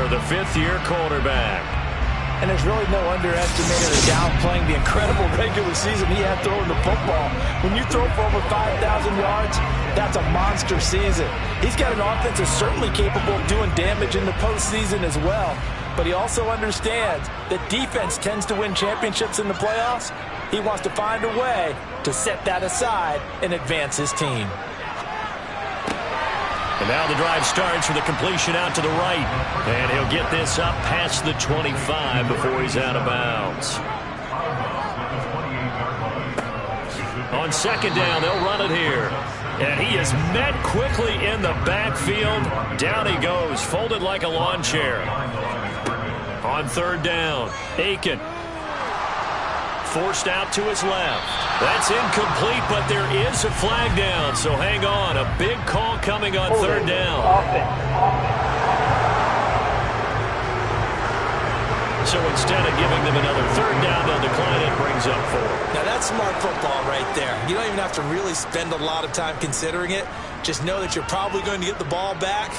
for the fifth-year quarterback. And there's really no underestimating or downplaying the incredible regular season he had throwing the football. When you throw for over 5,000 yards, that's a monster season. He's got an offense that's certainly capable of doing damage in the postseason as well. But he also understands that defense tends to win championships in the playoffs. He wants to find a way to set that aside and advance his team. And now the drive starts with a completion out to the right. And he'll get this up past the 25 before he's out of bounds. On second down, they'll run it here. And he is met quickly in the backfield. Down he goes, folded like a lawn chair. On third down, Aiken. Forced out to his left. That's incomplete, but there is a flag down, so hang on. A big call coming on third down. So instead of giving them another third down, they'll decline it, brings up 4. Now that's smart football right there. You don't even have to really spend a lot of time considering it. Just know that you're probably going to get the ball back.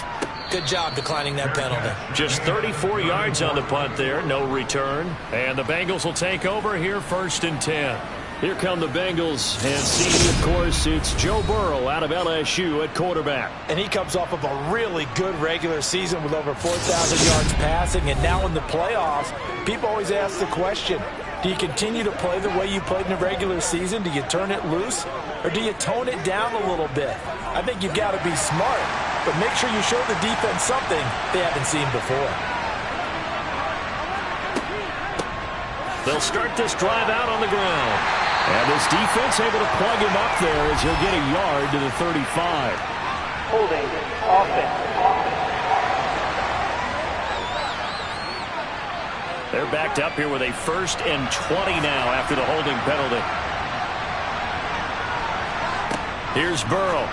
Good job declining that penalty. Just 34 yards on the punt there, no return. And the Bengals will take over here, 1st and 10. Here come the Bengals, and seeing, of course, it's Joe Burrow out of LSU at quarterback. And he comes off of a really good regular season with over 4,000 yards passing, and now in the playoffs, people always ask the question, do you continue to play the way you played in the regular season? Do you turn it loose, or do you tone it down a little bit? I think you've got to be smart, but make sure you show the defense something they haven't seen before. They'll start this drive out on the ground. And this defense able to plug him up there as he'll get a yard to the 35. Holding offense. They're backed up here with a 1st and 20 now after the holding penalty. Here's Burrow.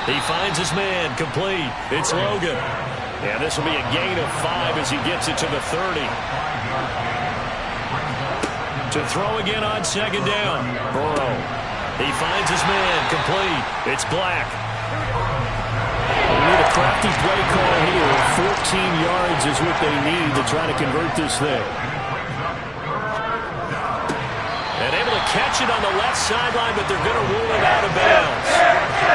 He finds his man, complete. It's Logan. And this will be a gain of 5 as he gets it to the 30. To throw again on second down. Burrow. He finds his man, complete. It's Black. They need a crafty play call here. 14 yards is what they need to try to convert this thing. And able to catch it on the left sideline, but they're going to rule it out of bounds.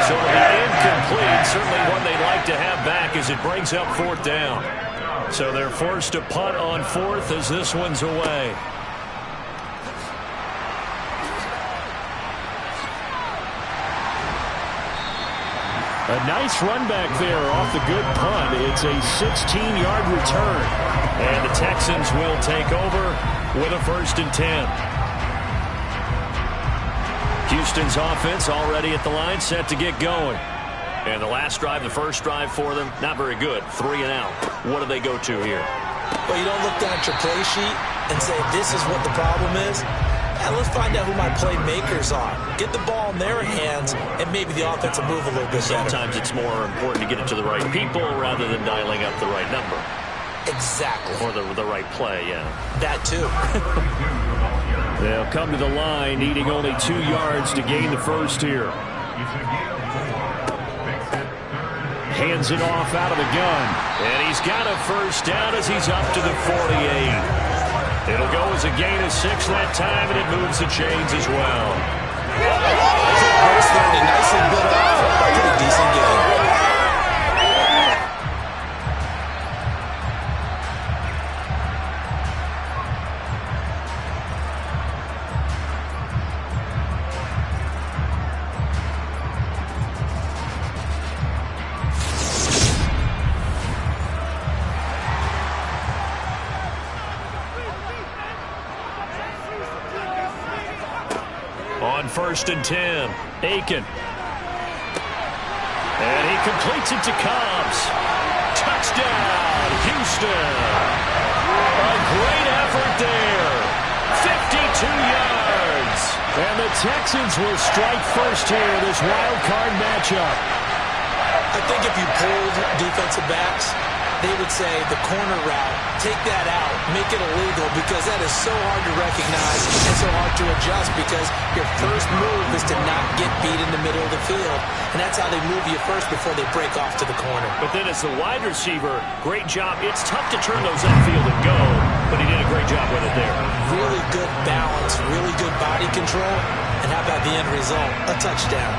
So it'll be incomplete. Certainly one they'd like to have back as it brings up 4th down. So they're forced to punt on 4th as this one's away. A nice run back there off the good punt. It's a 16-yard return. And the Texans will take over with a 1st and 10. Houston's offense already at the line, set to get going. And the last drive, the first drive for them, not very good. 3 and out. What do they go to here? Well, you don't look down at your play sheet and say, this is what the problem is. Yeah, let's find out who my playmakers are. Get the ball in their hands, and maybe the offense will move a little bit better. Sometimes it's more important to get it to the right people rather than dialing up the right number. Exactly. Or the right play, yeah. That too. They'll come to the line, needing only 2 yards to gain the first here. Hands it off out of the gun. And he's got a first down as he's up to the 48. It'll go as a gain of 6 that time, and it moves the chains as well. Personally, nicely built off. Pretty decent game. On 1st and 10, Aiken. And he completes it to Cobbs. Touchdown, Houston. A great effort there. 52 yards. And the Texans will strike first here in this wild card matchup. I think if you pulled defensive backs, they would say the corner route, take that out, make it illegal, because that is so hard to recognize and so hard to adjust, because your first move is to not get beat in the middle of the field, and that's how they move you first before they break off to the corner. But then as the wide receiver, great job. It's tough to turn those upfield and go, but he did a great job with it there. Really good balance, really good body control, and how about the end result? A touchdown.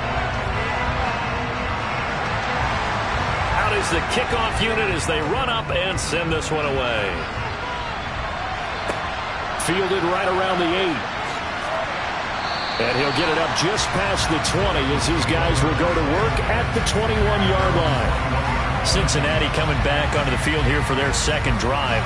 Out is the kickoff unit as they run up and send this one away. Fielded right around the 8. And he'll get it up just past the 20 as his guys will go to work at the 21-yard line. Cincinnati coming back onto the field here for their second drive.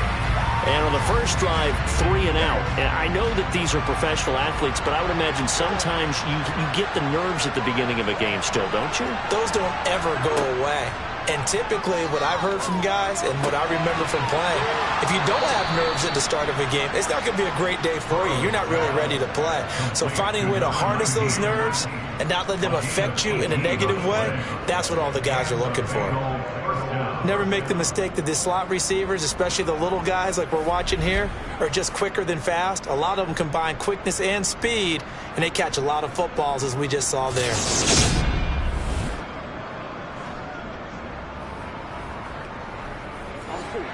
And on the first drive, 3 and out. And I know that these are professional athletes, but I would imagine sometimes you get the nerves at the beginning of a game still, don't you? Those don't ever go away. And typically what I've heard from guys and what I remember from playing, if you don't have nerves at the start of a game, it's not going to be a great day for you. You're not really ready to play. So finding a way to harness those nerves and not let them affect you in a negative way, that's what all the guys are looking for. Never make the mistake that the slot receivers, especially the little guys like we're watching here, are just quicker than fast. A lot of them combine quickness and speed, and they catch a lot of footballs, as we just saw there.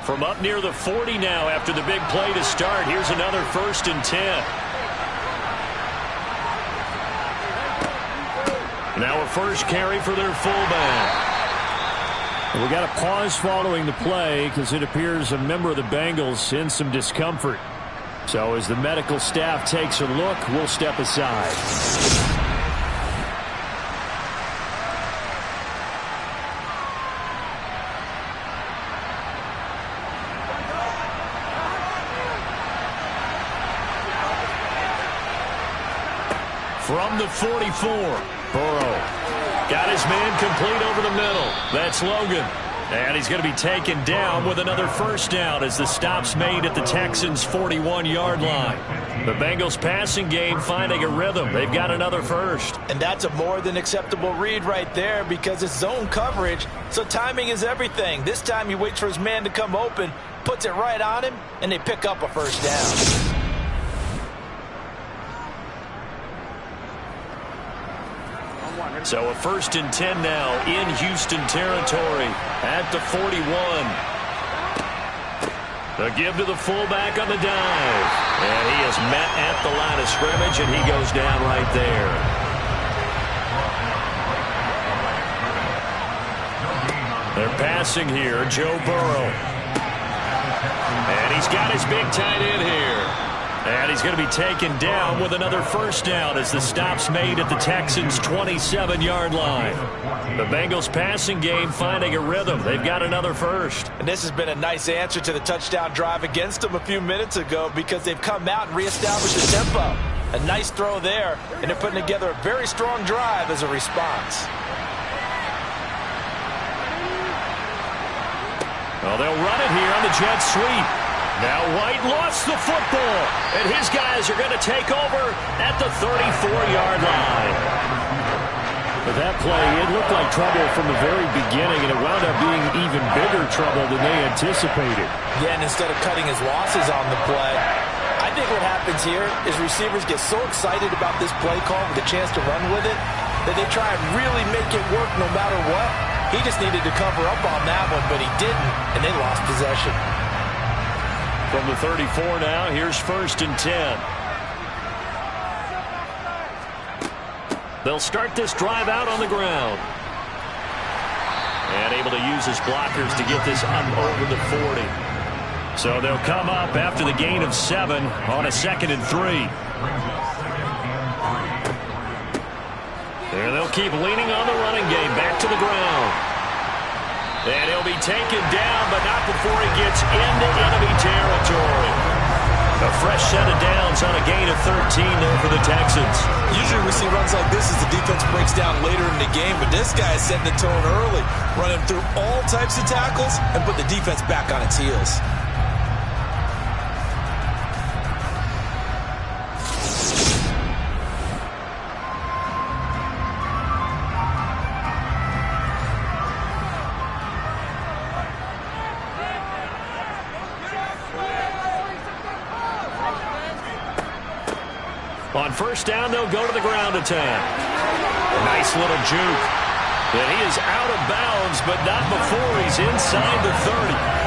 From up near the 40 now after the big play to start. Here's another 1st and 10. Now a first carry for their fullback. We got a pause following the play because it appears a member of the Bengals in some discomfort. So as the medical staff takes a look, we'll step aside. From the 44, Burrow got his man complete over the middle. That's Logan. And he's going to be taken down with another first down as the stop's made at the Texans' 41-yard line. The Bengals passing game finding a rhythm. They've got another first. And that's a more than acceptable read right there because it's zone coverage, so timing is everything. This time he waits for his man to come open, puts it right on him, and they pick up a first down. So a 1st and 10 now in Houston territory at the 41. The give to the fullback on the dive. And he is met at the line of scrimmage, and he goes down right there. They're passing here, Joe Burrow. And he's got his big tight end here. And he's going to be taken down with another first down as the stop's made at the Texans' 27-yard line. The Bengals passing game finding a rhythm. They've got another first. And this has been a nice answer to the touchdown drive against them a few minutes ago because they've come out and reestablished the tempo. A nice throw there, and they're putting together a very strong drive as a response. Well, they'll run it here on the jet sweep. Now White lost the football, and his guys are going to take over at the 34-yard line. But that play, it looked like trouble from the very beginning, and it wound up being even bigger trouble than they anticipated. Yeah, and instead of cutting his losses on the play, I think what happens here is receivers get so excited about this play call with a chance to run with it that they try and really make it work no matter what. He just needed to cover up on that one, but he didn't, and they lost possession. From the 34 now, here's 1st and 10. They'll start this drive out on the ground. And able to use his blockers to get this over the 40. So they'll come up after the gain of 7 on a 2nd and 3. And they'll keep leaning on the running game back to the ground. And he'll be taken down, but not before he gets into enemy territory. A fresh set of downs on a gain of 13 there for the Texans. Usually we see runs like this as the defense breaks down later in the game, but this guy is setting the tone early, running through all types of tackles and put the defense back on its heels. On first down, they'll go to the ground attack. Nice little juke. And he is out of bounds, but not before he's inside the 30.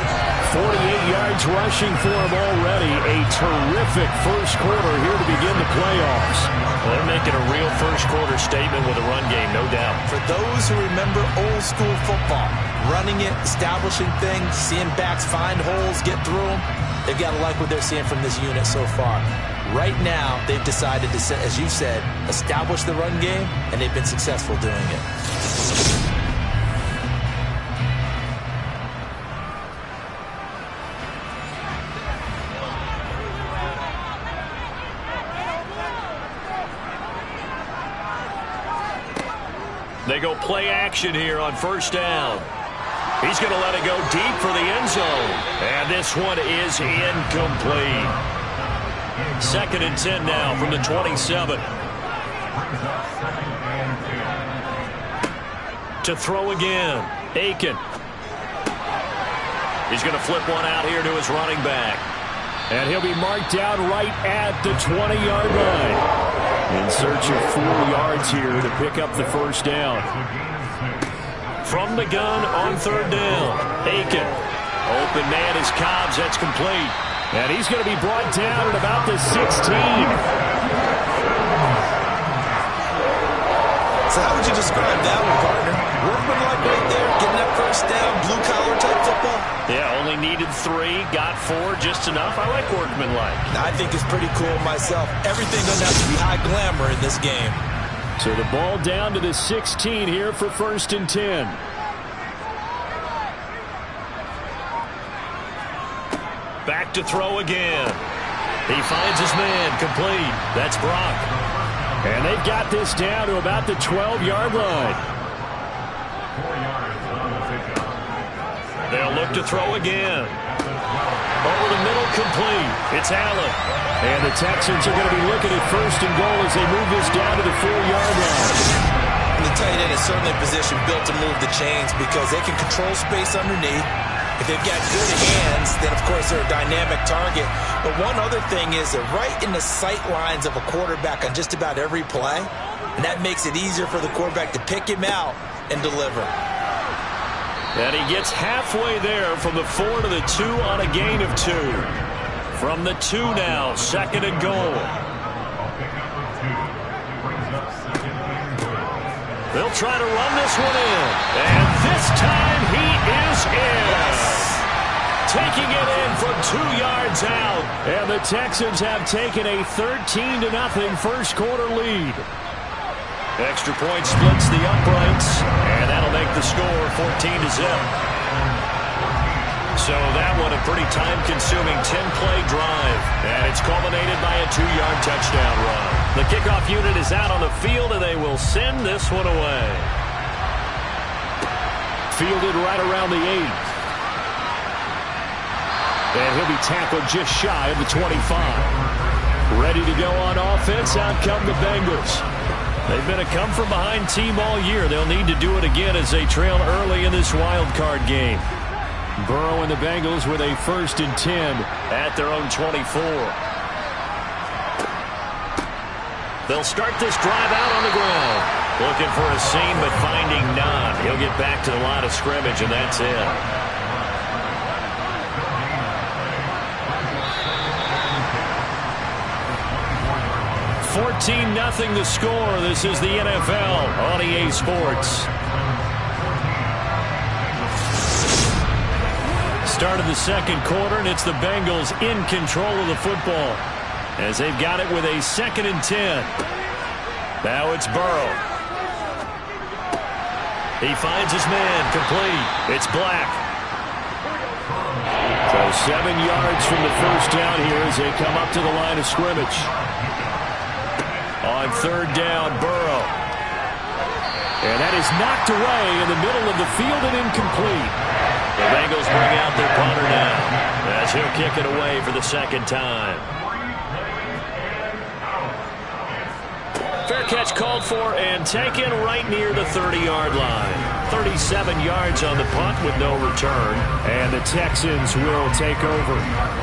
48 yards rushing for him already. A terrific first quarter here to begin the playoffs. Well, they're making a real first quarter statement with a run game, no doubt. For those who remember old school football, running it, establishing things, seeing backs find holes, get through them, they've got to like what they're seeing from this unit so far. Right now, they've decided to, as you said, establish the run game, and they've been successful doing it. They go play action here on first down. He's going to let it go deep for the end zone. And this one is incomplete. 2nd and 10 now from the 27. To throw again. Aiken. He's going to flip one out here to his running back. And he'll be marked down right at the 20-yard line. In search of 4 yards here to pick up the first down. From the gun on 3rd down. Aiken. Open man is Cobbs. That's complete. And he's going to be brought down at about the 16. So how would you describe that one, partner? Workmanlike right there, getting that first down, blue-collar type football? Yeah, only needed 3, got 4, just enough. I like workmanlike. I think it's pretty cool myself. Everything doesn't have to be high glamour in this game. So the ball down to the 16 here for 1st and 10. Back to throw again. He finds his man, complete. That's Brock. And they've got this down to about the 12-yard line. They'll look to throw again. Over the middle, complete. It's Allen. And the Texans are going to be looking at 1st and goal as they move this down to the 4-yard line. And the tight end is certainly a position built to move the chains because they can control space underneath. If they've got good hands, then of course they're a dynamic target. But one other thing is they're right in the sight lines of a quarterback on just about every play. And that makes it easier for the quarterback to pick him out and deliver. And he gets halfway there from the 4 to the 2 on a gain of 2. From the 2 now, 2nd and goal. They'll try to run this one in. And this time he is in. Taking it in from 2 yards out. And the Texans have taken a 13-0 first quarter lead. Extra point splits the uprights. And that'll make the score 14-0. So that one a pretty time-consuming 10-play drive. And it's culminated by a 2-yard touchdown run. The kickoff unit is out on the field, and they will send this one away. Fielded right around the 8. And he'll be tackled just shy of the 25. Ready to go on offense, out come the Bengals. They've been a come-from-behind team all year. They'll need to do it again as they trail early in this wild card game. Burrow and the Bengals with a 1st and 10 at their own 24. They'll start this drive out on the ground. Looking for a seam, but finding none. He'll get back to the line of scrimmage, and that's it. $14-0 the score. This is the NFL on EA Sports. Start of the 2nd quarter, and it's the Bengals in control of the football as they've got it with a 2nd and 10. Now it's Burrow. He finds his man, complete. It's Black. So 7 yards from the first down here as they come up to the line of scrimmage. On 3rd down, Burrow. And that is knocked away in the middle of the field and incomplete. The Bengals bring out their punter now as he'll kick it away for the 2nd time. Fair catch called for and taken right near the 30-yard line. 37 yards on the punt with no return. And the Texans will take over.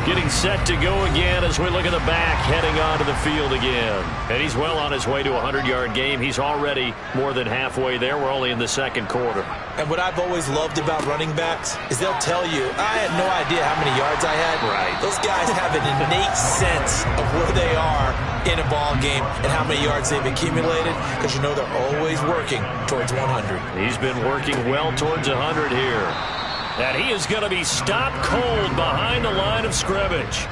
Getting set to go again as we look at the back, heading onto the field again. And he's well on his way to a 100-yard game. He's already more than halfway there. We're only in the second quarter. And what I've always loved about running backs is they'll tell you, I had no idea how many yards I had. Right. Those guys have an innate sense of where they are in a ball game and how many yards they've accumulated, because you know they're always working towards 100. He's been working well towards 100 here. And he is going to be stopped cold behind the line of scrimmage.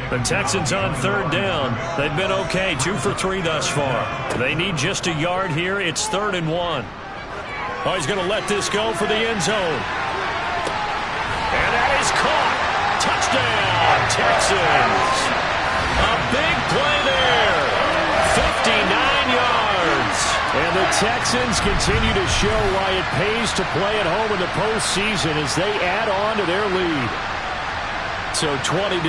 The Texans on third down. They've been okay, 2 for 3 thus far. They need just a yard here. It's 3rd and 1. Oh, he's going to let this go for the end zone. And that is caught. Touchdown, Texans. A big play there. 59 yards. And the Texans continue to show why it pays to play at home in the postseason as they add on to their lead. So 20-0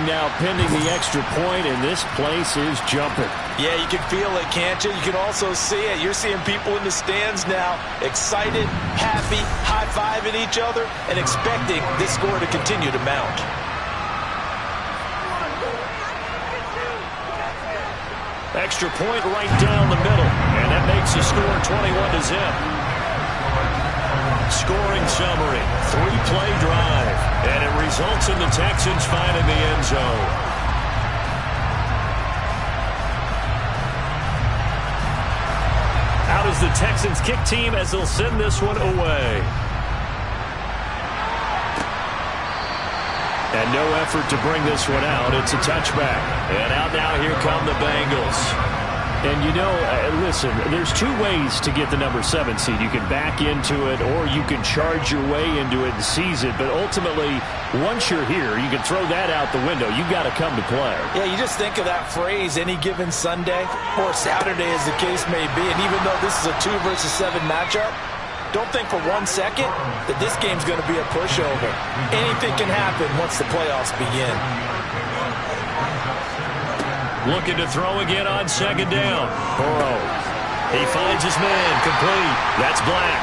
now pending the extra point, and this place is jumping. Yeah, you can feel it, can't you? You can also see it. You're seeing people in the stands now, excited, happy, high-fiving each other, and expecting this score to continue to mount. Extra point right down the middle, and that makes the score 21-0. Scoring summary, 3-play drive, and it results in the Texans finding the end zone. Out is the Texans kick team as they'll send this one away. And no effort to bring this one out. It's a touchback. And out now, here come the Bengals. And, you know, listen, there's 2 ways to get the number 7 seed. You can back into it or you can charge your way into it and seize it. But ultimately, once you're here, you can throw that out the window. You've got to come to play. Yeah, you just think of that phrase, any given Sunday or Saturday as the case may be. And even though this is a 2 versus 7 matchup, don't think for 1 second that this game's going to be a pushover. Anything can happen once the playoffs begin. Looking to throw again on 2nd down. Burrow. He finds his man. Complete. That's Black.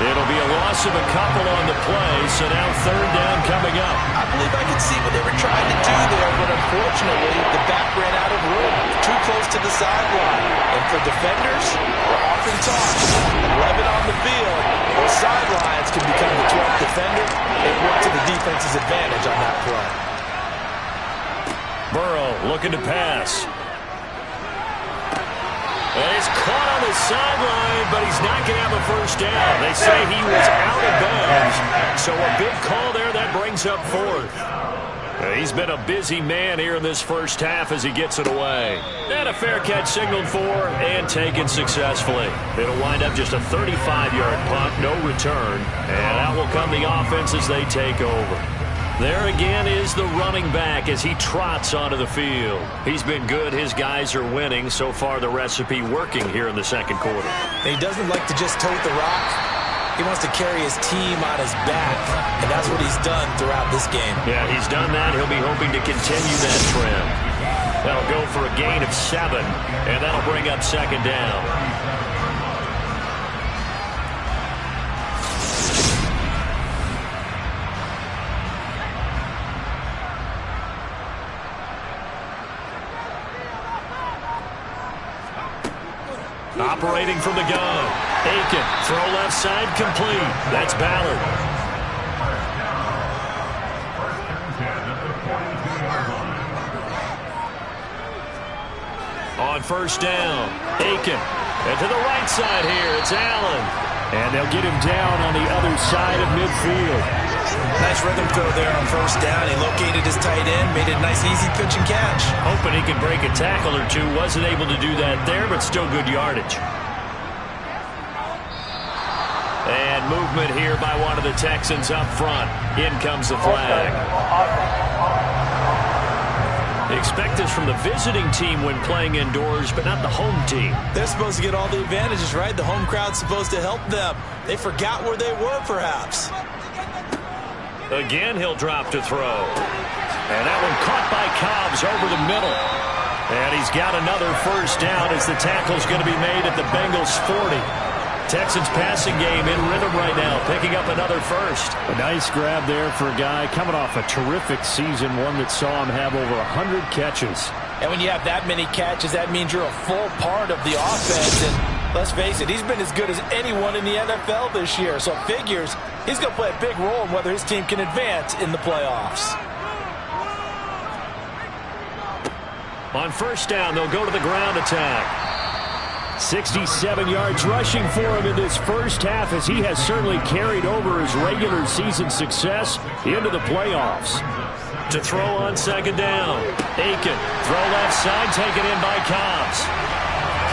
It'll be a loss of a couple on the play, so now 3rd down coming up. I believe I could see what they were trying to do there, but unfortunately, the back ran out of room. Too close to the sideline. And for defenders, we're often taught, 11 on the field, those sidelines can become the 12th defender and work to the defense's advantage on that play. Burrow looking to pass. And he's caught on the sideline, but he's not going to have a first down. They say he was out of bounds. So a big call there that brings up 4th. He's been a busy man here in this first half as he gets it away. And a fair catch signaled for and taken successfully. It'll wind up just a 35-yard punt, no return. And out will come the offense as they take over. There again is the running back as he trots onto the field. He's been good. His guys are winning. So far, the recipe working here in the second quarter. He doesn't like to just tote the rock. He wants to carry his team on his back, and that's what he's done throughout this game. Yeah, he's done that. He'll be hoping to continue that trend. That'll go for a gain of 7, and that'll bring up 2nd down. Operating from the gun. Aiken, throw left side, complete. That's Ballard. On 1st down, Aiken. And to the right side here, it's Allen. And they'll get him down on the other side of midfield. Nice rhythm throw there on 1st down. He located his tight end, made it a nice, easy pitch and catch. Hoping he could break a tackle or two. Wasn't able to do that there, but still good yardage. And movement here by one of the Texans up front. In comes the flag. Expect this from the visiting team when playing indoors, but not the home team. They're supposed to get all the advantages, right? The home crowd's supposed to help them. They forgot where they were, perhaps. Again, he'll drop to throw. And that one caught by Cobbs over the middle. And he's got another 1st down as the tackle's going to be made at the Bengals 40. Texans passing game in rhythm right now, picking up another first. A nice grab there for a guy coming off a terrific season, one that saw him have over 100 catches. And when you have that many catches, that means you're a full part of the offense. And let's face it, he's been as good as anyone in the NFL this year. So it figures he's going to play a big role in whether his team can advance in the playoffs. On first down, they'll go to the ground attack. 67 yards rushing for him in this first half, as he has certainly carried over his regular season success into the playoffs. To throw on second down. Aiken, throw left side, taken in by Cobbs.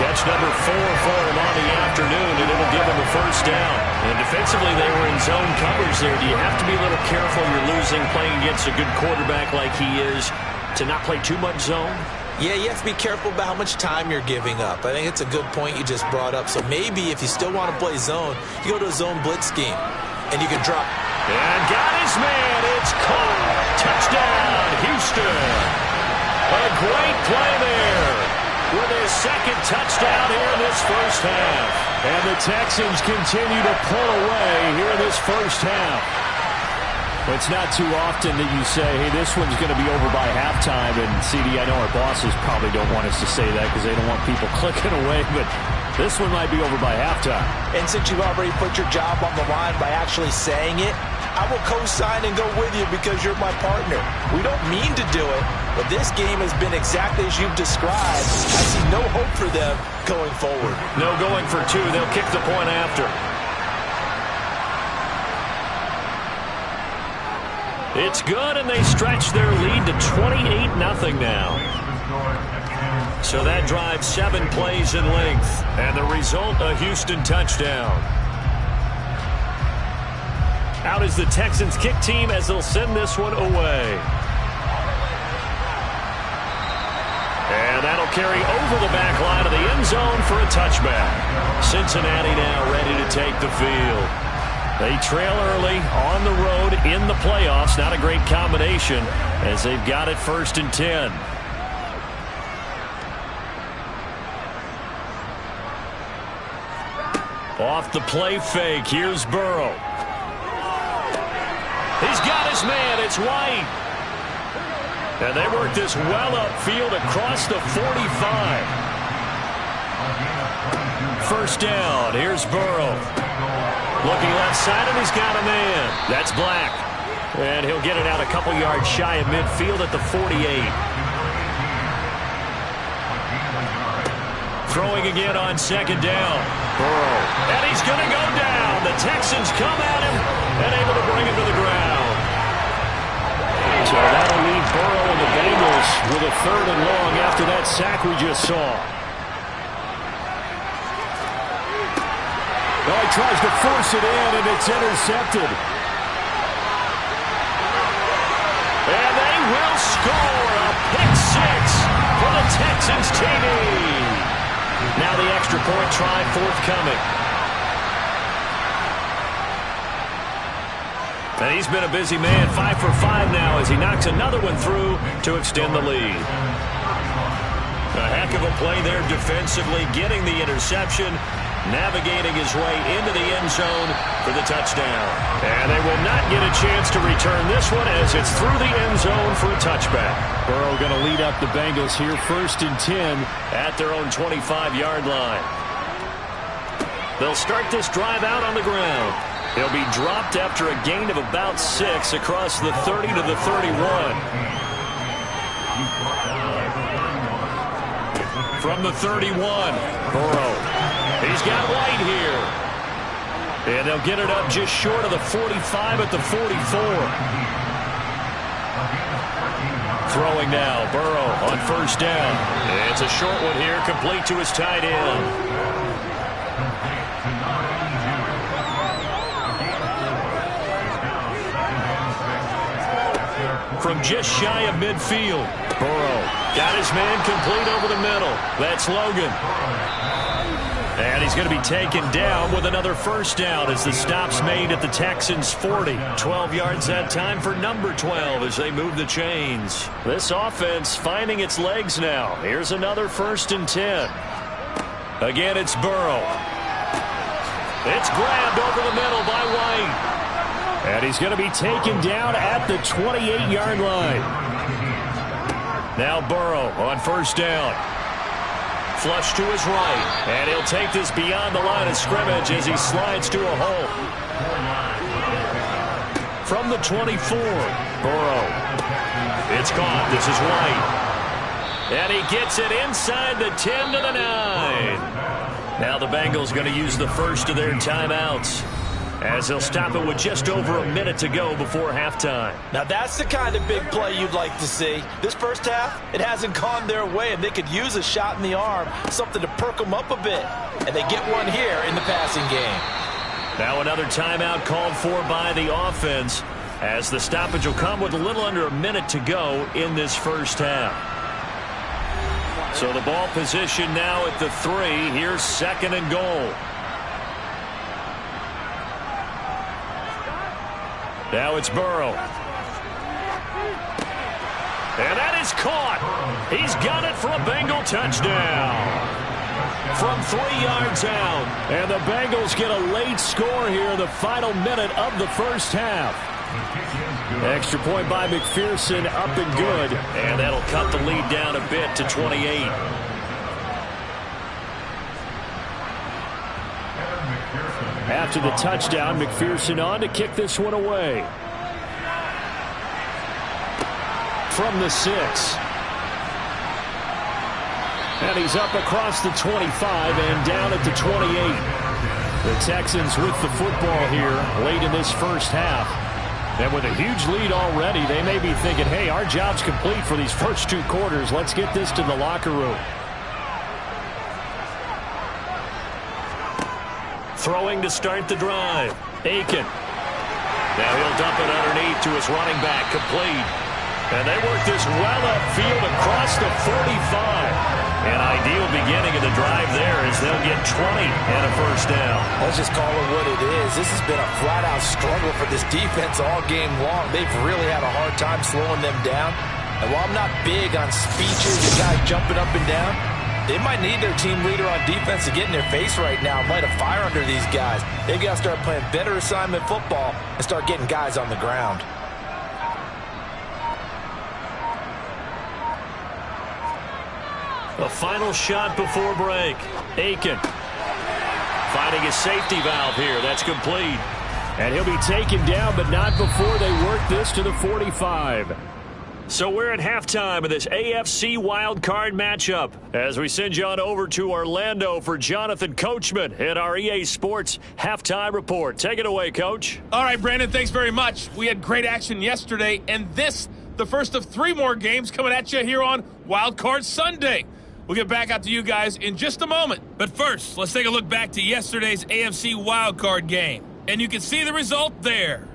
Catch number 4 for him on the afternoon, and it'll give him a first down. And defensively, they were in zone coverage there. Do you have to be a little careful you're losing playing against a good quarterback like he is to not play too much zone? Yeah, you have to be careful about how much time you're giving up. I think it's a good point you just brought up. So maybe if you still want to play zone, you go to a zone blitz scheme, and you can drop. And got his man. It's caught. Touchdown, Houston. A great play there with his second touchdown here in this first half. And the Texans continue to pull away here in this first half. It's not too often that you say, hey, this one's going to be over by halftime. And, CD, I know our bosses probably don't want us to say that because they don't want people clicking away. But this one might be over by halftime. And since you've already put your job on the line by actually saying it, I will co-sign and go with you because you're my partner. We don't mean to do it, but this game has been exactly as you've described. I see no hope for them going forward. No going for 2. They'll kick the point after. It's good, and they stretch their lead to 28-0 now. So that drives 7 plays in length, and the result, a Houston touchdown. Out is the Texans kick team as they'll send this one away. And that'll carry over the back line of the end zone for a touchback. Cincinnati now ready to take the field. They trail early on the road in the playoffs. Not a great combination as they've got it 1st and 10. Off the play fake. Here's Burrow. He's got his man. It's White. And they work this well upfield across the 45. First down. Here's Burrow. Looking left side, and he's got a man. That's Black. And he'll get it out a couple yards shy of midfield at the 48. Throwing again on second down. Burrow. And he's going to go down. The Texans come at him and able to bring him to the ground. So that'll leave Burrow and the Bengals with a 3rd and long after that sack we just saw. Oh, he tries to force it in, and it's intercepted. And they will score a pick 6 for the Texans TD. Now the extra point try forthcoming. And he's been a busy man, 5 for 5 now as he knocks another one through to extend the lead. A heck of a play there defensively, getting the interception, navigating his way into the end zone for the touchdown. And they will not get a chance to return this one as it's through the end zone for a touchback. Burrow going to lead up the Bengals here 1st and 10 at their own 25-yard line. They'll start this drive out on the ground. He'll be dropped after a gain of about 6 across the 30 to the 31. From the 31, Burrow. He's got White here. And they'll get it up just short of the 45 at the 44. Throwing now, Burrow on first down. It's a short one here, complete to his tight end. From just shy of midfield, Burrow got his man complete over the middle. That's Logan. And he's going to be taken down with another first down as the stop's made at the Texans' 40. 12 yards that time for number 12 as they move the chains. This offense finding its legs now. Here's another 1st and 10. Again, it's Burrow. It's grabbed over the middle by White. And he's going to be taken down at the 28-yard line. Now Burrow on first down. Flush to his right. And he'll take this beyond the line of scrimmage as he slides to a hole. From the 24, Burrow. It's caught. This is White. And he gets it inside the 10 to the 9. Now the Bengals going to use the first of their timeouts, as they'll stop it with just over a minute to go before halftime. Now that's the kind of big play you'd like to see. This first half, it hasn't gone their way, and they could use a shot in the arm, something to perk them up a bit. And they get one here in the passing game. Now another timeout called for by the offense, as the stoppage will come with a little under a minute to go in this first half. So the ball position now at the 3. Here's second and goal. Now it's Burrow. And that is caught. He's got it for a Bengal touchdown. From 3 yards out. And the Bengals get a late score here in the final minute of the first half. Extra point by McPherson, up and good. And that'll cut the lead down a bit to 28. After the touchdown, McPherson on to kick this one away. From the 6. And he's up across the 25 and down at the 28. The Texans with the football here late in this first half. And with a huge lead already, they may be thinking, hey, our job's complete for these first 2 quarters. Let's get this to the locker room. Throwing to start the drive. Aiken. Now he'll dump it underneath to his running back, complete. And they work this well upfield across the 45. An ideal beginning of the drive there as they'll get 20 and a first down. Let's just call it what it is. This has been a flat-out struggle for this defense all game long. They've really had a hard time slowing them down. And while I'm not big on speeches and guys jumping up and down, they might need their team leader on defense to get in their face right now and light a fire under these guys. They've got to start playing better assignment football and start getting guys on the ground. A final shot before break. Aiken finding a safety valve here. That's complete. And he'll be taken down, but not before they work this to the 45. So we're at halftime of this AFC wildcard matchup as we send you on over to Orlando for Jonathan Coachman in our EA Sports halftime report. Take it away, Coach. All right, Brandon, thanks very much. We had great action yesterday, and this, the first of 3 more games coming at you here on Wildcard Sunday. We'll get back out to you guys in just a moment. But first, let's take a look back to yesterday's AFC wildcard game. And you can see the result there.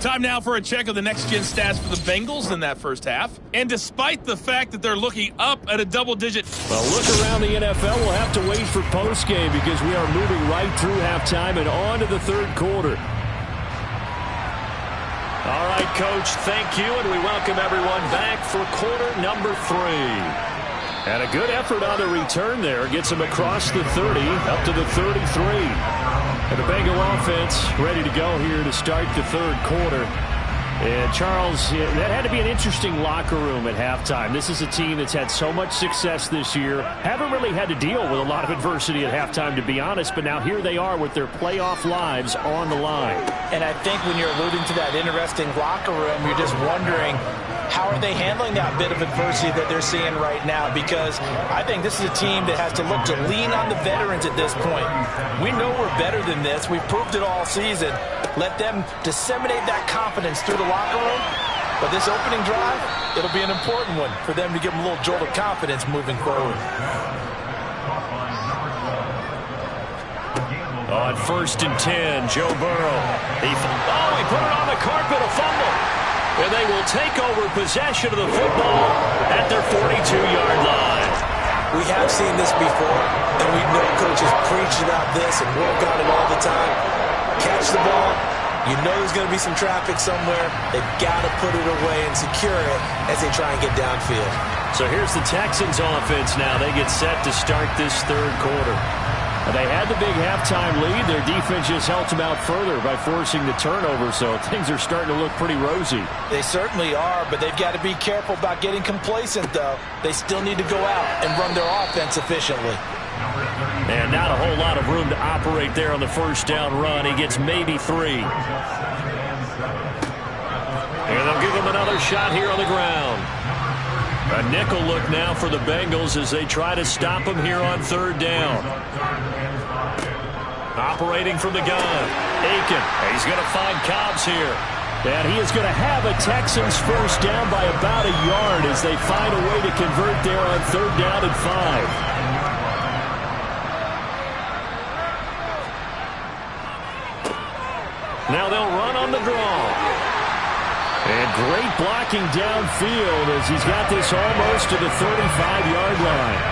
Time now for a check of the next-gen stats for the Bengals in that first half. And despite the fact that they're looking up at a double-digit... Well, look around the NFL. We'll have to wait for postgame because we are moving right through halftime and on to the third quarter. All right, Coach, thank you, and we welcome everyone back for quarter number 3. And a good effort on the return there. Gets him across the 30, up to the 33. And the Bengal offense ready to go here to start the third quarter. And, Charles, that had to be an interesting locker room at halftime. This is a team that's had so much success this year. Haven't really had to deal with a lot of adversity at halftime, to be honest. But now here they are with their playoff lives on the line. And I think when you're alluding to that interesting locker room, you're just wondering, how are they handling that bit of adversity that they're seeing right now? Because I think this is a team that has to look to lean on the veterans at this point. We know we're better than this. We've proved it all season. Let them disseminate that confidence through the locker room. But this opening drive, it'll be an important one for them to give them a little jolt of confidence moving forward. On 1st and 10, Joe Burrow. He put it on the carpet, a fumble. And they will take over possession of the football at their 42-yard line. We have seen this before, and we know coaches preach about this and work on it all the time. Catch the ball. You know there's going to be some traffic somewhere. They've got to put it away and secure it as they try and get downfield. So here's the Texans offense now. They get set to start this third quarter. They had the big halftime lead. Their defense just helped them out further by forcing the turnover, so things are starting to look pretty rosy. They certainly are, but they've got to be careful about getting complacent, though. They still need to go out and run their offense efficiently. And not a whole lot of room to operate there on the first down run. He gets maybe 3. And they'll give him another shot here on the ground. A nickel look now for the Bengals as they try to stop him here on third down. Operating from the gun, Aiken. He's going to find Cobbs here. And he is going to have a Texans first down by about a yard as they find a way to convert there on third down and 5. Now they'll run on the draw. And great blocking downfield as he's got this almost to the 35-yard line.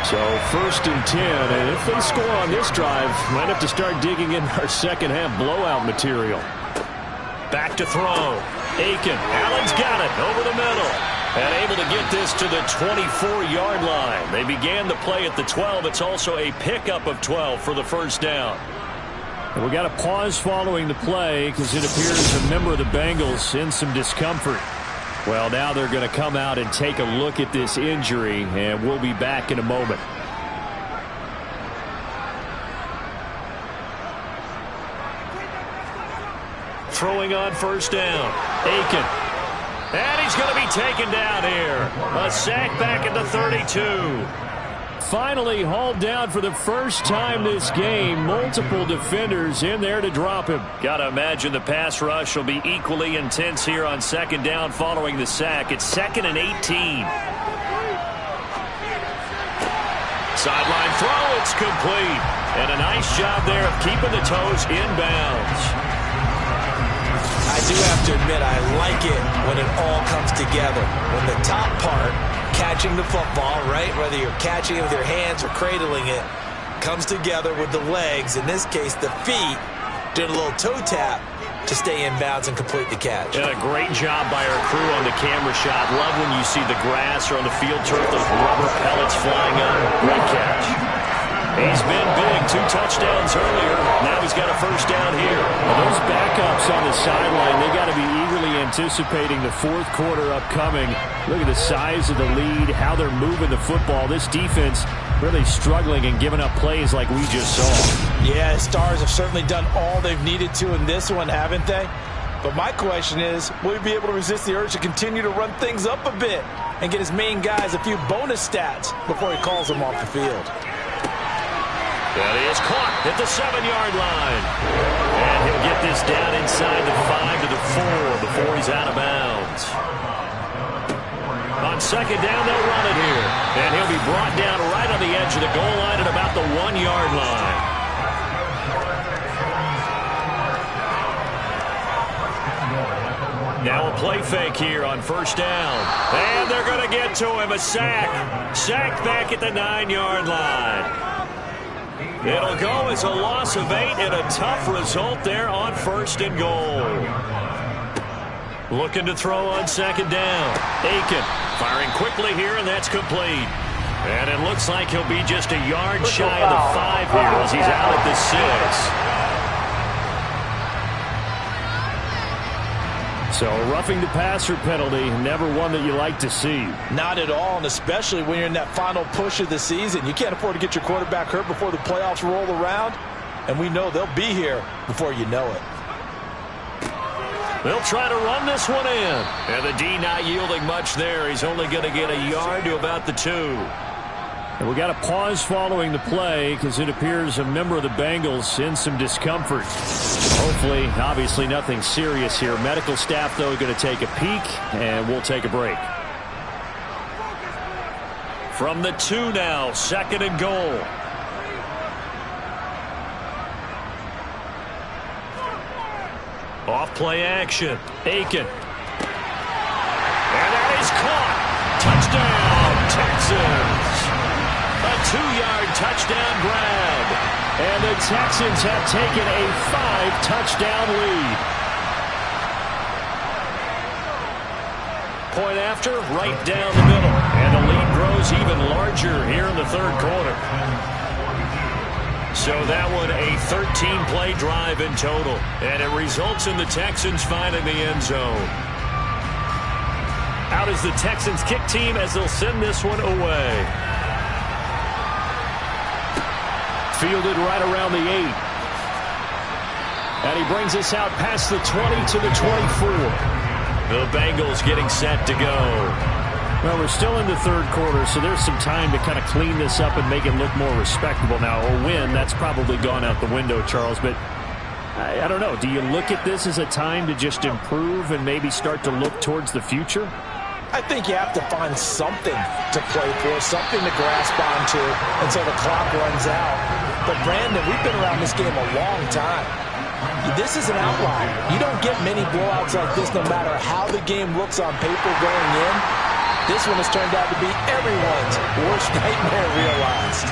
So first and 10, and if they score on this drive, might have to start digging in our second-half blowout material. Back to throw. Aiken. Allen's got it over the middle. And able to get this to the 24-yard line. They began the play at the 12. It's also a pickup of 12 for the first down. And we got a pause following the play because it appears a member of the Bengals in some discomfort. Well, now they're going to come out and take a look at this injury, and we'll be back in a moment. Throwing on first down. Aiken. And he's going to be taken down here. A sack back at the 32. Finally hauled down for the first time this game. Multiple defenders in there to drop him. Got to imagine the pass rush will be equally intense here on second down following the sack. It's 2nd and 18. Sideline throw. It's complete. And a nice job there of keeping the toes inbounds. I do have to admit, I like it when it all comes together. When the top part, catching the football, right, whether you're catching it with your hands or cradling it, comes together with the legs, in this case the feet, doing a little toe tap to stay in bounds and complete the catch. And a great job by our crew on the camera shot. Love when you see the grass or on the field turf, those rubber pellets flying up. Great catch. He's been big. 2 touchdowns earlier. Now he's got a first down here. Well, those backups on the sideline, they got to be eagerly anticipating the fourth quarter upcoming. Look at the size of the lead, how they're moving the football. This defense really struggling and giving up plays like we just saw. Yeah, Stars have certainly done all they've needed to in this one, haven't they? But my question is, will he be able to resist the urge to continue to run things up a bit and get his main guys a few bonus stats before he calls them off the field? That is caught at the 7-yard line. And he'll get this down inside the 5 to the 4 before he's out of bounds. On second down, they'll run it here. And he'll be brought down right on the edge of the goal line at about the 1-yard line. Now a play fake here on first down. And they're going to get to him. A sack. Sack back at the 9-yard line. It'll go as a loss of 8 and a tough result there on first and goal. Looking to throw on second down. Aiken firing quickly here, and that's complete. And it looks like he'll be just a yard shy of the 5 here as he's out at the 6. So roughing the passer penalty, never one that you like to see. Not at all, and especially when you're in that final push of the season. You can't afford to get your quarterback hurt before the playoffs roll around, and we know they'll be here before you know it. They'll try to run this one in. And the D not yielding much there. He's only going to get a yard to about the 2. And we got a pause following the play because it appears a member of the Bengals in some discomfort. Hopefully, obviously nothing serious here. Medical staff, though, going to take a peek, and we'll take a break. From the 2 now, 2nd and goal. Off play action. Aiken. And that is caught. Touchdown, Texans. A 2-yard touchdown grab. And the Texans have taken a 5-touchdown lead. Point after, right down the middle. And the lead grows even larger here in the third quarter. So that one a 13-play drive in total. And it results in the Texans finding the end zone. Out is the Texans kick team as they'll send this one away. Fielded right around the 8. And he brings us out past the 20 to the 24. The Bengals getting set to go. Well, we're still in the third quarter, so there's some time to kind of clean this up and make it look more respectable now. A win, that's probably gone out the window, Charles, but I don't know. Do you look at this as a time to just improve and maybe start to look towards the future? I think you have to find something to play for, something to grasp onto until the clock runs out. But, Brandon, we've been around this game a long time. This is an outlier. You don't get many blowouts like this no matter how the game looks on paper going in. This one has turned out to be everyone's worst nightmare realized.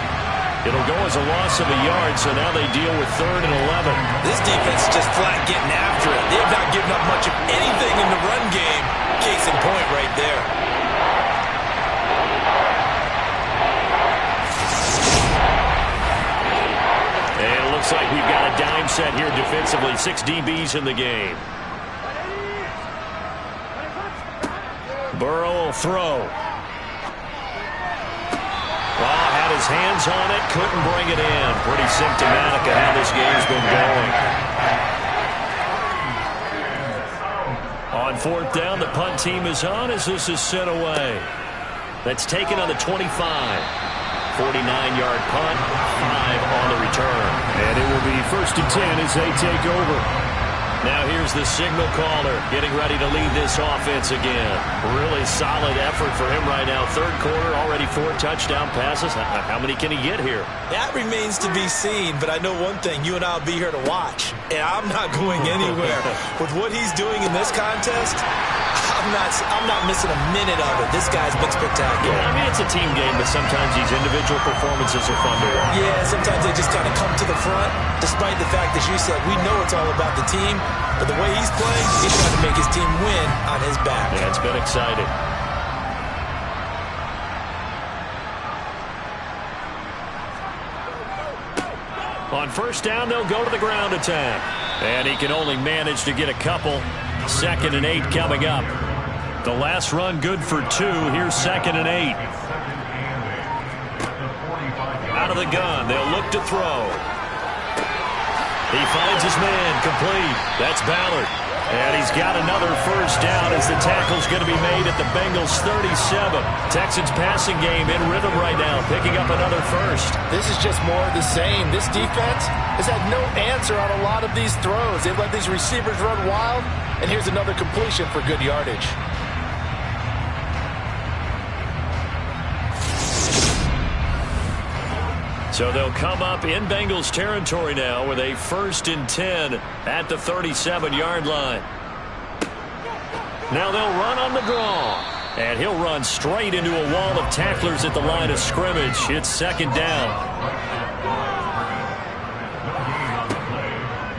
It'll go as a loss of a yard, so now they deal with 3rd and 11. This defense is just flat getting after it. They have not given up much of anything in the run game. Case in point right there. And it looks like we've got a dime set here defensively. 6 DBs in the game. Burrow will throw. Well, had his hands on it, couldn't bring it in. Pretty symptomatic of how this game's been going. On 4th down, the punt team is on as this is sent away. That's taken on the 25. 49-yard punt, 5 on the return. And it will be 1st and 10 as they take over. Now here's the signal caller getting ready to lead this offense again. Really solid effort for him right now. 3rd quarter, already 4 touchdown passes. How many can he get here? That remains to be seen, but I know one thing. You and I will be here to watch, and I'm not going anywhere. With what he's doing in this contest, I'm not missing a minute of it. This guy's been spectacular. Yeah, I mean, it's a team game, but sometimes these individual performances are fun to watch. Yeah, sometimes they just kind of come to the front, despite the fact that you said we know it's all about the team, but the way he's playing, he's trying to make his team win on his back. Yeah, it's been exciting. On 1st down, they'll go to the ground attack. And he can only manage to get a couple. 2nd and 8 coming up. The last run good for 2. Here's 2nd and 8. Out of the gun. They'll look to throw. He finds his man. Complete. That's Ballard. And he's got another 1st down as the tackle's going to be made at the Bengals 37. Texans passing game in rhythm right now, picking up another 1st. This is just more of the same. This defense has had no answer on a lot of these throws. They've let these receivers run wild, and here's another completion for good yardage. So they'll come up in Bengals territory now with a 1st and 10 at the 37-yard line. Now they'll run on the draw. And he'll run straight into a wall of tacklers at the line of scrimmage. It's 2nd down.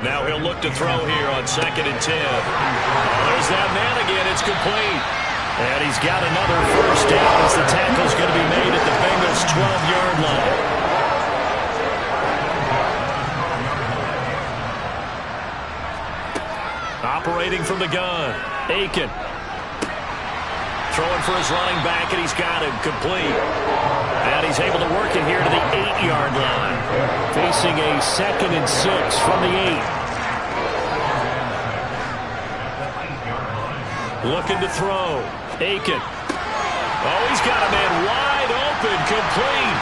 Now he'll look to throw here on 2nd and 10. There's that man again. It's complete. And he's got another 1st down as the tackle's going to be made at the Bengals 12-yard line. Operating from the gun, Aiken. Throwing for his running back, and he's got him complete. And he's able to work it here to the 8-yard line. Facing a 2nd and 6 from the 8. Looking to throw, Aiken. Oh, he's got a man wide open, complete.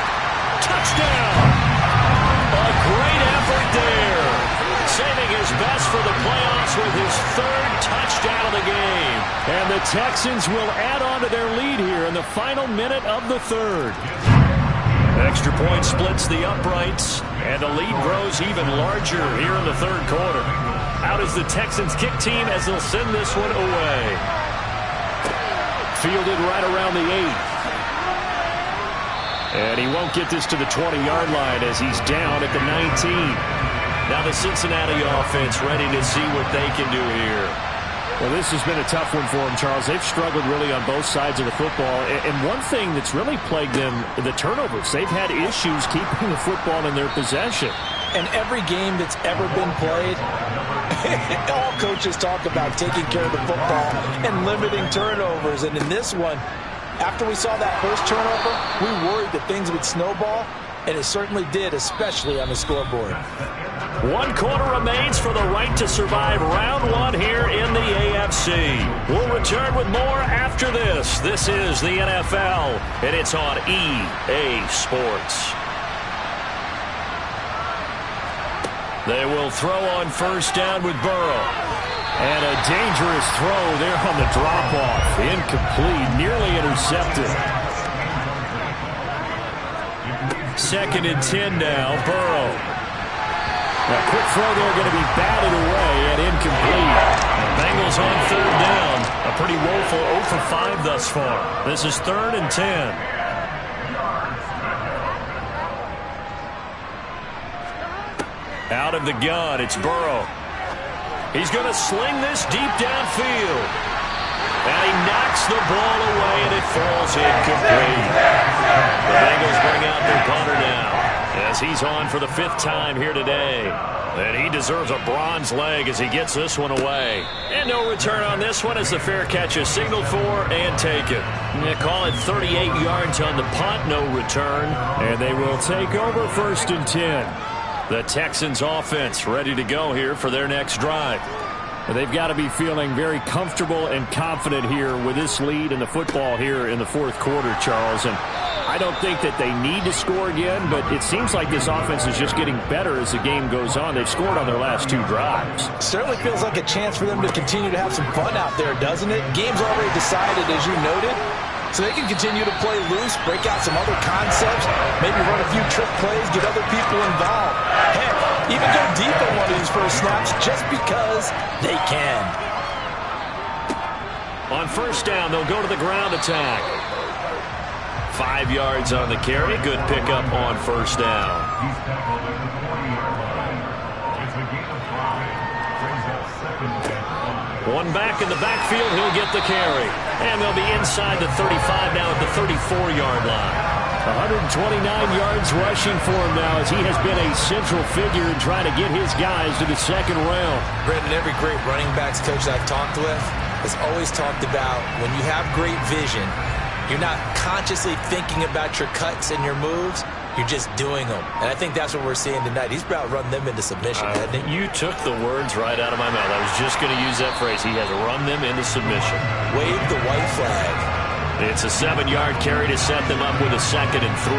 Touchdown! A great effort there. Saving his best for the playoffs with his 3rd touchdown of the game. And the Texans will add on to their lead here in the final minute of the 3rd. Extra point splits the uprights, and the lead grows even larger here in the 3rd quarter. Out is the Texans kick team as they'll send this one away. Fielded right around the 8. And he won't get this to the 20-yard line as he's down at the 19. Now the Cincinnati offense ready to see what they can do here. Well, this has been a tough one for them, Charles. They've struggled really on both sides of the football. And one thing that's really plagued them, the turnovers. They've had issues keeping the football in their possession. And every game that's ever been played, all coaches talk about taking care of the football and limiting turnovers. And in this one, after we saw that first turnover, we worried that things would snowball, and it certainly did, especially on the scoreboard. 1 quarter remains for the right to survive round 1 here in the AFC. We'll return with more after this. This is the NFL, and it's on EA Sports. They will throw on first down with Burrow. And a dangerous throw there on the drop-off. Incomplete, nearly intercepted. 2nd and 10 now, Burrow. A quick throw there, going to be batted away and incomplete. Bengals on 3rd down. A pretty woeful 0 for 5 thus far. This is 3rd and 10. Out of the gun, it's Burrow. He's going to sling this deep downfield. And he knocks the ball away, and it falls incomplete. The Bengals bring out their punter now, as he's on for the 5th time here today. And he deserves a bronze leg as he gets this one away. And no return on this one as the fair catch is signaled for and taken. They call it 38 yards on the punt, no return. And they will take over 1st and 10. The Texans offense ready to go here for their next drive. They've got to be feeling very comfortable and confident here with this lead in the football here in the 4th quarter, Charles. And I don't think that they need to score again, but it seems like this offense is just getting better as the game goes on. They've scored on their last 2 drives. Certainly feels like a chance for them to continue to have some fun out there, doesn't it? Game's already decided, as you noted. So they can continue to play loose, break out some other concepts, maybe run a few trick plays, get other people involved. Heck, even go deep on one of these first snaps just because they can. On first down, they'll go to the ground attack. 5 yards on the carry. Good pickup on first down. One back in the backfield, he'll get the carry. And they'll be inside the 35 now at the 34-yard line. 129 yards rushing for him now as he has been a central figure in trying to get his guys to the 2nd round. Brendan, every great running backs coach I've talked with has always talked about when you have great vision, you're not consciously thinking about your cuts and your moves. You're just doing them. And I think that's what we're seeing tonight. He's about run them into submission, hasn't he? You took the words right out of my mouth. I was just going to use that phrase. He has run them into submission. Wave the white flag. It's a 7-yard carry to set them up with a 2nd and 3.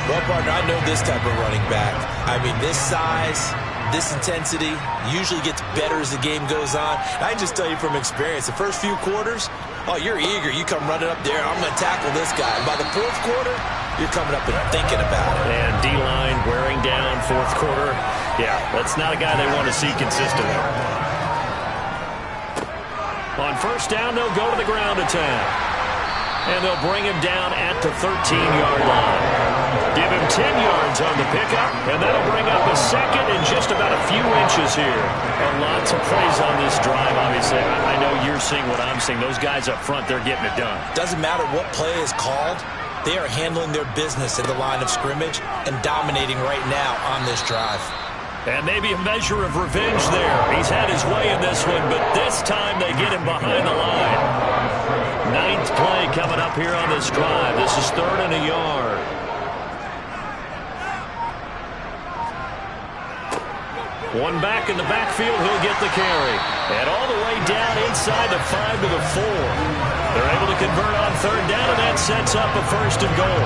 Well, partner, I know this type of running back. I mean, this size, this intensity usually gets better as the game goes on. I just tell you from experience, the first few quarters, oh, you're eager. You come running up there, I'm going to tackle this guy. And by the 4th quarter, you're coming up and thinking about it. And D-line wearing down 4th quarter. Yeah, that's not a guy they want to see consistently. On first down, they'll go to the ground attack. And they'll bring him down at the 13-yard line. Give him 10 yards on the pickup, and that'll bring up a 2nd and just about a few inches here. And lots of plays on this drive, obviously. I know you're seeing what I'm seeing. Those guys up front, they're getting it done. Doesn't matter what play is called. They are handling their business in the line of scrimmage and dominating right now on this drive. And maybe a measure of revenge there. He's had his way in this one, but this time they get him behind the line. 9th play coming up here on this drive. This is 3rd and a yard. One back in the backfield, he'll get the carry. And all the way down inside the 5 to the 4. They're able to convert on 3rd down, and that sets up a 1st and goal.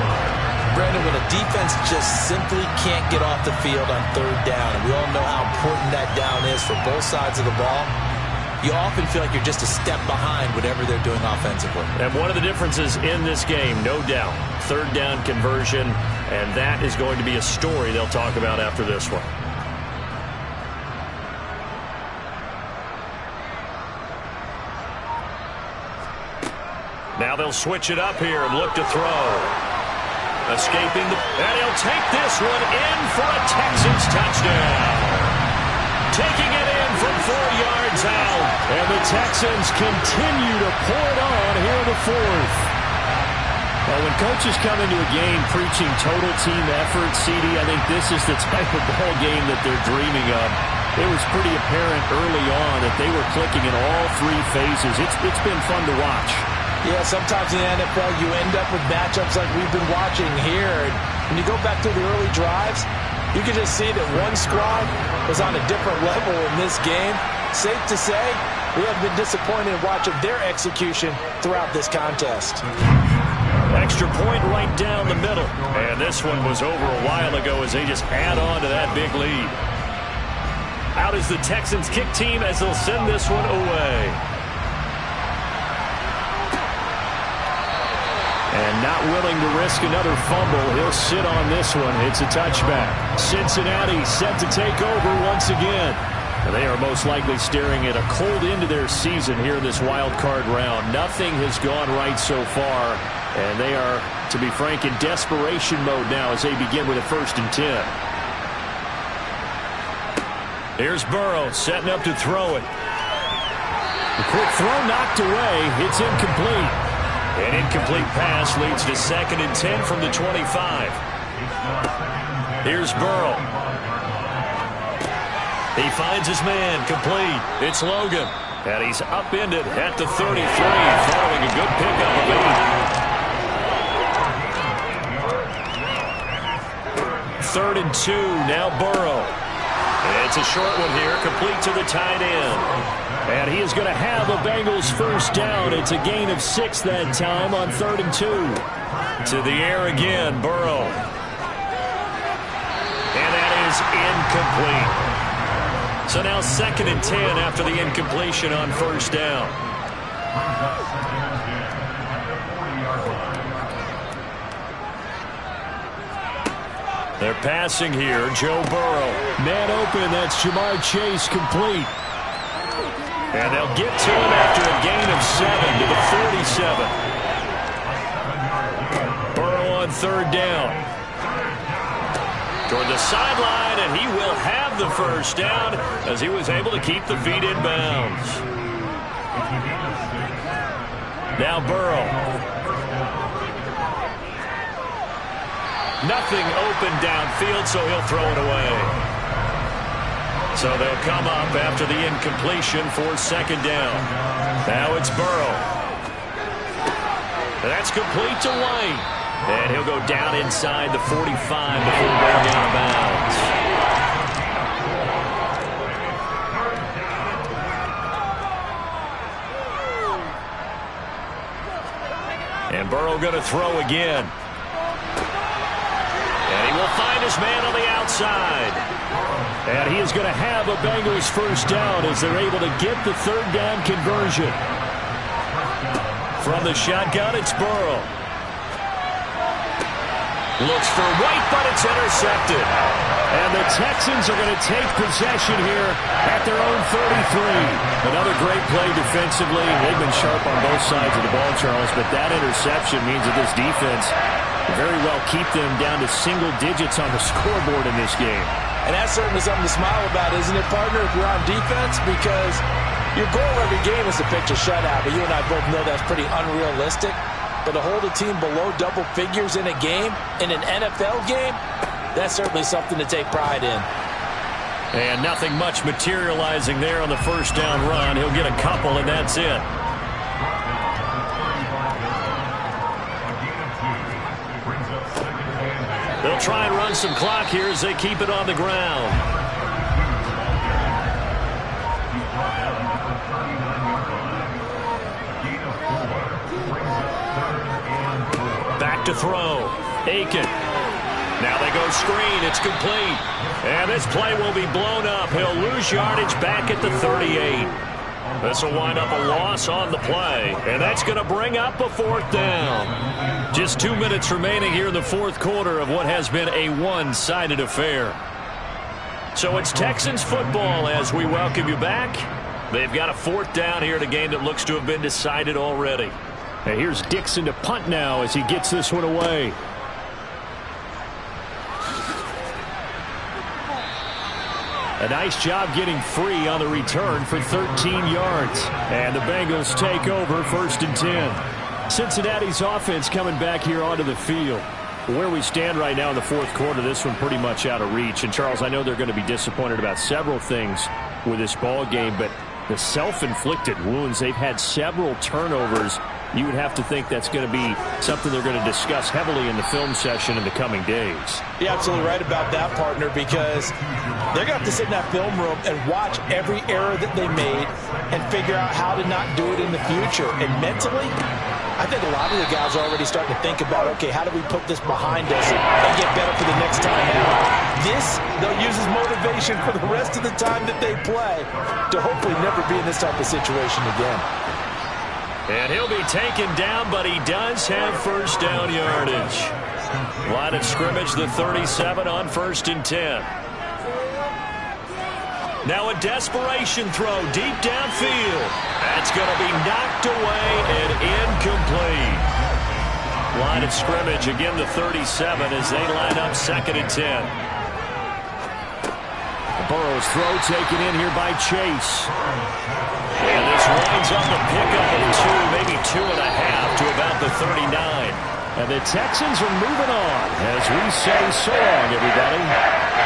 Brandon, when a defense just simply can't get off the field on 3rd down, and we all know how important that down is for both sides of the ball, you often feel like you're just a step behind whatever they're doing offensively. And one of the differences in this game, no doubt, 3rd down conversion, and that is going to be a story they'll talk about after this one. Now they'll switch it up here and look to throw. Escaping and he'll take this one in for a Texans touchdown. Taking it in from 4 yards out. And the Texans continue to pour it on here in the 4th. Well, when coaches come into a game preaching total team effort, CD, I think this is the type of ball game that they're dreaming of. It was pretty apparent early on that they were clicking in all three phases. It's been fun to watch. Yeah, sometimes in the NFL you end up with matchups like we've been watching here. And when you go back through the early drives, you can just see that one squad was on a different level in this game. Safe to say, we have been disappointed in watching their execution throughout this contest. Extra point right down the middle. And this one was over a while ago as they just add on to that big lead. Out is the Texans kick team as they'll send this one away. And not willing to risk another fumble, he'll sit on this one. It's a touchback. Cincinnati set to take over once again. And they are most likely staring at a cold end to their season here in this wild card round. Nothing has gone right so far. And they are, to be frank, in desperation mode now as they begin with a 1st and 10. Here's Burrow setting up to throw it. The quick throw knocked away. It's incomplete. An incomplete pass leads to 2nd and 10 from the 25. Here's Burrow. He finds his man, complete. It's Logan. And he's upended at the 33, following a good pickup of 8. 3rd and 2, now Burrow. It's a short one here, complete to the tight end. And he is going to have a Bengals 1st down. It's a gain of 6 that time on 3rd and 2. To the air again, Burrow. And that is incomplete. So now 2nd and 10 after the incompletion on 1st down. They're passing here. Joe Burrow. Man open. That's Jamar Chase, complete. And they'll get to him after a gain of 7 to the 47. Burrow on 3rd down. Toward the sideline, and he will have the 1st down as he was able to keep the feet in bounds. Now Burrow. Nothing open downfield, so he'll throw it away. So they'll come up after the incompletion for 2nd down. Now it's Burrow. That's complete to White. And he'll go down inside the 45 before going out of bounds. And Burrow going to throw again. And he will find his man on the outside. And he is going to have a Bengals 1st down as they're able to get the 3rd down conversion. From the shotgun, it's Burrow. Looks for White, but it's intercepted. And the Texans are going to take possession here at their own 33. Another great play defensively. They've been sharp on both sides of the ball, Charles, but that interception means that this defense very well keep them down to single digits on the scoreboard in this game. And that's certainly something to smile about, isn't it, partner, if you're on defense? Because your goal every game is to pitch a shutout, but you and I both know that's pretty unrealistic. But to hold a team below double figures in a game, in an NFL game, that's certainly something to take pride in. And nothing much materializing there on the 1st down run. He'll get a couple, and that's it. They'll try and run some clock here as they keep it on the ground. Back to throw. Aiken. Now they go screen. It's complete. And this play will be blown up. He'll lose yardage back at the 38. This will wind up a loss on the play. And that's going to bring up a 4th down. Just 2 minutes remaining here in the 4th quarter of what has been a one-sided affair. So it's Texans football as we welcome you back. They've got a 4th down here in a game that looks to have been decided already. And here's Dixon to punt now as he gets this one away. A nice job getting free on the return for 13 yards. And the Bengals take over 1st and 10. Cincinnati's offense coming back here onto the field. Where we stand right now in the fourth quarter, this one pretty much out of reach. And, Charles, I know they're going to be disappointed about several things with this ball game, but the self-inflicted wounds, they've had several turnovers. You would have to think that's going to be something they're going to discuss heavily in the film session in the coming days. You're absolutely right about that, partner, because they're going to have to sit in that film room and watch every error that they made and figure out how to not do it in the future. And mentally, I think a lot of the guys are already starting to think about, okay, how do we put this behind us and get better for the next time out? This, they'll use as motivation for the rest of the time that they play to hopefully never be in this type of situation again. And he'll be taken down, but he does have first down yardage. Line of scrimmage, the 37 on 1st and 10. Now a desperation throw deep downfield. That's going to be knocked away and incomplete. Line of scrimmage, again the 37 as they line up 2nd and 10. Burrow's throw taken in here by Chase. And this winds up a pickup of 2, maybe 2.5 to about the 39. And the Texans are moving on as we say so long, everybody.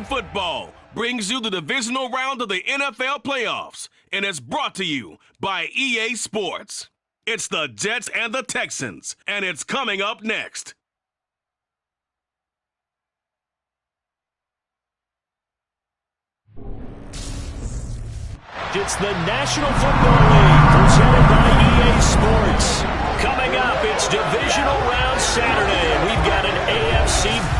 Football brings you the divisional round of the NFL playoffs, and it's brought to you by EA Sports. It's the Jets and the Texans, and it's coming up next. It's the National Football League, presented by EA Sports. Coming up, it's Divisional Round Saturday, and we've got an AFC.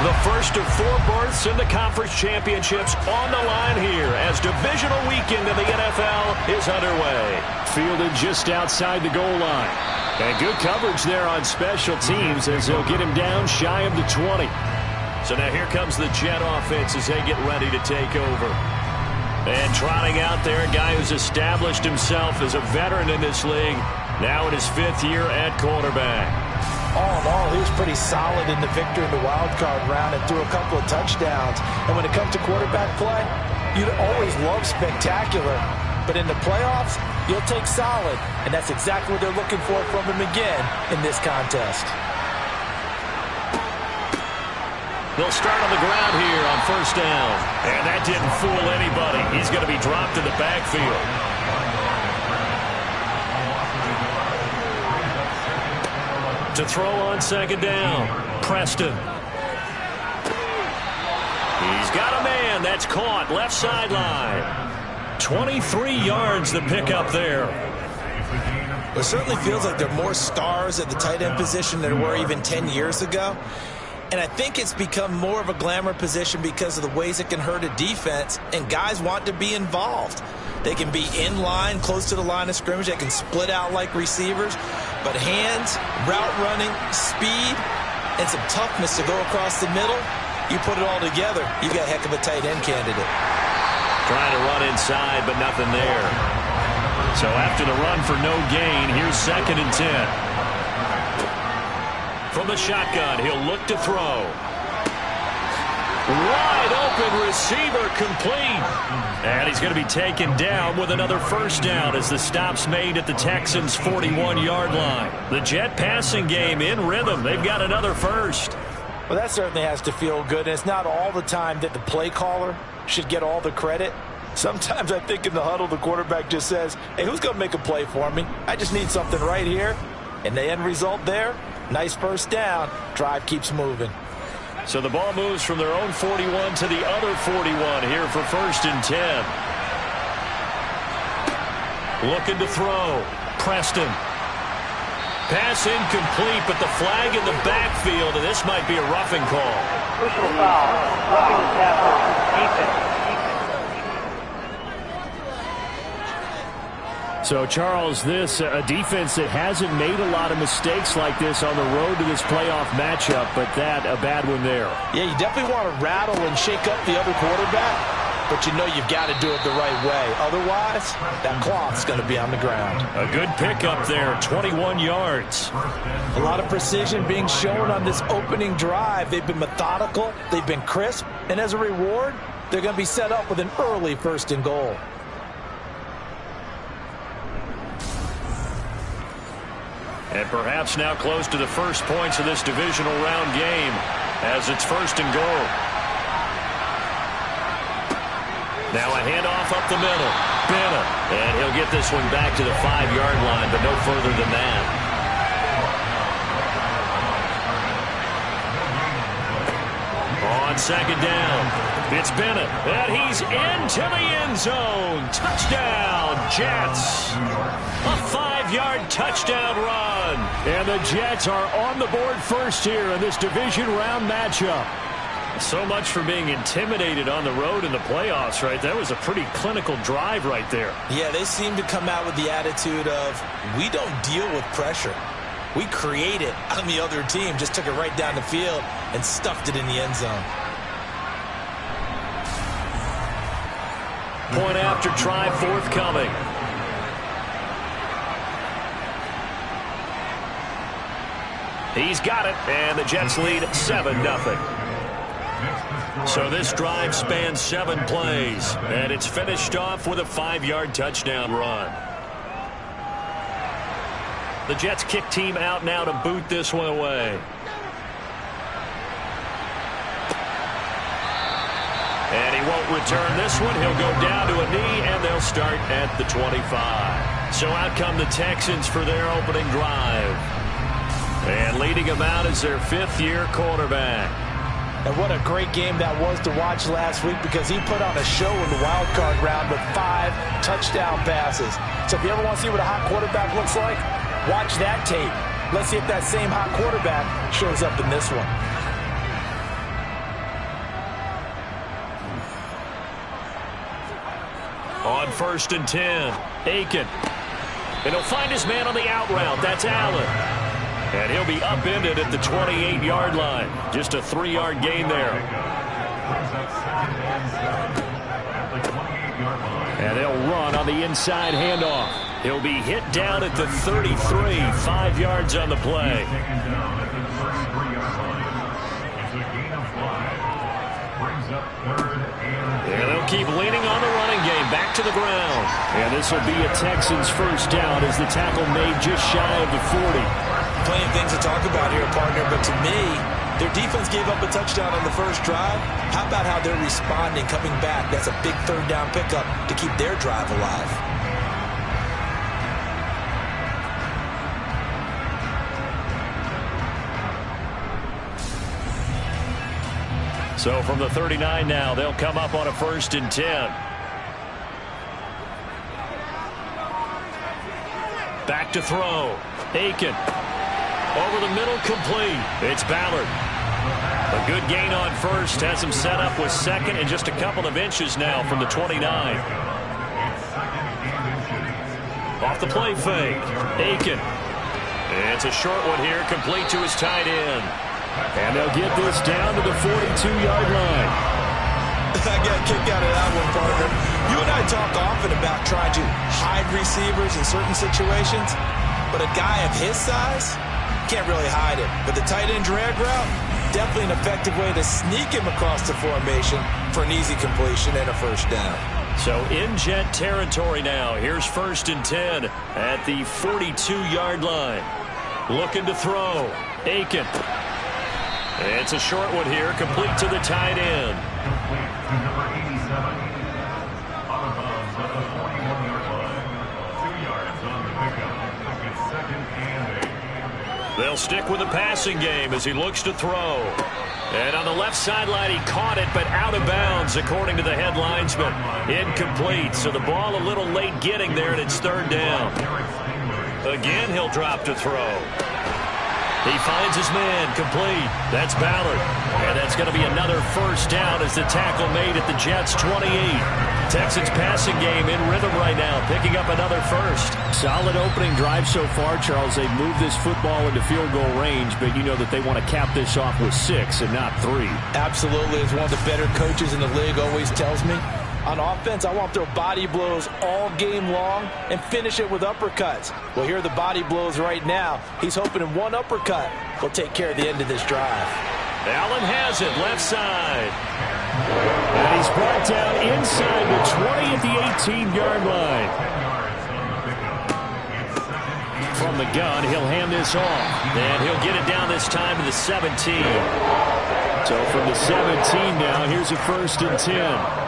The first of 4 berths in the conference championships on the line here as divisional weekend in the NFL is underway. Fielded just outside the goal line. And good coverage there on special teams as they'll get him down shy of the 20. So now here comes the Jet offense as they get ready to take over. And trotting out there, a guy who's established himself as a veteran in this league, now in his 5th year at quarterback. All in all, he was pretty solid in the victory in the wild card round and threw a couple of touchdowns. And when it comes to quarterback play, you'd always love spectacular. But in the playoffs, you'll take solid. And that's exactly what they're looking for from him again in this contest. They'll start on the ground here on first down. And that didn't fool anybody. He's going to be dropped in the backfield. To throw on second down, Preston. He's got a man. That's caught. Left sideline. 23 yards the pickup there. It certainly feels like there are more stars at the tight end position than there were even 10 years ago. And I think it's become more of a glamour position because of the ways it can hurt a defense, and guys want to be involved. They can be in line, close to the line of scrimmage. They can split out like receivers. But hands, route running, speed, and some toughness to go across the middle, you put it all together, you got a heck of a tight end candidate. Trying to run inside, but nothing there. So after the run for no gain, here's 2nd and 10. From the shotgun, he'll look to throw. Wide open receiver, complete. And he's going to be taken down with another first down as the stop's made at the Texans' 41-yard line. The Jet passing game in rhythm. They've got another first. Well, that certainly has to feel good. And it's not all the time that the play caller should get all the credit. Sometimes I think in the huddle, the quarterback just says, hey, who's going to make a play for me? I just need something right here. And the end result there, nice first down. Drive keeps moving. So the ball moves from their own 41 to the other 41 here for 1st and 10. Looking to throw. Preston. Pass incomplete, but the flag in the backfield, and this might be a roughing call. Personal foul. Roughing the passer. Defense. So, Charles, this a defense that hasn't made a lot of mistakes like this on the road to this playoff matchup, but that a bad one there. Yeah, you definitely want to rattle and shake up the other quarterback, but you know you've got to do it the right way. Otherwise, that cloth's going to be on the ground. A good pickup there, 21 yards. A lot of precision being shown on this opening drive. They've been methodical, they've been crisp, and as a reward, they're going to be set up with an early 1st and goal. And perhaps now close to the first points of this divisional round game as it's 1st and goal. Now a handoff up the middle. Bennett. And he'll get this one back to the 5-yard line, but no further than that. On second down, it's Bennett. And he's into the end zone. Touchdown, Jets. A 5-yard touchdown run. And the Jets are on the board first here in this division round matchup. So much for being intimidated on the road in the playoffs, right? That was a pretty clinical drive right there. Yeah, they seem to come out with the attitude of, we don't deal with pressure. We create it on the other team. Just took it right down the field and stuffed it in the end zone. Point after try forthcoming. He's got it, and the Jets lead 7-0. So this drive spans 7 plays, and it's finished off with a 5-yard touchdown run. The Jets kick team out now to boot this one away. And he won't return this one. He'll go down to a knee, and they'll start at the 25. So out come the Texans for their opening drive. And leading them out is their 5th-year quarterback. And what a great game that was to watch last week, because he put on a show in the wild card round with 5 touchdown passes. So if you ever want to see what a hot quarterback looks like, watch that tape. Let's see if that same hot quarterback shows up in this one. On 1st and 10, Aiken. And he'll find his man on the out route. That's Allen. And he'll be upended at the 28-yard line. Just a 3-yard gain there. And they'll run on the inside handoff. He'll be hit down at the 33, 5 yards on the play. And they'll keep leaning on the running game. Back to the ground. And this will be a Texans first down as the tackle made just shy of the 40. Plenty of things to talk about here, partner, but to me, their defense gave up a touchdown on the first drive. How about how they're responding, coming back? That's a big 3rd down pickup to keep their drive alive. So from the 39 now, they'll come up on a 1st and 10. Back to throw. Aiken. Over the middle, complete. It's Ballard. A good gain on 1st. Has him set up with 2nd and just a couple of inches now from the 29. Off the play fake. Aiken. It's a short one here, complete to his tight end. And they'll get this down to the 42-yard line. I got a kick out of that one, partner. You and I talk often about trying to hide receivers in certain situations, but a guy of his size can't really hide him. But the tight end drag route, definitely an effective way to sneak him across the formation for an easy completion and a first down. So in Jet territory now. Here's 1st and 10 at the 42-yard line. Looking to throw. Aiken. It's a short one here, complete to the tight end. They'll stick with the passing game as he looks to throw. And on the left sideline, he caught it, but out of bounds, according to the head linesman. Incomplete, so the ball a little late getting there, and it's 3rd down. Again, he'll drop to throw. He finds his man, complete. That's Ballard. And that's going to be another first down as the tackle made at the Jets' 28. Texans passing game in rhythm right now, picking up another first. Solid opening drive so far, Charles. They've moved this football into field goal range, but you know that they want to cap this off with 6 and not 3. Absolutely, as one of the better coaches in the league always tells me. On offense, I want to throw body blows all game long and finish it with uppercuts. Well, here are the body blows right now. He's hoping in one uppercut will take care of the end of this drive. Allen has it, left side. And he's brought down inside the 20 at the 18-yard line. From the gun, he'll hand this off. And he'll get it down this time to the 17. So from the 17 now, here's a 1st and 10.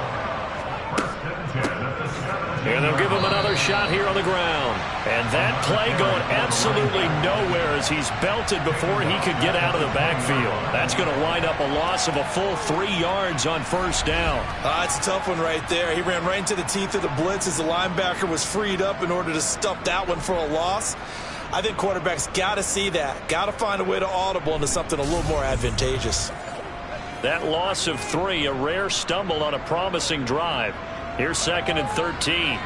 And they'll give him another shot here on the ground. And that play going absolutely nowhere as he's belted before he could get out of the backfield. That's going to wind up a loss of a full 3 yards on 1st down. It's a tough one right there. He ran right into the teeth of the blitz as the linebacker was freed up in order to stuff that one for a loss. I think quarterbacks got to see that. Got to find a way to audible into something a little more advantageous. That loss of 3, a rare stumble on a promising drive. Here's 2nd and 13.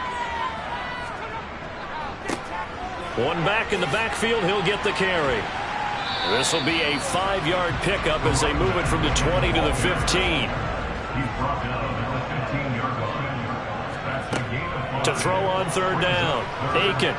One back in the backfield, he'll get the carry. This will be a 5-yard pickup as they move it from the 20 to the 15. To throw on 3rd down. Aiken.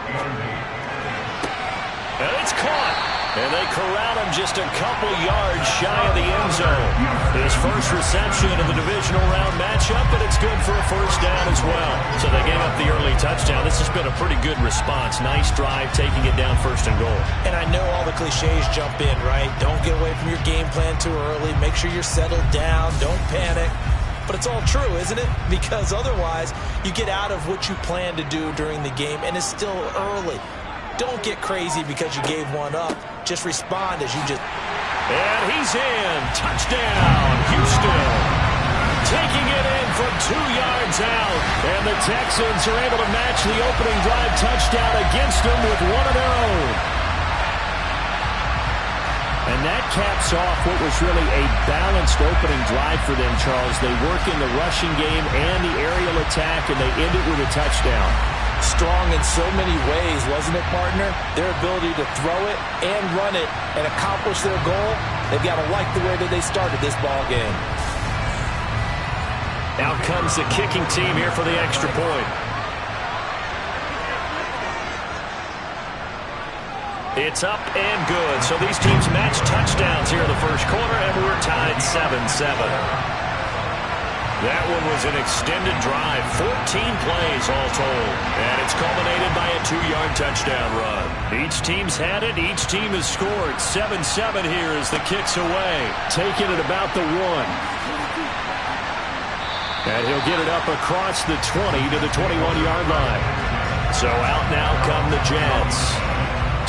And it's caught. And they corral him just a couple yards shy of the end zone. His first reception of the divisional round matchup, and it's good for a first down as well. So they gave up the early touchdown. This has been a pretty good response. Nice drive, taking it down first and goal. And I know all the cliches jump in, right? Don't get away from your game plan too early. Make sure you're settled down. Don't panic. But it's all true, isn't it? Because otherwise, you get out of what you plan to do during the game, and it's still early. Don't get crazy because you gave one up. Just respond as you just... And he's in. Touchdown, Houston. Taking it in from 2 yards out. And the Texans are able to match the opening drive touchdown against them with one of their own. And that caps off what was really a balanced opening drive for them, Charles. They work in the rushing game and the aerial attack, and they end it with a touchdown. Strong in so many ways, wasn't it, partner? Their ability to throw it and run it and accomplish their goal, they've got to like the way that they started this ball game. Out comes the kicking team here for the extra point. It's up and good. So these teams match touchdowns here in the first quarter, and we're tied 7-7. That one was an extended drive, 14 plays all told. And it's culminated by a 2-yard touchdown run. Each team's had it. Each team has scored. 7-7 here as the kick's away. Taking it about the 1. And he'll get it up across the 20 to the 21-yard line. So out now come the Jets.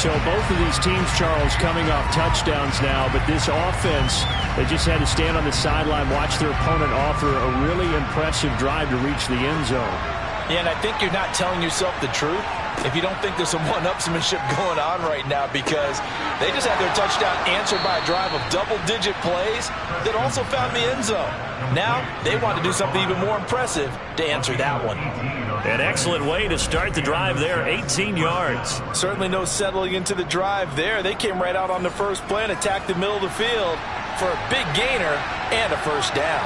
So both of these teams, Charles, coming off touchdowns now, but this offense, they just had to stand on the sideline, watch their opponent offer a really impressive drive to reach the end zone. Yeah, and I think you're not telling yourself the truth if you don't think there's some one-upsmanship going on right now, because they just had their touchdown answered by a drive of double-digit plays that also found the end zone. Now they want to do something even more impressive to answer that one. An excellent way to start the drive there, 18 yards. Certainly no settling into the drive there. They came right out on the first play and attacked the middle of the field for a big gainer and a first down.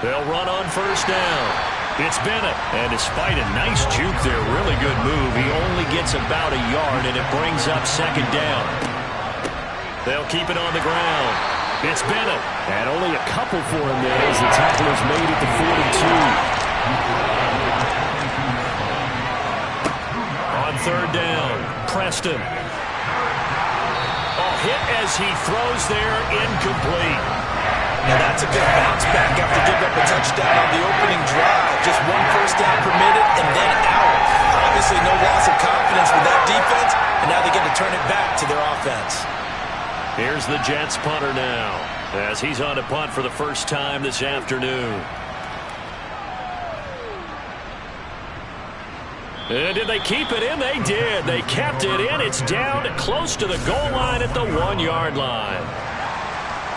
They'll run on first down. It's Bennett, and despite a nice juke there, really good move, he only gets about a yard, and it brings up second down. They'll keep it on the ground. It's Bennett. And only a couple for him there as the tackle is made at the 42. On third down, Preston. A hit as he throws there, incomplete. Now that's a good bounce back after giving up a touchdown on the opening drive. Just one first down permitted and then out. Obviously no loss of confidence with that defense, and now they get to turn it back to their offense. Here's the Jets punter now, as he's on to punt for the first time this afternoon. And did they keep it in? They did. They kept it in. It's down close to the goal line at the 1-yard line.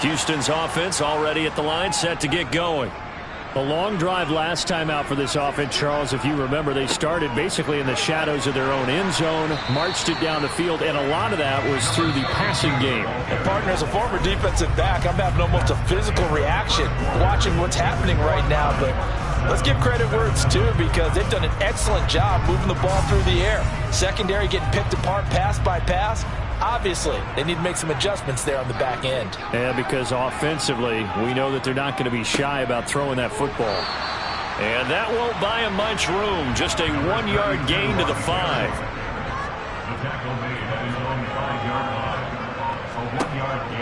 Houston's offense already at the line, set to get going. The long drive last time out for this offense, Charles, if you remember, they started basically in the shadows of their own end zone, marched it down the field, and a lot of that was through the passing game. And partner, as a former defensive back, I'm having almost a physical reaction watching what's happening right now, but let's give credit where it's due, because they've done an excellent job moving the ball through the air. Secondary getting picked apart pass by pass. Obviously, they need to make some adjustments there on the back end. Yeah, because offensively, we know that they're not going to be shy about throwing that football. And that won't buy him much room. Just a 1-yard gain to the 5.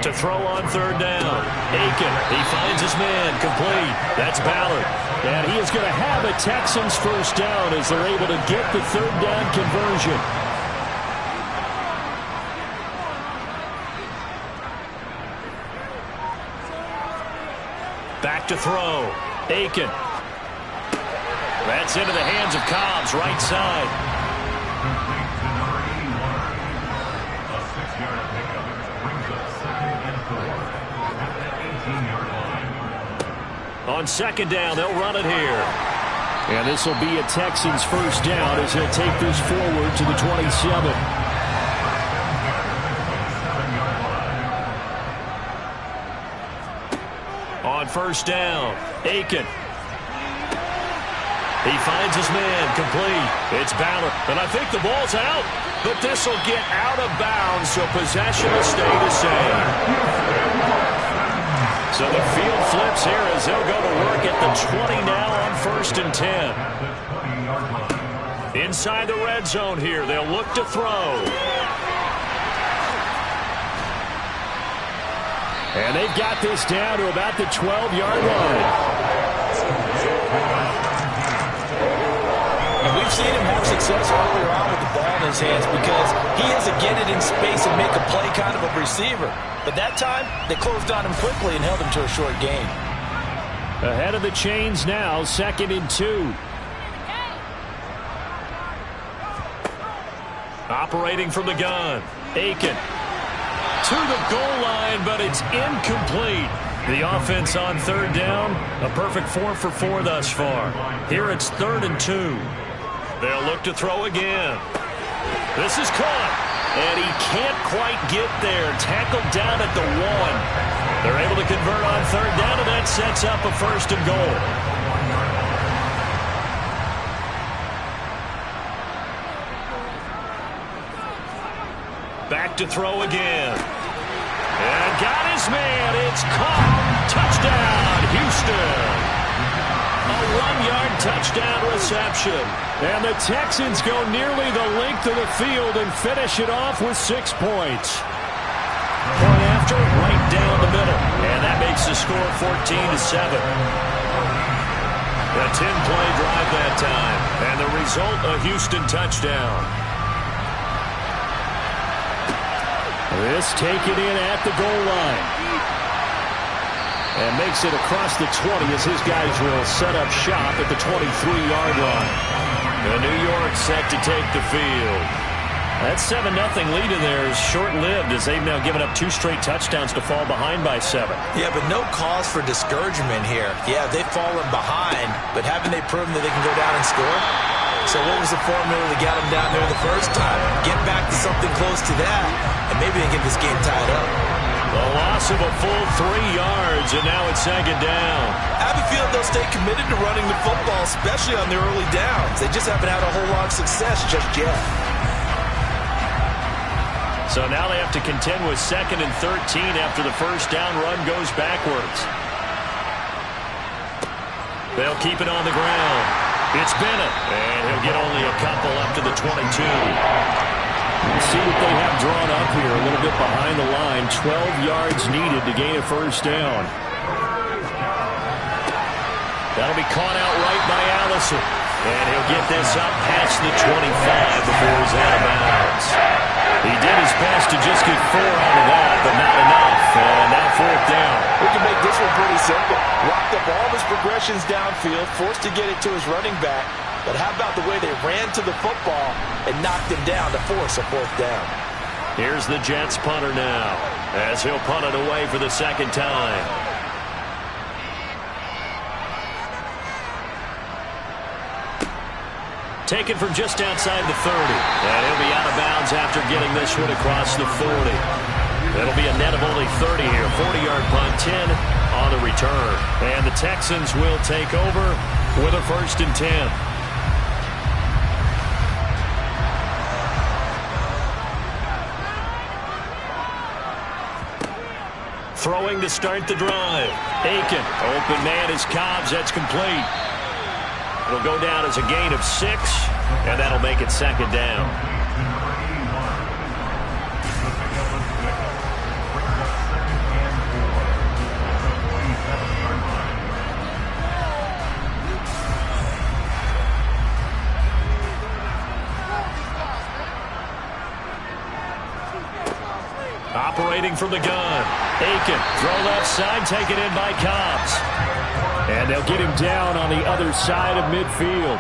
To throw on third down. Aiken, he finds his man, complete. That's Ballard. And he is going to have a Texans first down as they're able to get the third down conversion. Back to throw. Aiken. That's into the hands of Cobbs, right side. On second down, they'll run it here. And this will be a Texans first down as he'll take this forward to the 27. On first down, Aiken. He finds his man, complete. It's Ballard, and I think the ball's out. But this will get out of bounds, so possession will stay the same. So the field flips here as they'll go to work at the 20 now on 1st and 10. Inside the red zone here, they'll look to throw. And they've got this down to about the 12-yard line. And we've seen him have success earlier on with the ball in his hands because he has to get it in space and make a play kind of a receiver. But that time, they closed on him quickly and held him to a short gain. Ahead of the chains now, 2nd and 2. Operating from the gun, Aiken. To the goal line, but it's incomplete. The offense on 3rd down, a perfect 4 for 4 thus far. Here it's 3rd and 2. They'll look to throw again. This is caught, and he can't quite get there. Tackled down at the 1. They're able to convert on 3rd down, and that sets up a 1st and goal. Back to throw again. And got his man. It's caught. Touchdown, Houston. A 1-yard touchdown reception. And the Texans go nearly the length of the field and finish it off with 6 points. Point after, right down the middle. And that makes the score 14-7. A 10-play drive that time. And the result, a Houston touchdown. This taken in at the goal line. And makes it across the 20 as his guys will set up shop at the 23-yard line. And New York set to take the field. That 7-0 lead in there is short-lived as they've now given up 2 straight touchdowns to fall behind by 7. Yeah, but no cause for discouragement here. Yeah, they've fallen behind, but haven't they proven that they can go down and score? So what was the formula that got them down there the first time? Get back to something close to that, and maybe they get this game tied up. A loss of a full 3 yards, and now it's 2nd down. I have a feeling they'll stay committed to running the football, especially on their early downs. They just haven't had a whole lot of success just yet. So now they have to contend with 2nd and 13 after the first down run goes backwards. They'll keep it on the ground. It's Bennett, and he'll get only a couple up to the 22. See what they have drawn up here, a little bit behind the line. 12 yards needed to gain a first down. That'll be caught out right by Allison. And he'll get this up past the 25 before he's out of bounds. He did his best to just get 4 out of that, but not enough. And now 4th down. We can make this one pretty simple. Locked up all of his progressions downfield, forced to get it to his running back. But how about the way they ran to the football and knocked him down to force a 4th down? Here's the Jets punter now, as he'll punt it away for the 2nd time. Taken from just outside the 30. And he'll be out of bounds after getting this one across the 40. It'll be a net of only 30 here. 40-yard punt, 10 on the return. And the Texans will take over with a 1st and 10. Throwing to start the drive. Aiken, open man is Cobbs. That's complete. It'll go down as a gain of 6, and that'll make it 2nd down. Operating from the gun. Aiken, throw left side, taken in by Cobbs. And they'll get him down on the other side of midfield.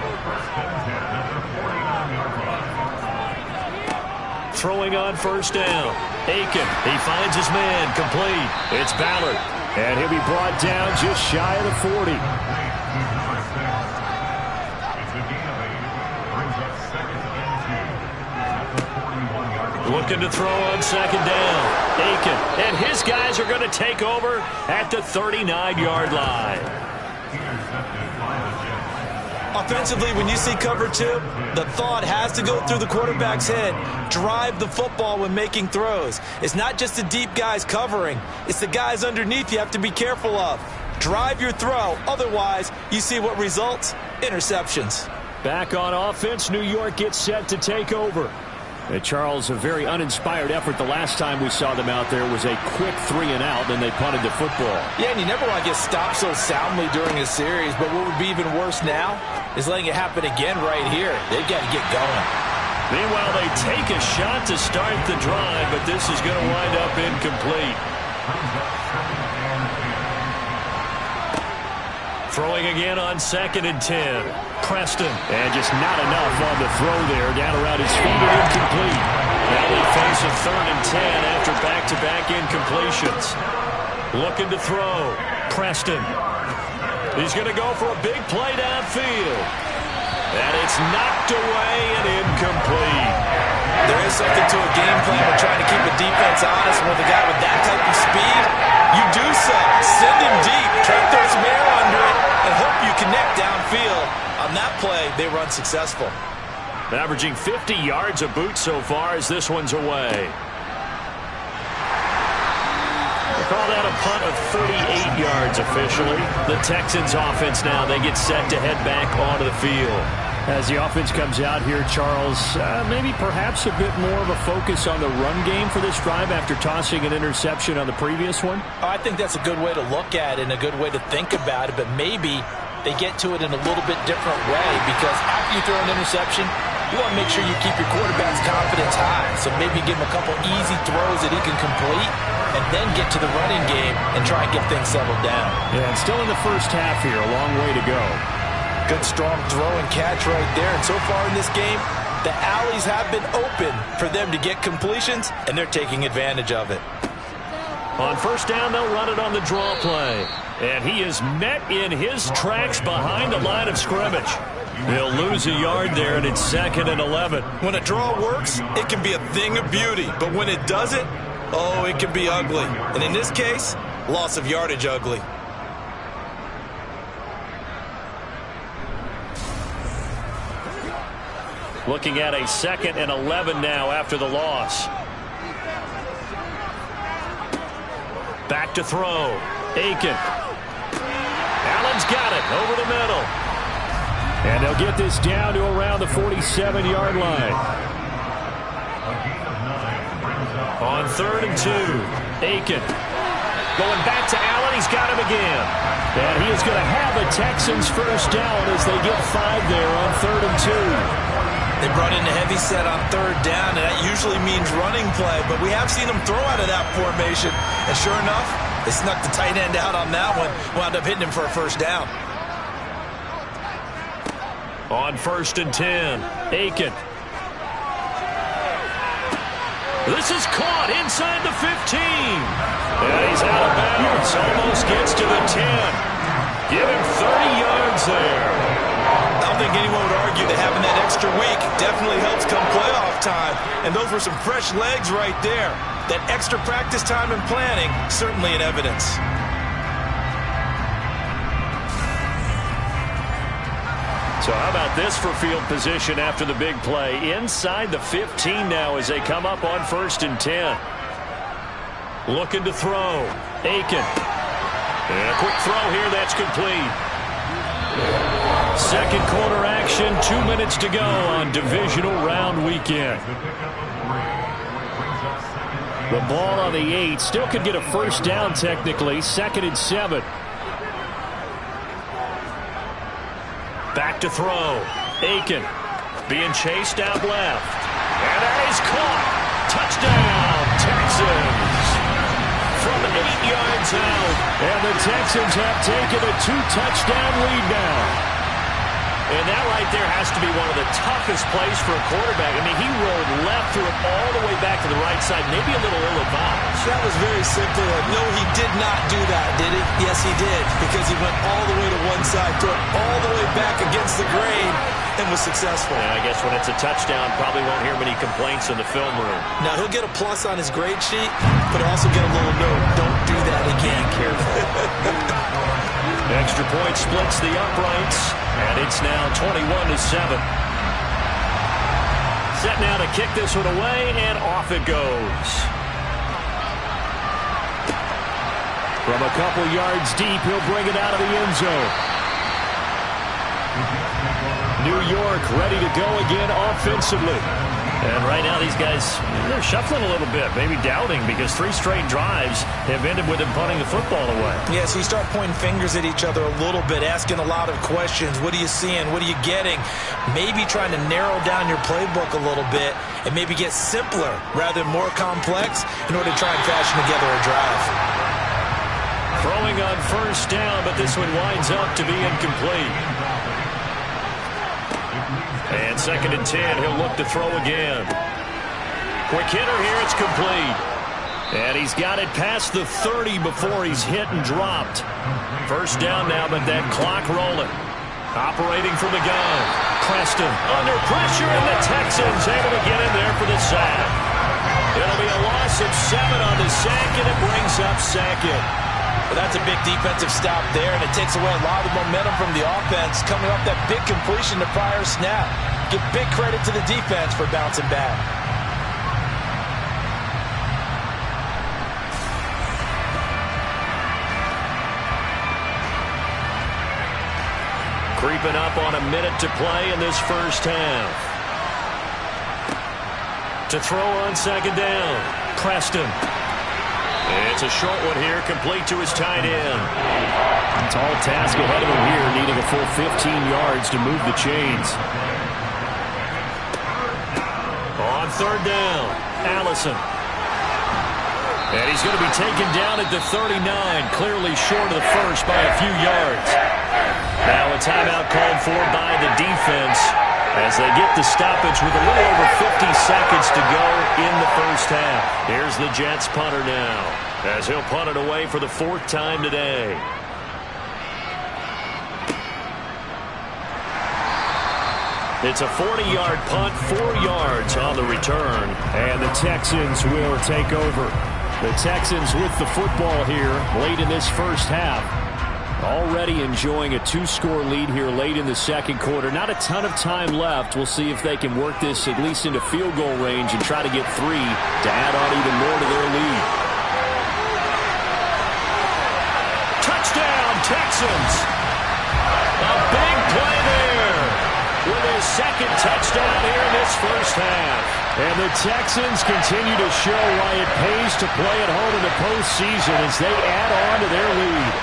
Throwing on 1st down. Aiken, he finds his man, complete. It's Ballard. And he'll be brought down just shy of the 40. Looking to throw on 2nd down. Aiken, and his guys are going to take over at the 39-yard line. Offensively, when you see cover 2, the thought has to go through the quarterback's head. Drive the football when making throws. It's not just the deep guys covering. It's the guys underneath you have to be careful of. Drive your throw. Otherwise, you see what results? Interceptions. Back on offense, New York gets set to take over. Charles, a very uninspired effort. The last time we saw them out there was a quick 3-and-out, then they punted the football. Yeah, and you never want to get stopped so soundly during a series, but what would be even worse now is letting it happen again right here. They've got to get going. Meanwhile, they take a shot to start the drive, but this is going to wind up incomplete. Throwing again on 2nd and 10. Preston. And just not enough on the throw there. Down around his feet and incomplete. Now they face a 3rd and 10 after back-to-back incompletions. Looking to throw. Preston. He's going to go for a big play downfield. And it's knocked away and incomplete. There is something to a game plan when trying to keep a defense honest with a guy with that type of speed. You do so. Send him deep. Try to throw some air under it and hope you connect downfield. On that play, they were unsuccessful. Averaging 50 yards a boot so far as this one's away. They call that a punt of 38 yards officially. The Texans offense now, they get set to head back onto the field. As the offense comes out here, Charles, maybe perhaps a bit more of a focus on the run game for this drive after tossing an interception on the previous one? I think that's a good way to look at it and a good way to think about it, but maybe they get to it in a little bit different way because after you throw an interception, you want to make sure you keep your quarterback's confidence high. So maybe give him a couple easy throws that he can complete and then get to the running game and try and get things settled down. Yeah, and still in the first half here, a long way to go. Good, strong throw and catch right there. And so far in this game, the alleys have been open for them to get completions, and they're taking advantage of it. On 1st down, they'll run it on the draw play. And he is met in his tracks behind the line of scrimmage. They'll lose a yard there, and it's 2nd and 11. When a draw works, it can be a thing of beauty. But when it doesn't, oh, it can be ugly. And in this case, loss of yardage ugly. Looking at a 2nd and 11 now after the loss. Back to throw. Aiken. Allen's got it over the middle. And they'll get this down to around the 47-yard line. On 3rd and 2. Aiken. Going back to Allen. He's got him again. And he is going to have the Texans first down as they get 5 there on 3rd and 2. They brought in a heavy set on 3rd down, and that usually means running play, but we have seen them throw out of that formation. And sure enough, they snuck the tight end out on that one, wound up hitting him for a 1st down. On 1st and 10, Aiken. This is caught inside the 15. And he's out of bounds, almost gets to the 10. Give him 30 yards there. I don't think anyone would argue that having that extra week definitely helps come playoff time. And those were some fresh legs right there. That extra practice time and planning, certainly in evidence. So how about this for field position after the big play? Inside the 15 now as they come up on 1st and 10. Looking to throw. Aiken. And a quick throw here, that's complete. 2nd quarter action, 2 minutes to go on divisional round weekend. The ball on the 8, still could get a 1st down technically, 2nd and 7. Back to throw. Aiken being chased out left. And that is caught. Touchdown, Texans. From 8 yards out. And the Texans have taken a 2-touchdown lead now. And that right there has to be one of the toughest plays for a quarterback. I mean, he rolled left, threw it all the way back to the right side, maybe a little ill-advised. That was very simply no, he did not do that, did he? Yes, he did, because he went all the way to one side, threw it all the way back against the grain, and was successful. And I guess when it's a touchdown, probably won't hear many complaints in the film room. Now, he'll get a plus on his grade sheet, but also get a little note. Don't do that again. Careful. Extra point splits the uprights, and it's now 21-7. Set now to kick this one away, and off it goes. From a couple yards deep, he'll bring it out of the end zone. New York ready to go again offensively. And right now these guys, they're shuffling a little bit, maybe doubting, because 3 straight drives have ended with them punting the football away. Yeah, so you start pointing fingers at each other a little bit, asking a lot of questions. What are you seeing? What are you getting? Maybe trying to narrow down your playbook a little bit and maybe get simpler rather than more complex in order to try and fashion together a drive. Throwing on first down, but this one winds up to be incomplete. And 2nd and 10, he'll look to throw again. Quick hitter here, it's complete. And he's got it past the 30 before he's hit and dropped. First down now, but that clock rolling. Operating from the gun. Preston under pressure, and the Texans able to get in there for the sack. It'll be a loss of 7 on the sack, and it brings up 2nd. Well, that's a big defensive stop there, and it takes away a lot of the momentum from the offense coming off that big completion the prior snap. Give big credit to the defense for bouncing back. Creeping up on a minute to play in this first half. To throw on 2nd down, Preston. It's a short one here, complete to his tight end. Tall task ahead of him here, needing a full 15 yards to move the chains. On 3rd down, Allison. And he's going to be taken down at the 39, clearly short of the first by a few yards. Now a timeout called for by the defense as they get the stoppage with a little over 50 seconds to go in the first half. Here's the Jets punter now, as he'll punt it away for the 4th time today. It's a 40-yard punt, 4 yards on the return. And the Texans will take over. The Texans with the football here late in this first half. Already enjoying a 2-score lead here late in the 2nd quarter. Not a ton of time left. We'll see if they can work this at least into field goal range and try to get 3 to add on even more to their lead. Touchdown, Texans! A big play there with his 2nd touchdown here in this first half. And the Texans continue to show why it pays to play at home in the postseason as they add on to their lead.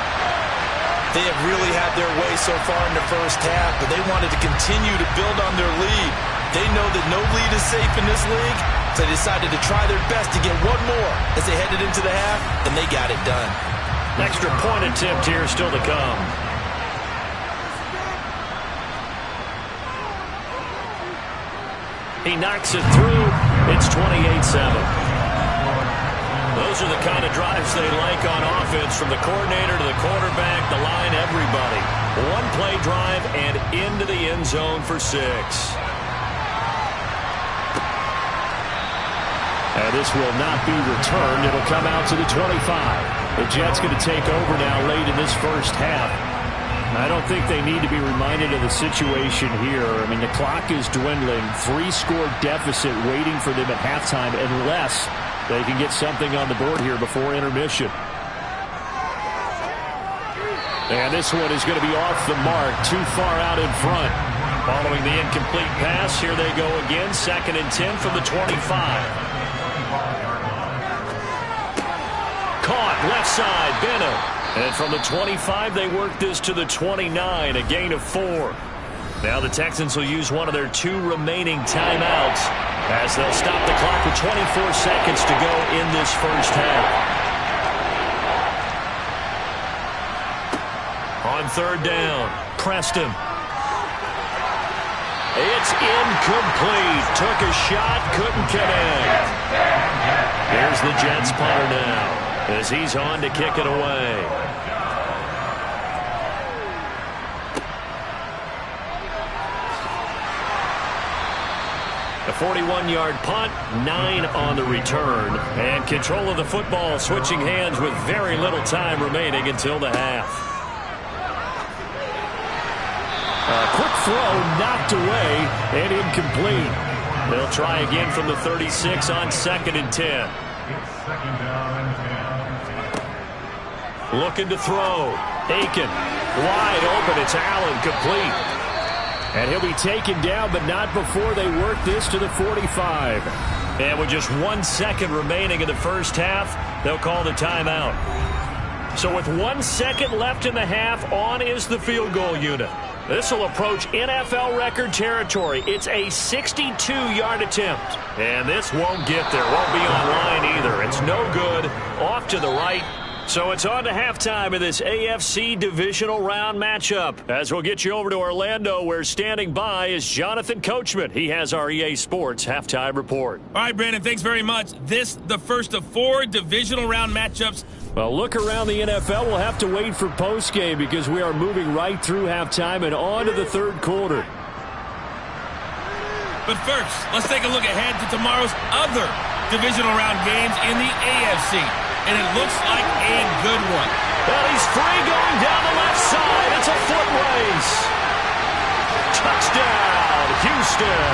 They have really had their way so far in the first half, but they wanted to continue to build on their lead. They know that no lead is safe in this league, so they decided to try their best to get one more as they headed into the half, and they got it done. Extra point attempt here still to come. He knocks it through. It's 28-7. Those are the kind of drives they like on offense, from the coordinator to the quarterback, the line, everybody. 1-play drive and into the end zone for 6. And this will not be returned. It'll come out to the 25. The Jets going to take over now late in this first half. I don't think they need to be reminded of the situation here. I mean, the clock is dwindling. 3-score deficit waiting for them at halftime unless they can get something on the board here before intermission. And this one is going to be off the mark, too far out in front. Following the incomplete pass, here they go again. 2nd and 10 from the 25. Caught left side, Bennett. And from the 25, they work this to the 29, a gain of 4. Now the Texans will use one of their 2 remaining timeouts as they'll stop the clock with 24 seconds to go in this first half. On 3rd down, Preston. It's incomplete. Took a shot, couldn't connect. Here's the Jets punter now as he's on to kick it away. A 41-yard punt, 9 on the return, and control of the football switching hands with very little time remaining until the half. Quick throw knocked away and incomplete. They'll try again from the 36 on 2nd and 10. Looking to throw. Aiken wide open. It's Allen, complete. And he'll be taken down, but not before they work this to the 45. And with just 1 second remaining in the first half, they'll call the timeout. So with 1 second left in the half, on is the field goal unit. This will approach NFL record territory. It's a 62-yard attempt. And this won't get there. Won't be on line either. It's no good. Off to the right. So it's on to halftime of this AFC divisional round matchup. As we'll get you over to Orlando, where standing by is Jonathan Coachman. He has our EA Sports halftime report. All right, Brandon, thanks very much. This, the first of 4 divisional round matchups. Well, look around the NFL. We'll have to wait for postgame because we are moving right through halftime and on to the third quarter. But first, let's take a look ahead to tomorrow's other divisional round games in the AFC. And it looks like a good one. Well, he's free going down the left side. It's a foot race. Touchdown, Houston.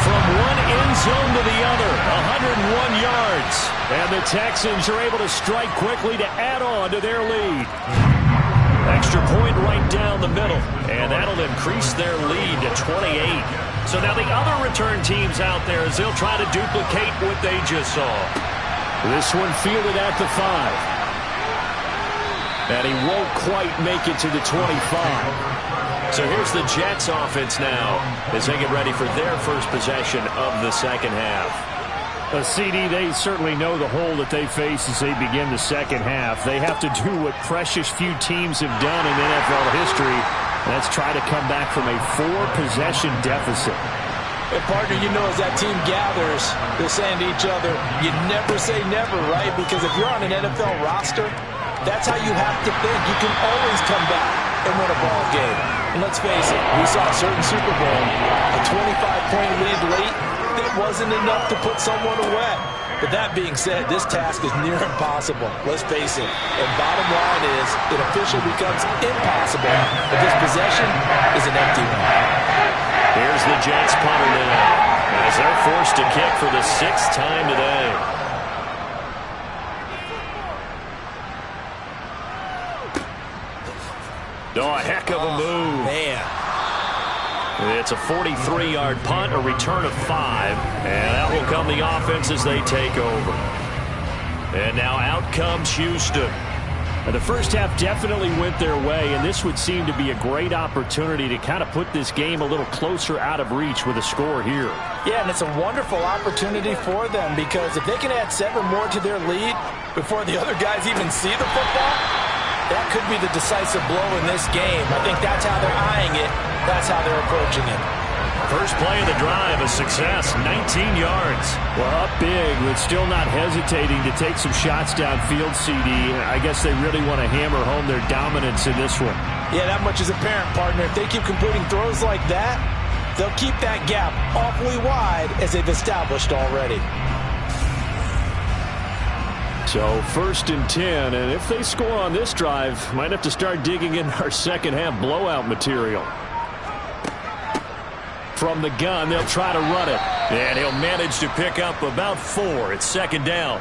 From one end zone to the other, 101 yards. And the Texans are able to strike quickly to add on to their lead. Extra point right down the middle. And that'll increase their lead to 28. So now the other return teams out there as they'll try to duplicate what they just saw. This one fielded at the 5. And he won't quite make it to the 25. So here's the Jets offense now as they get ready for their first possession of the second half. CD, they certainly know the hole that they face as they begin the second half. They have to do what precious few teams have done in NFL history. That's try to come back from a 4-possession deficit. And partner, you know, as that team gathers, they're saying to each other, you never say never, right? Because if you're on an NFL roster, that's how you have to think. You can always come back and win a ball game. And let's face it, we saw a certain Super Bowl, a 25-point lead late, that wasn't enough to put someone away. But that being said, this task is near impossible. Let's face it. And bottom line is, it officially becomes impossible, but this possession is an empty one. Here's the Jets punter now, as they're forced to kick for the 6th time today. Oh, a heck of a move. Man. It's a 43-yard punt, a return of 5, and that will come the offense as they take over. And now out comes Houston. The first half definitely went their way, and this would seem to be a great opportunity to kind of put this game a little closer out of reach with a score here. Yeah, and it's a wonderful opportunity for them because if they can add 7 more to their lead before the other guys even see the football, that could be the decisive blow in this game. I think that's how they're eyeing it. That's how they're approaching it. First play of the drive, a success, 19 yards. Well, up big, but still not hesitating to take some shots downfield, CD. I guess they really want to hammer home their dominance in this one. Yeah, that much is apparent, partner. If they keep completing throws like that, they'll keep that gap awfully wide as they've established already. So 1st and 10, and if they score on this drive, might have to start digging in our second half blowout material. From the gun, they'll try to run it. And he'll manage to pick up about 4. It's 2nd down.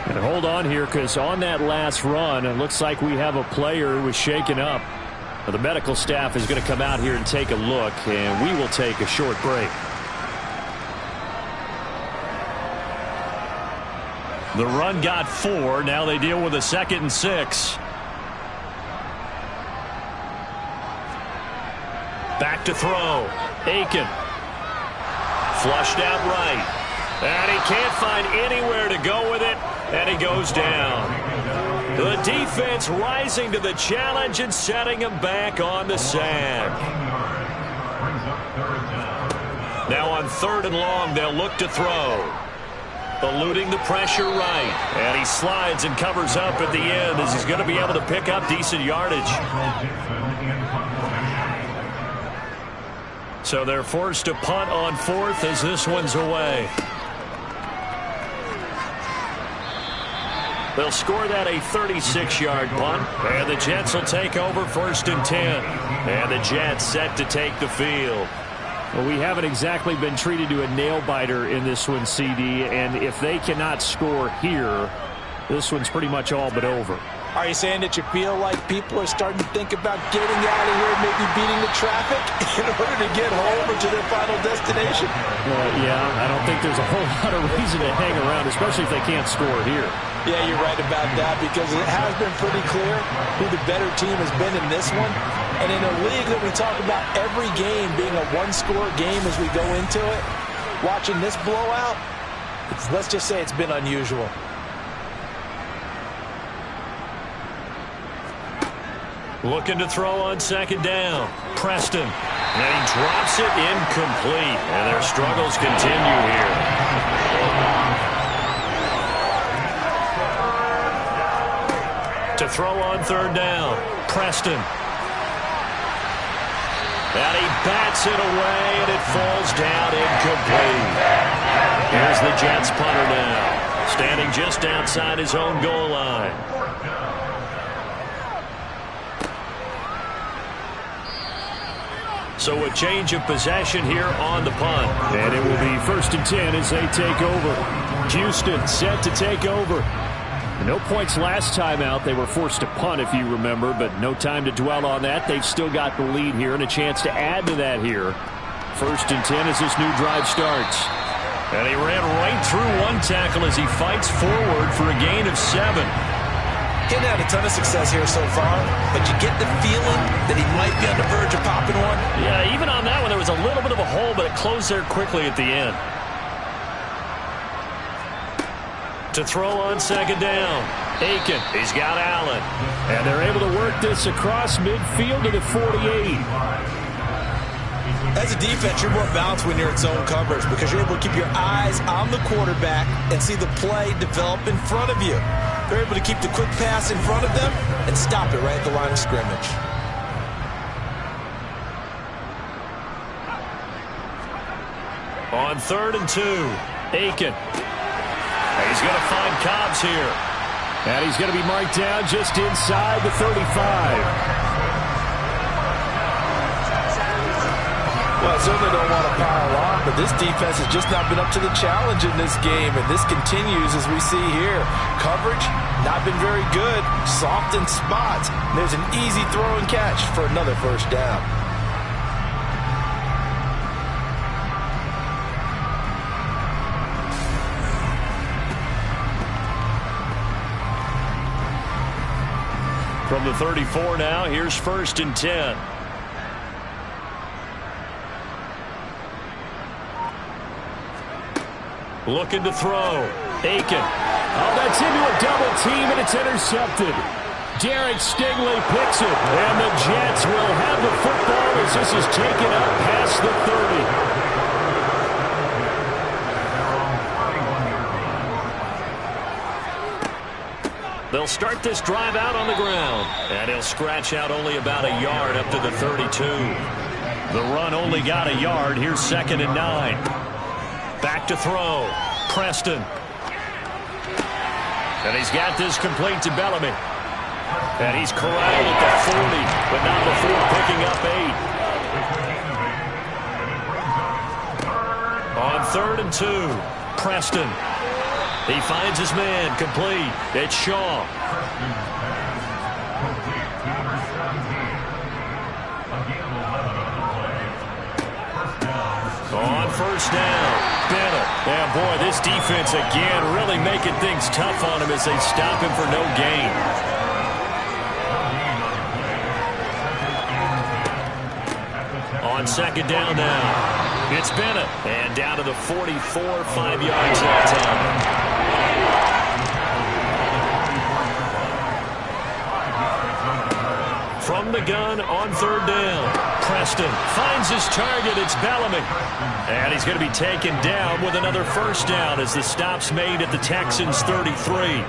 And hold on here, because on that last run, it looks like we have a player who was shaken up. Well, the medical staff is going to come out here and take a look, and we will take a short break. The run got 4. Now they deal with a 2nd and 6. Back to throw. Aiken. Flushed out right. And he can't find anywhere to go with it. And he goes down. The defense rising to the challenge and setting him back on the sack. Now on 3rd and long, they'll look to throw. Eluding the pressure right. And he slides and covers up at the end as he's going to be able to pick up decent yardage. So they're forced to punt on 4th as this one's away. They'll score that a 36-yard punt, and the Jets will take over 1st and 10. And the Jets set to take the field. Well, we haven't exactly been treated to a nail-biter in this one, CD, and if they cannot score here, this one's pretty much all but over. Are you saying that you feel like people are starting to think about getting out of here, maybe beating the traffic in order to get home or to their final destination? Yeah, I don't think there's a whole lot of reason to hang around, especially if they can't score here. Yeah, you're right about that, because it has been pretty clear who the better team has been in this one. And in a league that we talk about every game being a one-score game as we go into it, watching this blowout, let's just say it's been unusual. Looking to throw on 2nd down. Preston. And he drops it incomplete. And their struggles continue here. To throw on 3rd down. Preston. And he bats it away, and it falls down incomplete. Here's the Jets punter now, standing just outside his own goal line. So a change of possession here on the punt. And it will be 1st and 10 as they take over. Houston set to take over. No points last time out. They were forced to punt, if you remember, but no time to dwell on that. They've still got the lead here and a chance to add to that here. 1st and 10 as this new drive starts. And he ran right through one tackle as he fights forward for a gain of 7. He's had a ton of success here so far, but you get the feeling that he might be on the verge of popping one. Yeah, even on that one, there was a little bit of a hole, but it closed there quickly at the end. To throw on 2nd down. Aiken. He's got Allen. And they're able to work this across midfield to the 48. As a defense, you're more balanced when you're in zone coverage because you're able to keep your eyes on the quarterback and see the play develop in front of you. They're able to keep the quick pass in front of them and stop it right at the line of scrimmage. On 3rd and 2, Aiken. He's going to find Cobbs here. And he's going to be marked down just inside the 35. Well, I certainly don't want to pile on, but this defense has just not been up to the challenge in this game, and this continues as we see here. Coverage, not been very good, soft in spots. There's an easy throw and catch for another 1st down. From the 34 now, here's 1st and 10. Looking to throw. Aiken. Oh, that's into a double team, and it's intercepted. Derek Stingley picks it, and the Jets will have the football as this is taken up past the 30. They'll start this drive out on the ground, and he'll scratch out only about a yard up to the 32. The run only got a yard. Here's 2nd and 9. Back to throw. Preston. And he's got this complete to Bellamy. And he's corralled at the 40, but not before picking up 8. On 3rd and 2, Preston. He finds his man, complete. It's Shaw. On 1st down, Bennett. And boy, this defense again really making things tough on him as they stop him for no gain. On 2nd down now, it's Bennett. And down to the 44, 5 yards that time. From the gun on 3rd down. Preston finds his target. It's Bellamy. And he's going to be taken down with another 1st down as the stop's made at the Texans' 33.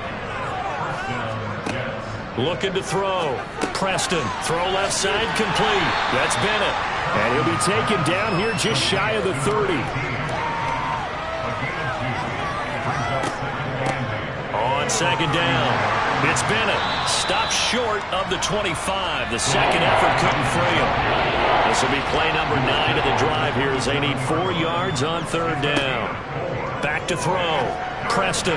Looking to throw. Preston. Throw left side complete. That's Bennett. And he'll be taken down here just shy of the 30. On on second down. It's Bennett. Stopped short of the 25. The second effort couldn't free him. This will be play number 9 of the drive here as they need 4 yards on third down. Back to throw. Preston.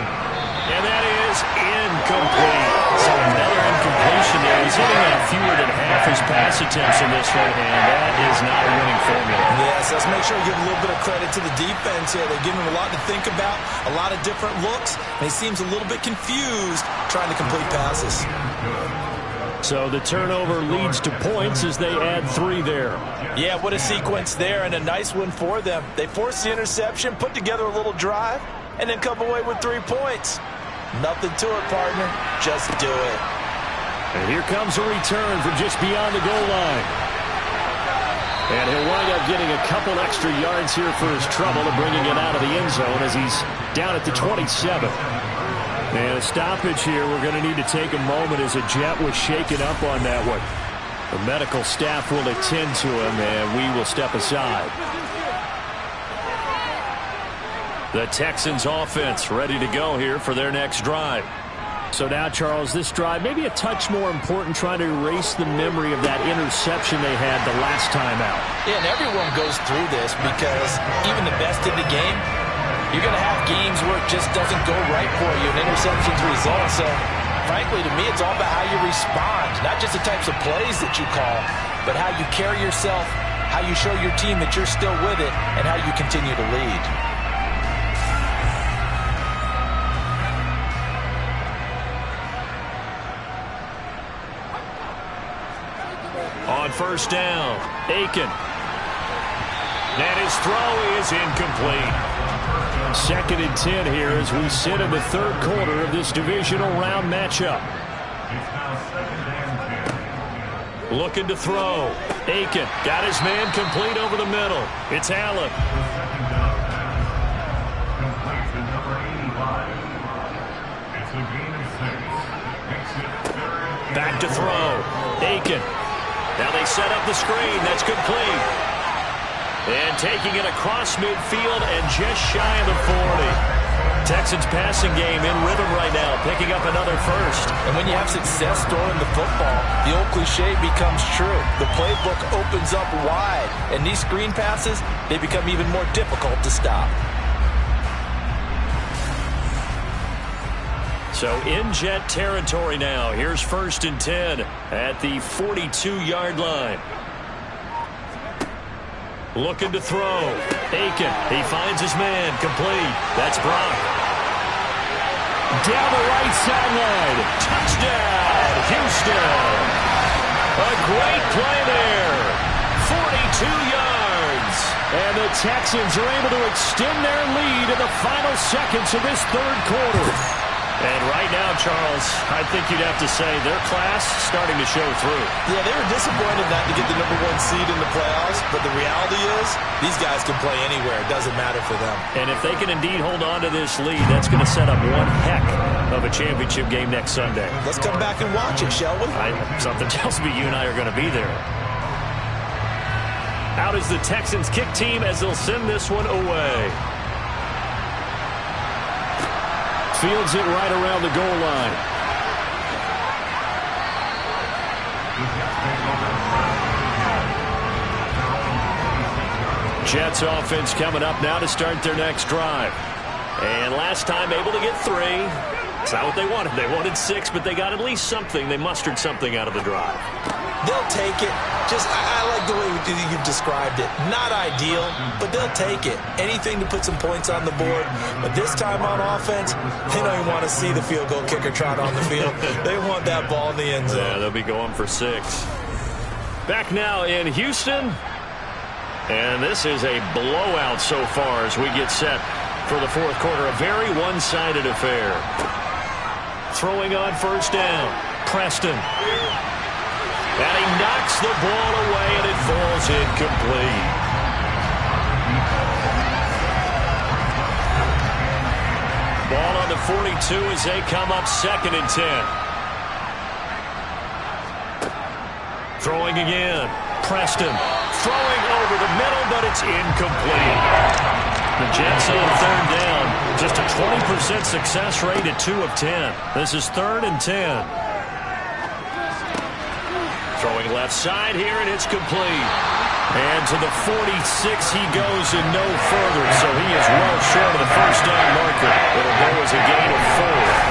And that is incomplete. So another incompletion there. He's hitting on fewer than half his pass attempts in this one, and that is not a winning formula. Yes, let's make sure we give a little bit of credit to the defense here. They're giving him a lot to think about, a lot of different looks, and he seems a little bit confused trying to complete passes. So the turnover leads to points as they add 3 there. Yeah, what a sequence there, and a nice one for them. They forced the interception, put together a little drive, and then come away with 3 points. Nothing to it, partner. Just do it. And here comes a return from just beyond the goal line. And he'll wind up getting a couple extra yards here for his trouble and bringing it out of the end zone as he's down at the 27. And a stoppage here. We're going to need to take a moment as a Jet was shaken up on that one. The medical staff will attend to him, and we will step aside. The Texans offense ready to go here for their next drive. So now, Charles, this drive may be a touch more important, trying to erase the memory of that interception they had the last time out. Yeah, and everyone goes through this because even the best in the game, you're going to have games where it just doesn't go right for you, and interceptions result. So, frankly, to me, it's all about how you respond, not just the types of plays that you call, but how you carry yourself, how you show your team that you're still with it, and how you continue to lead. On first down, Aiken. And his throw is incomplete. 2nd and 10 here as we sit in the 3rd quarter of this divisional round matchup. Looking to throw. Aiken got his man complete over the middle. It's Allen. Back to throw. Aiken. Now they set up the screen. That's complete. And taking it across midfield and just shy of the 40. Texans passing game in rhythm right now, picking up another first. And when you have success throwing the football, the old cliche becomes true. The playbook opens up wide, and these screen passes, they become even more difficult to stop. So in Jet territory now. Here's 1st and 10 at the 42-yard line. Looking to throw. Aiken. He finds his man. Complete. That's Brock. Down the right sideline. Touchdown, Houston. A great play there. 42 yards. And the Texans are able to extend their lead in the final seconds of this 3rd quarter. And right now, Charles, I think you'd have to say their class starting to show through. Yeah, they were disappointed not to get the #1 seed in the playoffs, but the reality is these guys can play anywhere. It doesn't matter for them. And if they can indeed hold on to this lead, that's going to set up one heck of a championship game next Sunday. Let's come back and watch it, shall we? Something tells me you and I are going to be there. Out is the Texans kick team as they'll send this one away. Fields it right around the goal line. Jets offense coming up now to start their next drive. And last time able to get 3. It's not what they wanted. They wanted 6, but they got at least something. They mustered something out of the drive. They'll take it. I like the way you described it. Not ideal, but they'll take it. Anything to put some points on the board. But this time on offense, they don't even want to see the field goal kicker trot on the field. They want that ball in the end zone. Yeah, they'll be going for 6. Back now in Houston. And this is a blowout so far as we get set for the 4th quarter. A very one-sided affair. Throwing on first down. Preston. And he knocks the ball away, and it falls incomplete. Ball on the 42 as they come up 2nd and 10. Throwing again. Preston throwing over the middle, but it's incomplete. The Jets on third down. Just a 20% success rate at 2 of 10. This is 3rd and 10. Throwing left side here, and it's complete. And to the 46 he goes and no further, so he is well short of the first down marker. It'll go as a gain of 4.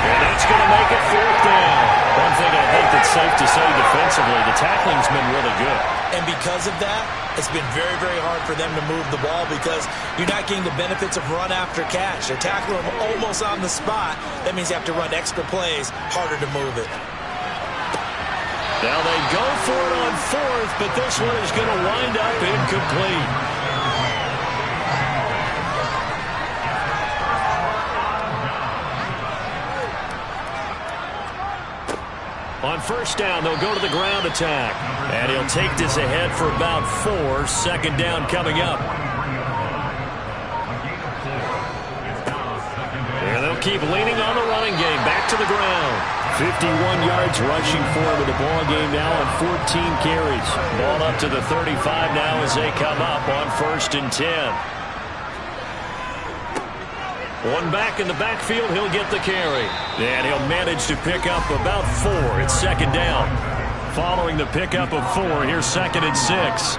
And that's going to make it 4th down. One thing I think that's safe to say defensively, the tackling's been really good. And because of that, it's been very, very hard for them to move the ball because you're not getting the benefits of run after catch. They're tackling them almost on the spot. That means you have to run extra plays, harder to move it. Now they go for it on 4th, but this one is going to wind up incomplete. On first down, they'll go to the ground attack. And he'll take this ahead for about 4. Second down coming up. And they'll keep leaning on the running game. Back to the ground. 51 yards rushing for him in the ball game now on 14 carries. Ball up to the 35 now as they come up on 1st and 10. One back in the backfield, he'll get the carry. And he'll manage to pick up about 4. It's 2nd down. Following the pickup of 4, here's 2nd and 6.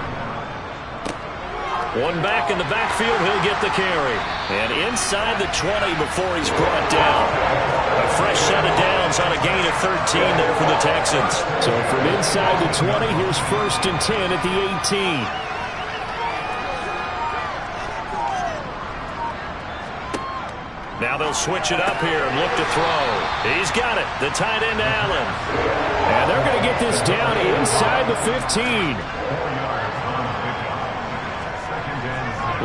One back in the backfield, he'll get the carry. And inside the 20 before he's brought down. A fresh set of downs on a gain of 13 there for the Texans. So from inside the 20, here's 1st and 10 at the 18. Now they'll switch it up here and look to throw. He's got it. The tight end, Allen. And they're going to get this down inside the 15.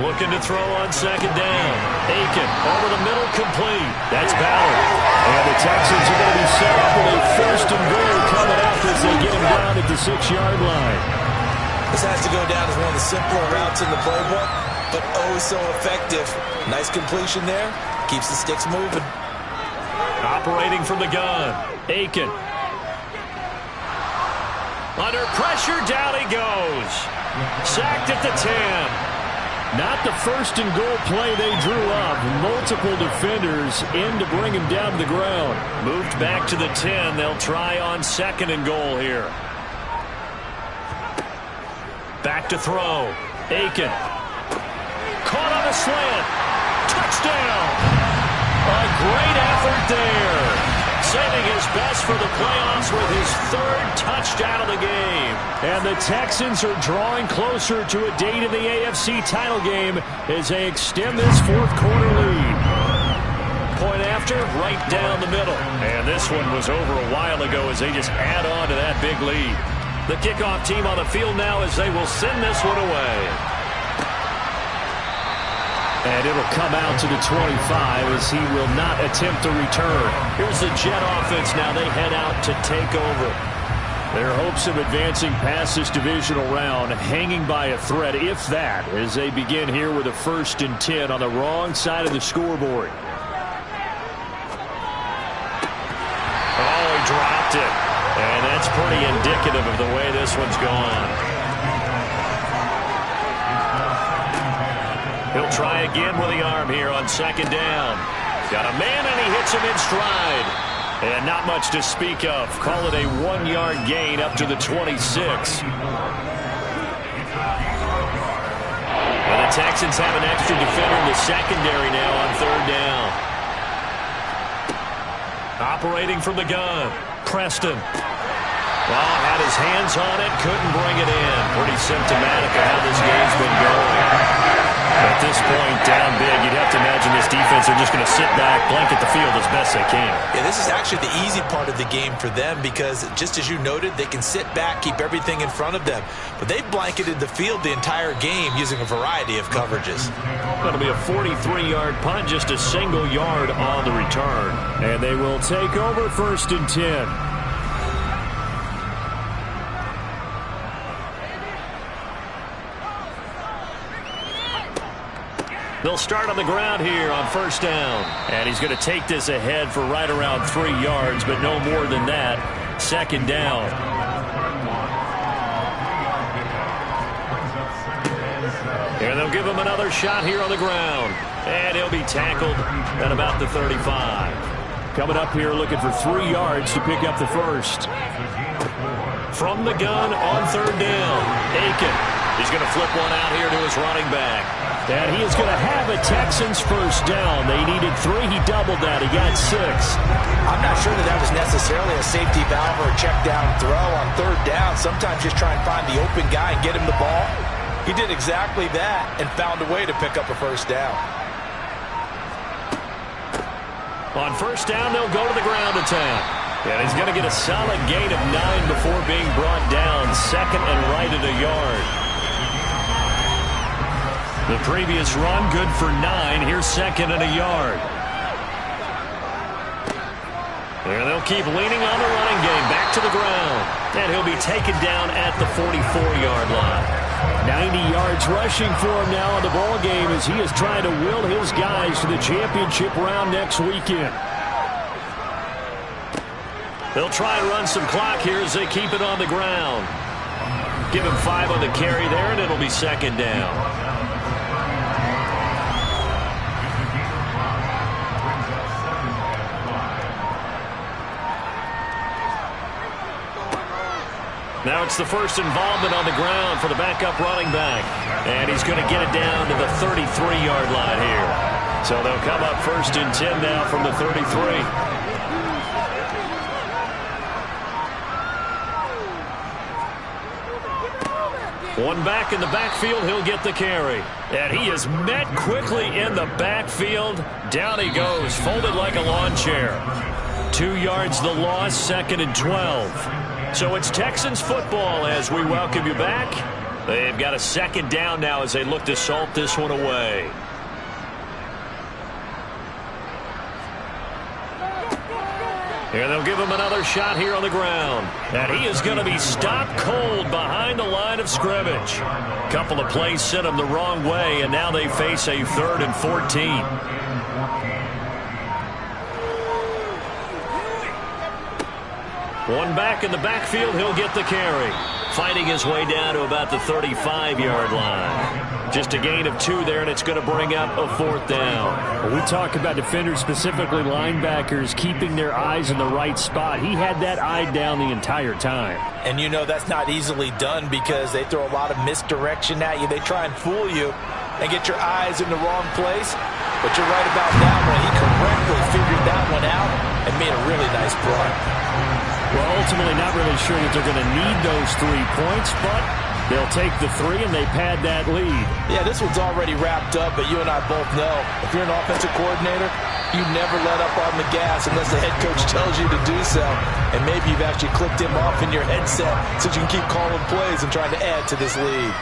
Looking to throw on 2nd down. Aiken over the middle, complete. That's Ballard. And the Texans are going to be set up with a 1st and goal coming up as they get him down at the 6-yard line. This has to go down as one of the simpler routes in the playbook, but oh so effective. Nice completion there. Keeps the sticks moving. Operating from the gun. Aiken. Under pressure, down he goes. Sacked at the 10. Not the 1st and goal play they drew up. Multiple defenders in to bring him down to the ground. Moved back to the 10. They'll try on 2nd and goal here. Back to throw. Aiken. Caught on a slant. Touchdown. A great effort there. Saving his best for the playoffs with his 3rd touchdown of the game. And the Texans are drawing closer to a date in the AFC title game as they extend this 4th quarter lead. Point after, right down the middle. And this one was over a while ago as they just add on to that big lead. The kickoff team on the field now as they will send this one away. And it'll come out to the 25 as he will not attempt to return. Here's the Jet offense now. They head out to take over. Their hopes of advancing past this divisional round hanging by a thread, if that, as they begin here with a 1st and 10 on the wrong side of the scoreboard. Oh, he dropped it. And that's pretty indicative of the way this one's gone. He'll try again with the arm here on 2nd down. Got a man, and he hits him in stride. And not much to speak of. Call it a 1-yard gain up to the 26. And the Texans have an extra defender in the secondary now on 3rd down. Operating from the gun. Preston. Well, had his hands on it, couldn't bring it in. Pretty symptomatic of how this game's been going. At this point, down big, you'd have to imagine this defense are just going to sit back, blanket the field as best they can. Yeah, this is actually the easy part of the game for them because, just as you noted, they can sit back, keep everything in front of them. But they've blanketed the field the entire game using a variety of coverages. Going to be a 43-yard punt, just a single yard on the return. And they will take over 1st and 10. They'll start on the ground here on 1st down. And he's going to take this ahead for right around 3 yards, but no more than that. 2nd down. And they'll They'll give him another shot here on the ground. And he'll be tackled at about the 35. Coming up here looking for 3 yards to pick up the first. From the gun on 3rd down. Aiken. He's going to flip one out here to his running back. And he is going to have a Texans first down. They needed 3. He doubled that. He got 6. I'm not sure that was necessarily a safety valve or a check down throw on 3rd down. Sometimes just try and find the open guy and get him the ball. He did exactly that and found a way to pick up a first down. On 1st down, they'll go to the ground attack. And he's going to get a solid gain of 9 before being brought down. 2nd and right at a yard. The previous run, good for 9. Here's 2nd and a yard. And they'll keep leaning on the running game. Back to the ground. And he'll be taken down at the 44-yard line. 90 yards rushing for him now in the ball game as he is trying to will his guys to the championship round next weekend. They'll try and run some clock here as they keep it on the ground. Give him 5 on the carry there, and it'll be 2nd down. Now it's the first involvement on the ground for the backup running back. And he's going to get it down to the 33-yard line here. So they'll come up 1st and 10 now from the 33. One back in the backfield, he'll get the carry. And he is met quickly in the backfield. Down he goes, folded like a lawn chair. 2 yards the loss, 2nd and 12. So it's Texans football as we welcome you back. They've got a 2nd down now as they look to salt this one away. And they'll give him another shot here on the ground. And he is going to be stopped cold behind the line of scrimmage. Couple of plays sent him the wrong way, and now they face a 3rd and 14. One back in the backfield, he'll get the carry. Fighting his way down to about the 35-yard line. Just a gain of 2 there, and it's going to bring up a 4th down. When we talk about defenders, specifically linebackers, keeping their eyes in the right spot. He had that eye down the entire time. And you know that's not easily done because they throw a lot of misdirection at you. They try and fool you and get your eyes in the wrong place. But you're right about that one. He correctly figured that one out and made a really nice play. Well, ultimately not really sure that they're going to need those 3 points, but they'll take the 3 and they pad that lead. Yeah, this one's already wrapped up, but you and I both know if you're an offensive coordinator, you never let up on the gas unless the head coach tells you to do so. And maybe you've actually clicked him off in your headset so you can keep calling plays and trying to add to this lead.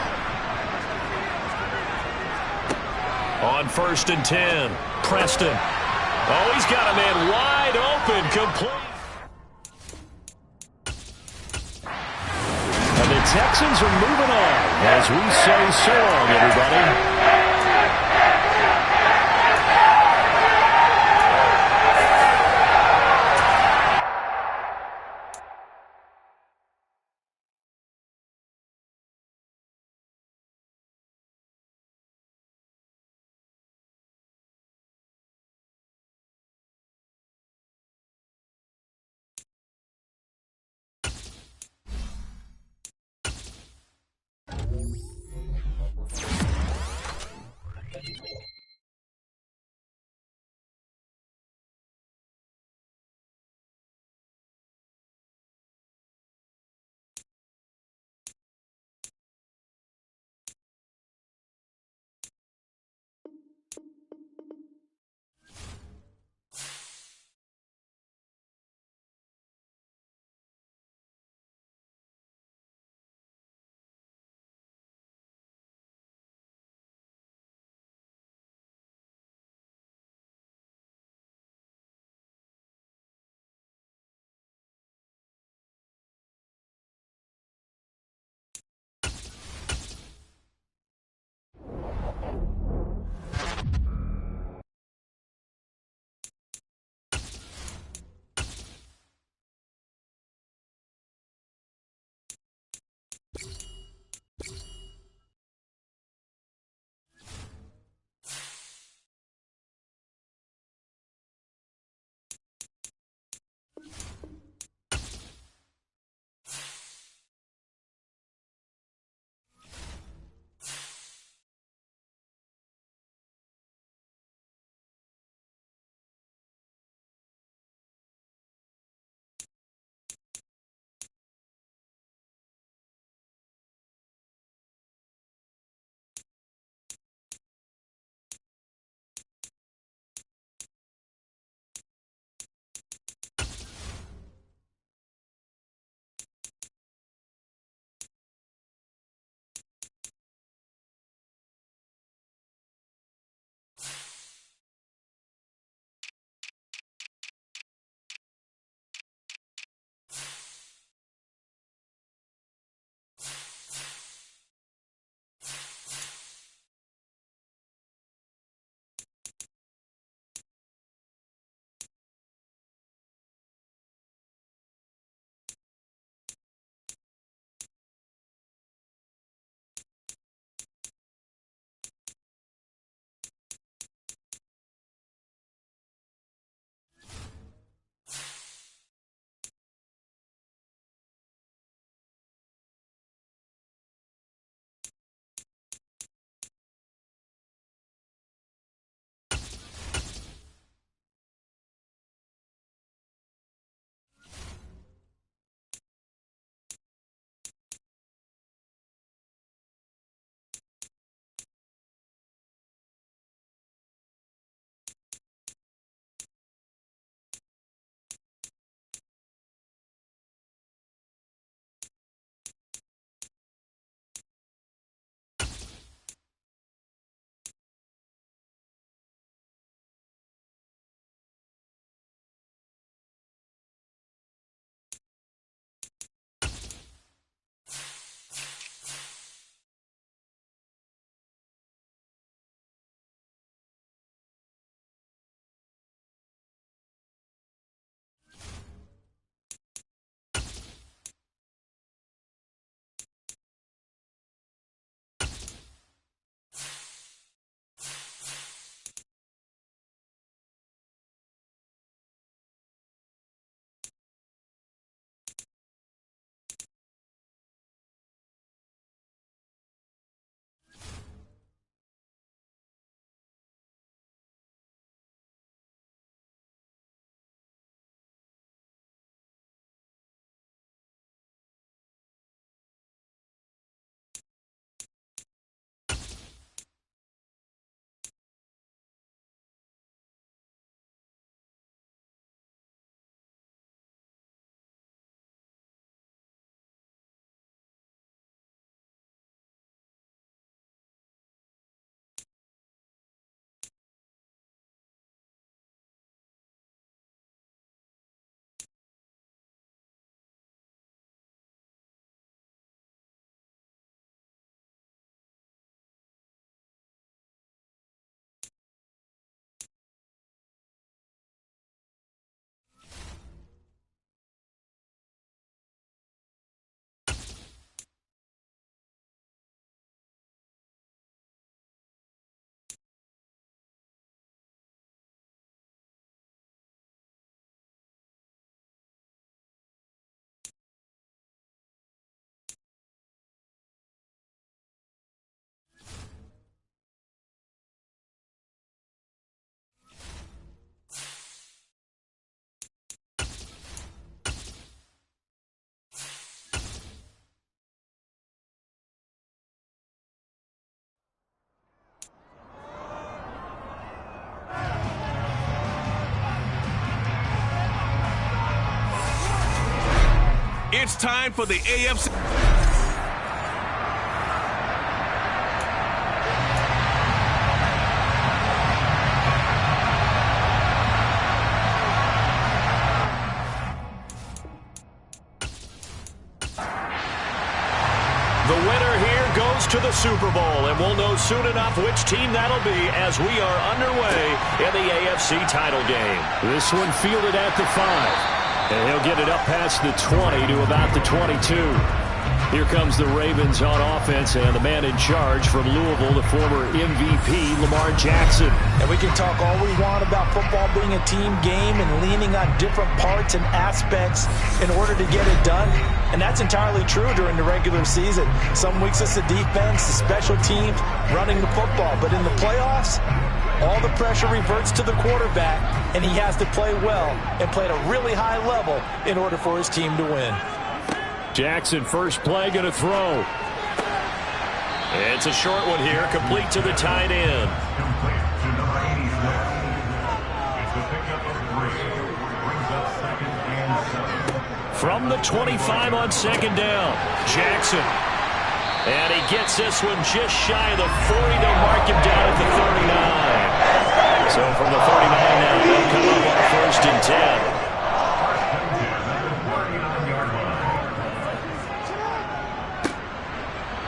On 1st and 10, Preston. Oh, he's got a man wide open, complete. And the Texans are moving on as we say so long, everybody. It's time for the AFC. The winner here goes to the Super Bowl, and we'll know soon enough which team that'll be as we are underway in the AFC title game. This one fielded at the 5, and he'll get it up past the 20 to about the 22. Here comes the Ravens on offense, and the man in charge from Louisville, the former MVP, Lamar Jackson. And we can talk all we want about football being a team game and leaning on different parts and aspects in order to get it done. And that's entirely true during the regular season. Some weeks it's the defense, the special teams, running the football. But in the playoffs, all the pressure reverts to the quarterback, and he has to play well and play at a really high level in order for his team to win. Jackson, first play, going to throw. It's a short one here, complete to the tight end. From the 25 on second down, Jackson. And he gets this one just shy of the 40. They'll mark him down at the 39. So from the 39 now, they'll come up on first and 10.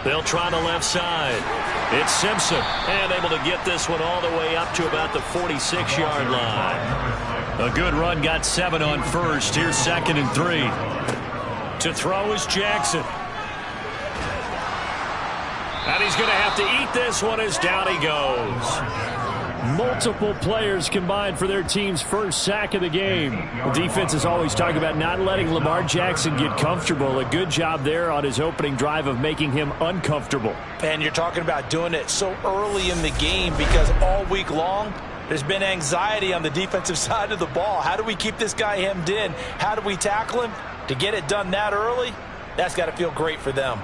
They'll try the left side. It's Simpson, and able to get this one all the way up to about the 46-yard line. A good run, got 7 on first. Here's second and 3. To throw is Jackson. And he's going to have to eat this one as down he goes. Multiple players combined for their team's first sack of the game. The defense is always talking about not letting Lamar Jackson get comfortable. A good job there on his opening drive of making him uncomfortable. And you're talking about doing it so early in the game because all week long there's been anxiety on the defensive side of the ball. How do we keep this guy hemmed in? How do we tackle him? To get it done that early, that's got to feel great for them.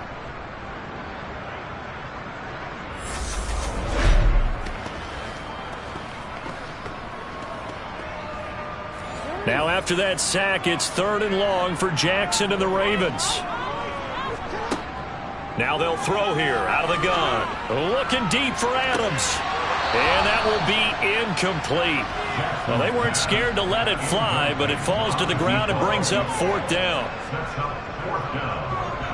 Now after that sack, it's 3rd and long for Jackson and the Ravens. Now they'll throw here out of the gun. Looking deep for Adams. And that will be incomplete. Well, they weren't scared to let it fly, but it falls to the ground and brings up 4th down.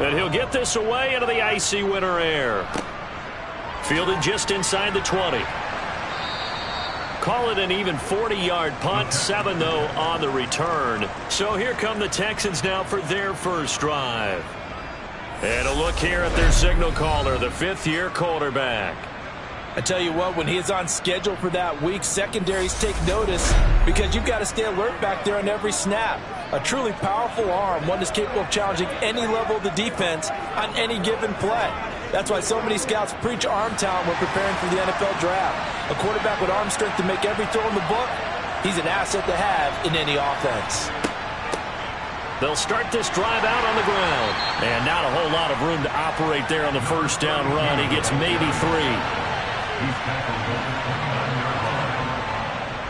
And he'll get this away into the icy winter air. Fielded just inside the 20. Call it an even 40-yard punt, 7 though on the return. So here come the Texans now for their first drive. And a look here at their signal caller, the 5th-year quarterback. I tell you what, when he is on schedule for that week, secondaries take notice because you've got to stay alert back there on every snap. A truly powerful arm, one that's capable of challenging any level of the defense on any given play. That's why so many scouts preach arm talent when preparing for the NFL draft. A quarterback with arm strength to make every throw in the book, he's an asset to have in any offense. They'll start this drive out on the ground. And not a whole lot of room to operate there on the first down run. He gets maybe 3.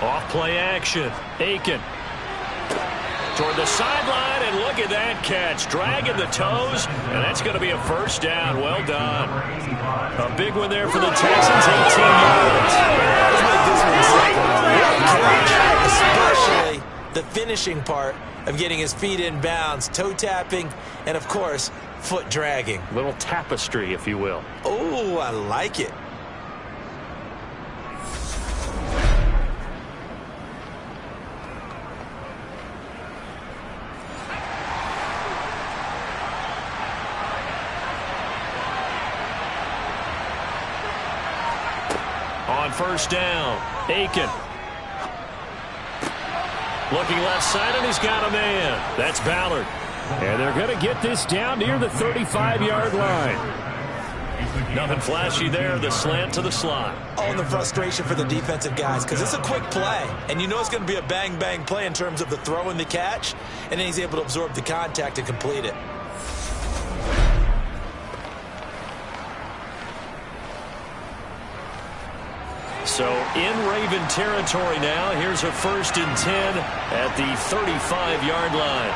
Off play action. Aiken. Toward the sideline, and look at that catch. Dragging the toes, and that's going to be a first down. Well done. A big one there for the Texans, 18 yards. Especially the finishing part of getting his feet in bounds, toe tapping, and of course, foot dragging. Little tapestry, if you will. Oh, I like it. On first down, Aiken. Looking left side, and he's got a man. That's Ballard. And they're going to get this down near the 35-yard line. Nothing flashy there, the slant to the slot. Oh, and the frustration for the defensive guys, because it's a quick play, and you know it's going to be a bang-bang play in terms of the throw and the catch, and then he's able to absorb the contact and complete it. So in Raven territory now. Here's a 1st and 10 at the 35-yard line.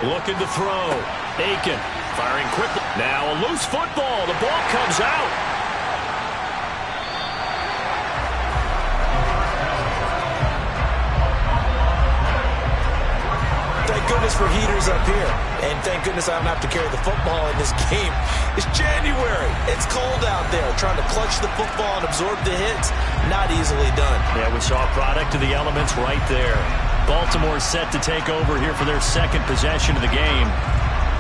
Looking to throw. Aiken firing quickly. Now a loose football. The ball comes out. Thank goodness for heaters up here. And thank goodness I don't have to carry the football in this game. It's January. It's cold out there. Trying to clutch the football and absorb the hits, not easily done. Yeah, we saw a product of the elements right there. Baltimore set to take over here for their second possession of the game.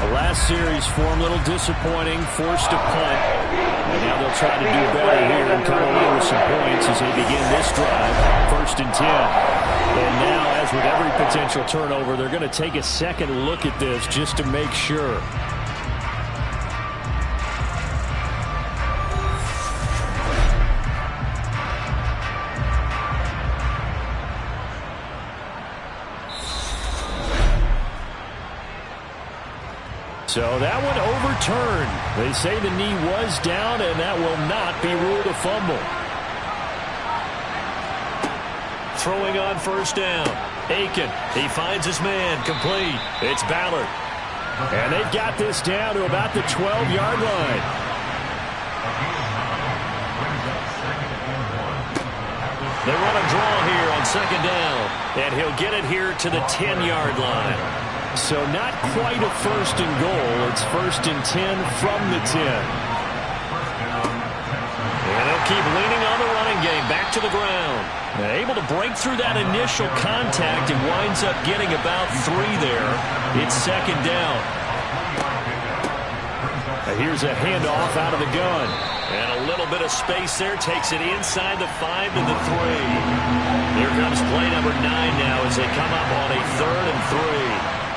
The last series for them, a little disappointing, forced to punt. And now they'll try to do better here and come away with some points as they begin this drive, 1st and 10. And now, as with every potential turnover, they're going to take a second look at this just to make sure. So that one overturned. They say the knee was down, and that will not be ruled a fumble. Throwing on 1st down. Aiken, he finds his man, complete. It's Ballard. And they've got this down to about the 12-yard line. They run a draw here on 2nd down, and he'll get it here to the 10-yard line. So not quite a 1st and goal. It's 1st and 10 from the 10. And they'll keep leaning on the running game, back to the ground. Able to break through that initial contact and winds up getting about 3 there. It's 2nd down. Here's a handoff out of the gun. And a little bit of space there. Takes it inside the 5 to the 3. Here comes play number 9 now as they come up on a 3rd and 3.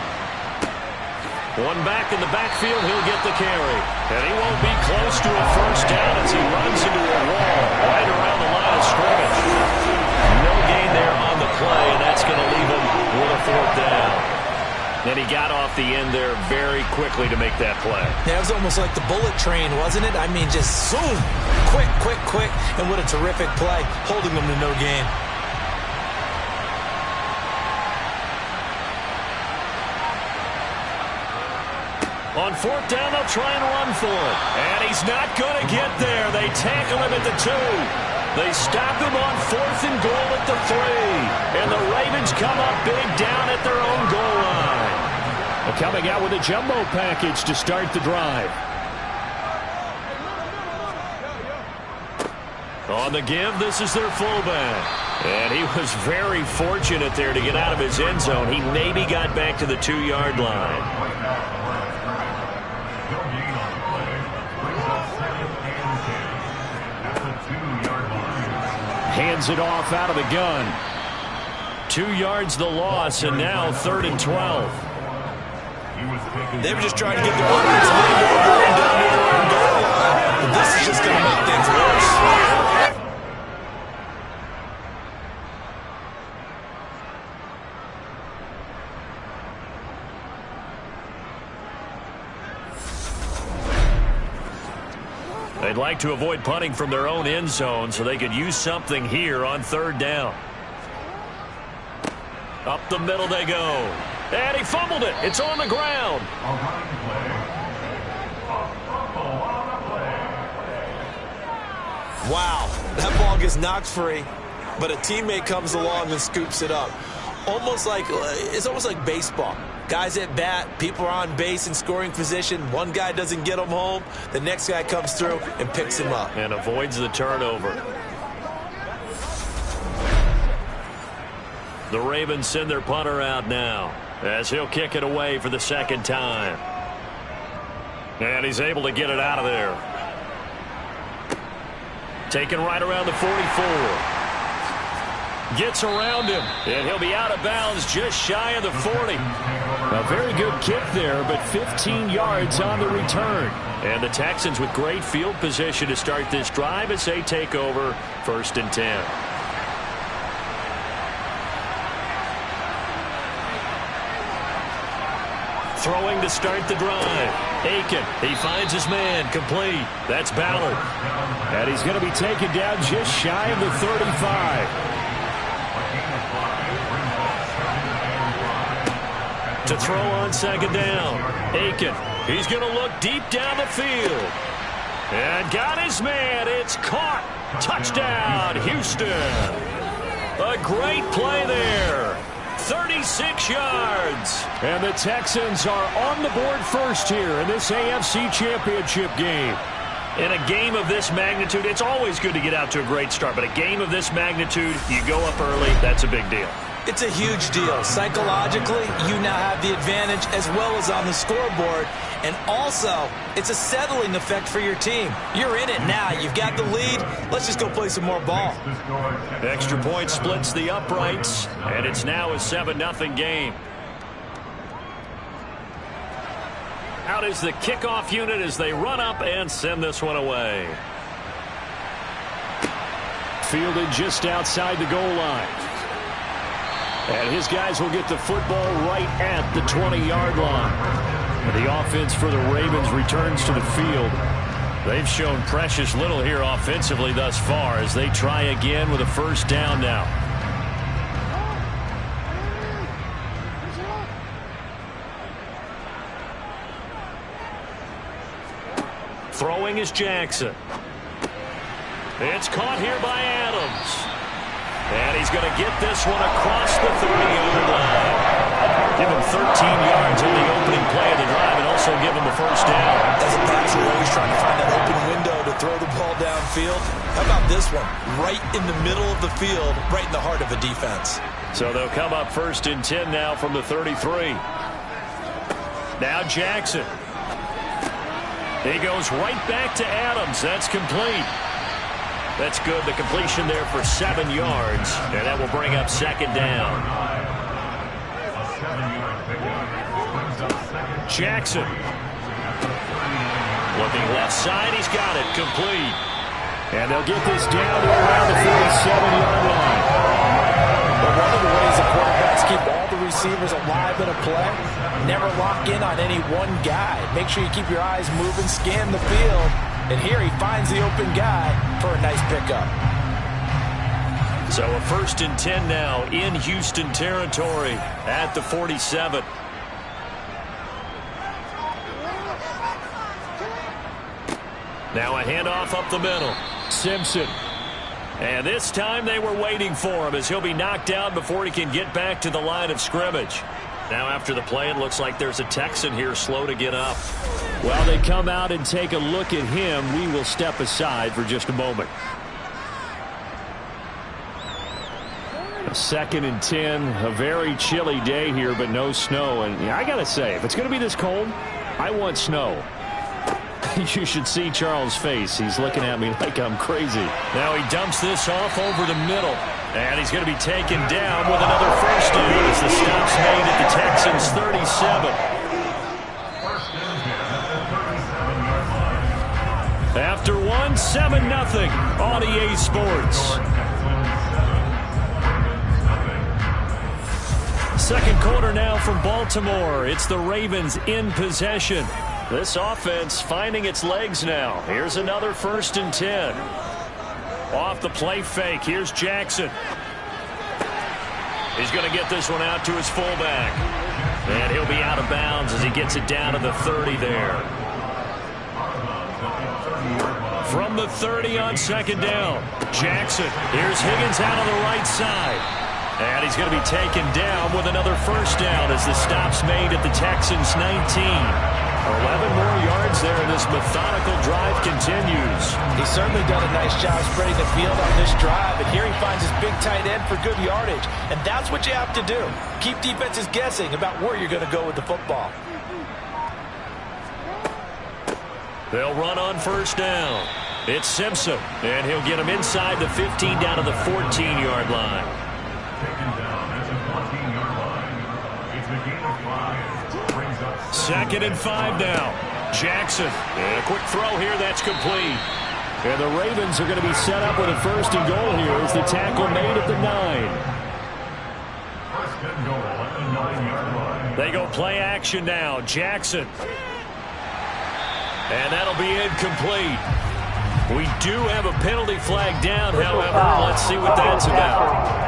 One back in the backfield, he'll get the carry. And he won't be close to a 1st down as he runs into a wall right around the line of scrimmage. No gain there on the play, and that's going to leave him with a 4th down. And he got off the end there very quickly to make that play. Yeah, it was almost like the bullet train, wasn't it? I mean, just zoom, quick, and what a terrific play, holding them to no gain. On 4th down, they'll try and run for it. And he's not going to get there. They tackle him at the 2. They stop him on 4th and goal at the 3. And the Ravens come up big down at their own goal line. Well, coming out with a jumbo package to start the drive. On the give, this is their fullback. And he was very fortunate there to get out of his end zone. He maybe got back to the 2-yard line. Hands it off out of the gun. 2 yards the loss, and now 3rd and 12. They were just trying to get the offense down to their own goal line. But this is just going to make things worse. They'd like to avoid punting from their own end zone so they could use something here on 3rd down. Up the middle they go. And he fumbled it. It's on the ground. Wow, that ball gets knocked free, but a teammate comes along and scoops it up. It's almost like baseball. Guys at bat, people are on base in scoring position. One guy doesn't get him home. The next guy comes through and picks him up. And avoids the turnover. The Ravens send their punter out now as he'll kick it away for the 2nd time. And he's able to get it out of there. Taken right around the 44. Gets around him, and he'll be out of bounds just shy of the 40. A very good kick there, but 15 yards on the return. And the Texans with great field position to start this drive as they take over 1st and 10. Throwing to start the drive. Aiken, he finds his man, complete. That's Ballard. And he's going to be taken down just shy of the 35. To throw on second down. Aiken. He's going to look deep down the field. And got his man. It's caught. Touchdown, Houston. A great play there. 36 yards. And the Texans are on the board first here in this AFC Championship game. In a game of this magnitude, it's always good to get out to a great start. But a game of this magnitude, you go up early, that's a big deal. It's a huge deal. Psychologically, you now have the advantage as well as on the scoreboard. And also, it's a settling effect for your team. You're in it now. You've got the lead. Let's just go play some more ball. Extra point splits the uprights, and it's now a 7-0 game. Out is the kickoff unit as they run up and send this one away. Fielded just outside the goal line. And his guys will get the football right at the 20-yard line. The offense for the Ravens returns to the field. They've shown precious little here offensively thus far as they try again with a first down now. Throwing is Jackson. It's caught here by Adams. And he's going to get this one across the 30-yard line. Give him 13 yards on the opening play of the drive and also give him a first down. As a passer, you're always trying to find that open window to throw the ball downfield. How about this one? Right in the middle of the field, right in the heart of a defense. So they'll come up 1st and 10 now from the 33. Now Jackson. He goes right back to Adams. That's complete. That's good. The completion there for 7 yards. And that will bring up second down. Jackson. Looking left side. He's got it. Complete. And they'll get this down to around the 47-yard line. But one of the ways the quarterbacks keep all the receivers alive in a play, never lock in on any one guy. Make sure you keep your eyes moving, scan the field. And here he finds the open guy for a nice pickup. So a 1st and 10 now in Houston territory at the 47. Now a handoff up the middle. Simpson. And this time they were waiting for him as he'll be knocked down before he can get back to the line of scrimmage. Now after the play, it looks like there's a Texan here slow to get up. While they come out and take a look at him, we will step aside for just a moment. 2nd and 10, a very chilly day here, but no snow. And I got to say, if it's going to be this cold, I want snow. You should see Charles' face. He's looking at me like I'm crazy. Now he dumps this off over the middle. And he's going to be taken down with another first down as the stop's made at the Texans' 37. After one, 7-0 on EA Sports. Second quarter now from Baltimore. It's the Ravens in possession. This offense finding its legs now. Here's another 1st and 10. Off the play fake. Here's Jackson. He's going to get this one out to his fullback. And he'll be out of bounds as he gets it down to the 30 there. From the 30 on second down. Jackson. Here's Higgins out on the right side. And he's going to be taken down with another first down as the stop's made at the Texans' 19. 11 more yards there, and this methodical drive continues. He's certainly done a nice job spreading the field on this drive, and here he finds his big tight end for good yardage. And that's what you have to do. Keep defenses guessing about where you're going to go with the football. They'll run on first down. It's Simpson, and he'll get him inside the 15 down to the 14-yard line. Second and 5 now. Jackson. And a quick throw here. That's complete. And the Ravens are going to be set up with a 1st and goal here as the tackle made at the 9. They go play action now. Jackson. And that'll be incomplete. We do have a penalty flag down, however. Let's see what that's about.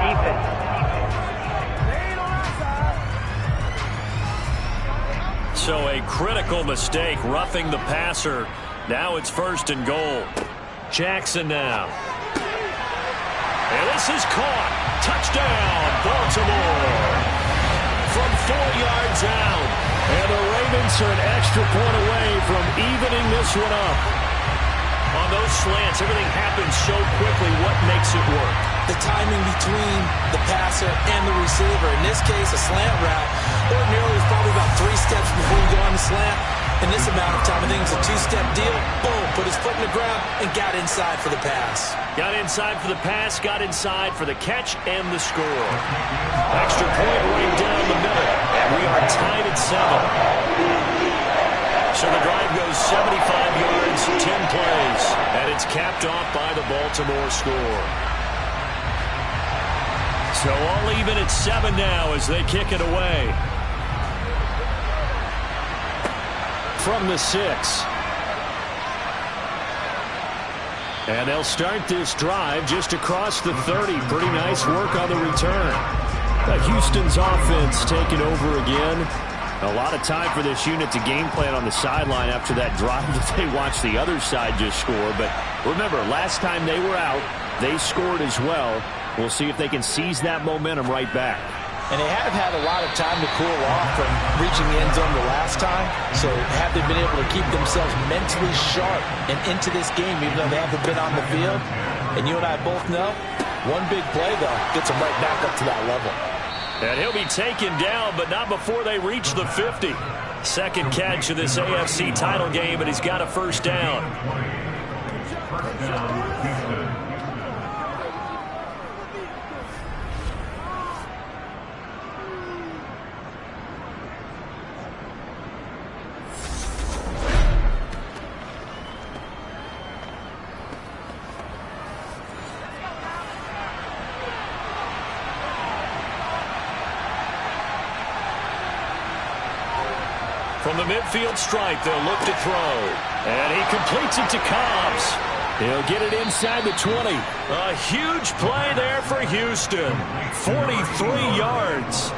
So a critical mistake, roughing the passer. Now it's 1st and goal. Jackson now. And this is caught. Touchdown, Baltimore. From 4 yards out. And the Ravens are an extra point away from evening this one up. On those slants, everything happens so quickly. What makes it work? The timing between the passer and the receiver. In this case, a slant route. Ordinarily, it's probably about 3 steps before you go on the slant. In this amount of time, I think it's a 2-step deal. Boom, put his foot in the ground and got inside for the pass. Got inside for the pass, got inside for the catch and the score. Extra point right down the middle. And we are tied at 7. So the drive goes 75 yards, 10 plays. And it's capped off by the Baltimore score. So all even at 7 now as they kick it away. From the 6. And they'll start this drive just across the 30. Pretty nice work on the return. Houston's offense taking over again. A lot of time for this unit to game plan on the sideline after that drive that they watched the other side just score. But remember, last time they were out, they scored as well. We'll see if they can seize that momentum right back. And they have had a lot of time to cool off from reaching the end zone the last time. So have they been able to keep themselves mentally sharp and into this game, even though they haven't been on the field? And you and I both know, one big play, though, gets them right back up to that level. And he'll be taken down, but not before they reach the 50. Second catch of this AFC title game, and he's got a 1st down. From the midfield stripe, they'll look to throw. And he completes it to Cobbs. He'll get it inside the 20. A huge play there for Houston. 43 yards.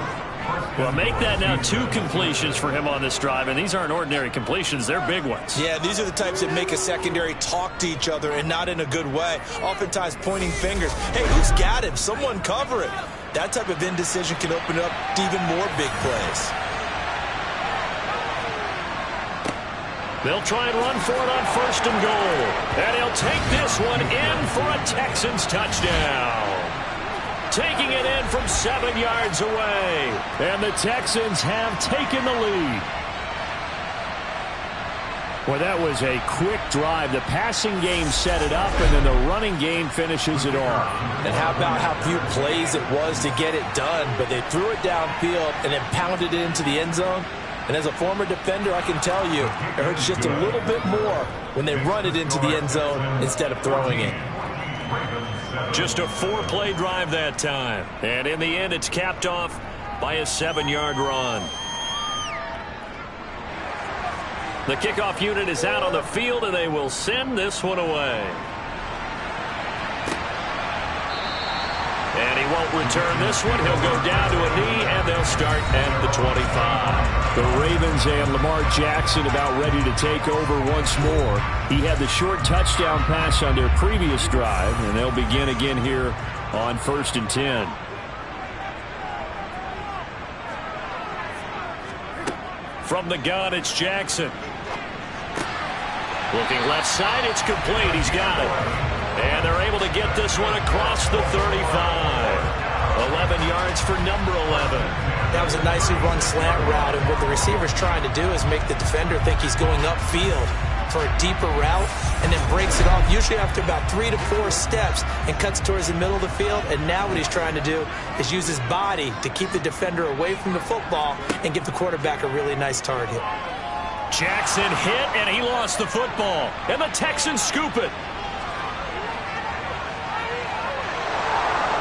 Well, make that now 2 completions for him on this drive, and these aren't ordinary completions. They're big ones. Yeah, these are the types that make a secondary talk to each other and not in a good way. Oftentimes pointing fingers. Hey, who's got him? Someone cover it. That type of indecision can open up to even more big plays. They'll try and run for it on 1st and goal. And he'll take this one in for a Texans touchdown. Taking it in from 7 yards away. And the Texans have taken the lead. Well, that was a quick drive. The passing game set it up, and then the running game finishes it off. And how about how few plays it was to get it done, but they threw it downfield and then pounded it into the end zone. And as a former defender, I can tell you, it hurts just a little bit more when they run it into the end zone instead of throwing it. Just a 4-play drive that time. And in the end, it's capped off by a 7-yard run. The kickoff unit is out on the field, and they will send this one away. And he won't return this one. He'll go down to a knee, and they'll start at the 25. The Ravens and Lamar Jackson about ready to take over once more. He had the short touchdown pass on their previous drive, and they'll begin again here on 1st and 10. From the gun, it's Jackson. Looking left side, it's complete. He's got it. And they're able to get this one across the 35. 11 yards for number 11. That was a nicely run slant route, and what the receiver's trying to do is make the defender think he's going upfield for a deeper route, and then breaks it off, usually after about 3 to 4 steps, and cuts towards the middle of the field. And now what he's trying to do is use his body to keep the defender away from the football and give the quarterback a really nice target. Jackson hit, and he lost the football. And the Texans scoop it.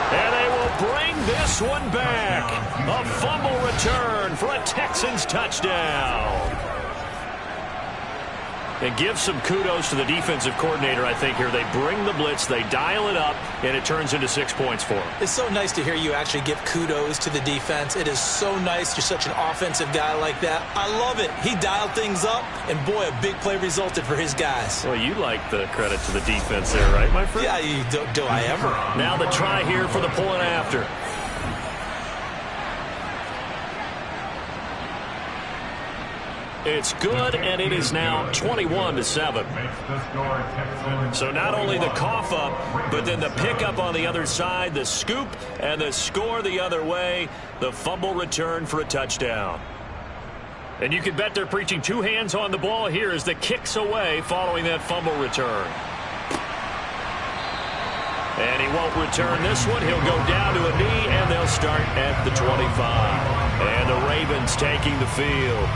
And they will bring this one back. A fumble return for a Texans touchdown. And give some kudos to the defensive coordinator, I think, here. They bring the blitz, they dial it up, and it turns into 6 points for them. It's so nice to hear you actually give kudos to the defense. It is so nice. You're such an offensive guy like that. I love it. He dialed things up, and boy, a big play resulted for his guys. Well, you like the credit to the defense there, right, my friend? Yeah, do I ever? Now the try here for the point after. It's good, and it is now 21-7. So not only the cough up, but then the pickup on the other side, the scoop, and the score the other way, the fumble return for a touchdown. And you can bet they're preaching two hands on the ball here as the kick's away following that fumble return. And he won't return this one. He'll go down to a knee, and they'll start at the 25. And the Ravens taking the field.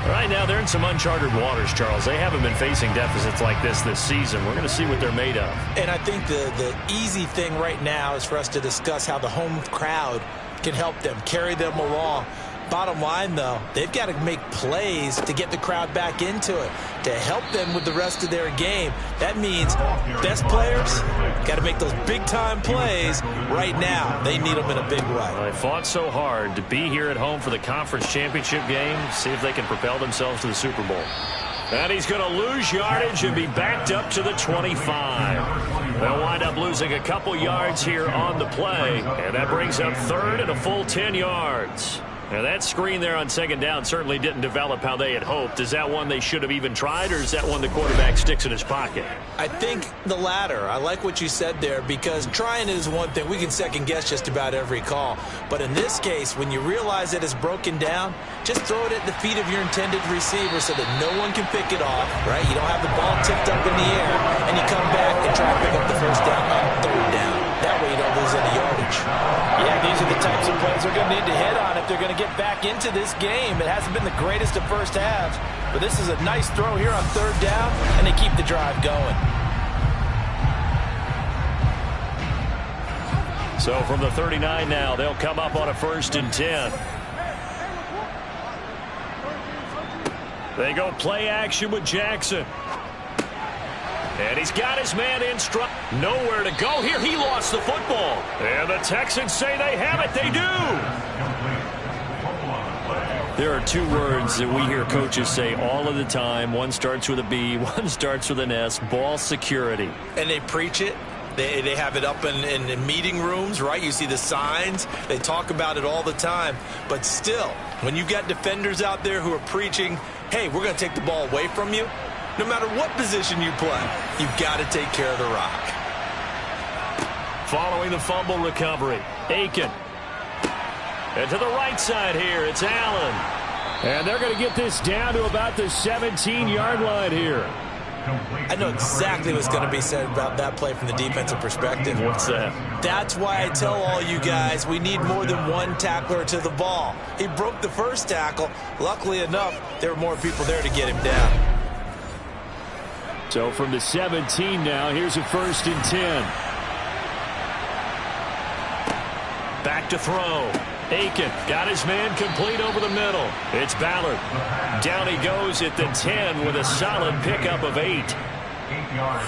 Right now, they're in some uncharted waters, Charles. They haven't been facing deficits like this season. We're going to see what they're made of. And I think the easy thing right now is for us to discuss how the home crowd can help them, carry them along. Bottom line, though, they've got to make plays to get the crowd back into it, to help them with the rest of their game. That means best players got to make those big-time plays right now. They need them in a big way. Well, they fought so hard to be here at home for the conference championship game, see if they can propel themselves to the Super Bowl. And he's going to lose yardage and be backed up to the 25. They'll wind up losing a couple yards here on the play, and that brings up third and a full 10 yards. Now, that screen there on second down certainly didn't develop how they had hoped. Is that one they should have even tried, or is that one the quarterback sticks in his pocket? I think the latter. I like what you said there, because trying is one thing. We can second-guess just about every call. But in this case, when you realize that it's broken down, just throw it at the feet of your intended receiver so that no one can pick it off, right? You don't have the ball tipped up in the air, and you come back and try to pick up the first down on third down. That way you don't lose any yardage. Yeah, these are the types of plays they're going to need to hit on if they're going to get back into this game. It hasn't been the greatest of first halves, but this is a nice throw here on third down, and they keep the drive going. So from the 39 now, they'll come up on a 1st and 10. They go play action with Jackson. And he's got his man in stride. Nowhere to go here. He lost the football. And the Texans say they have it. They do. There are two words that we hear coaches say all of the time. One starts with a B, one starts with an S. Ball security. And they preach it. They have it up in meeting rooms, right? You see the signs. They talk about it all the time. But still, when you've got defenders out there who are preaching, hey, we're going to take the ball away from you, no matter what position you play, you've got to take care of the rock. Following the fumble recovery, Aiken. And to the right side here, it's Allen. And they're going to get this down to about the 17-yard line here. I know exactly what's going to be said about that play from the defensive perspective. What's that? That's why I tell all you guys we need more than one tackler to the ball. He broke the first tackle. Luckily enough, there were more people there to get him down. So from the 17 now, here's a 1st and 10. Back to throw. Aiken got his man complete over the middle. It's Ballard. Down he goes at the 10 with a solid pickup of 8.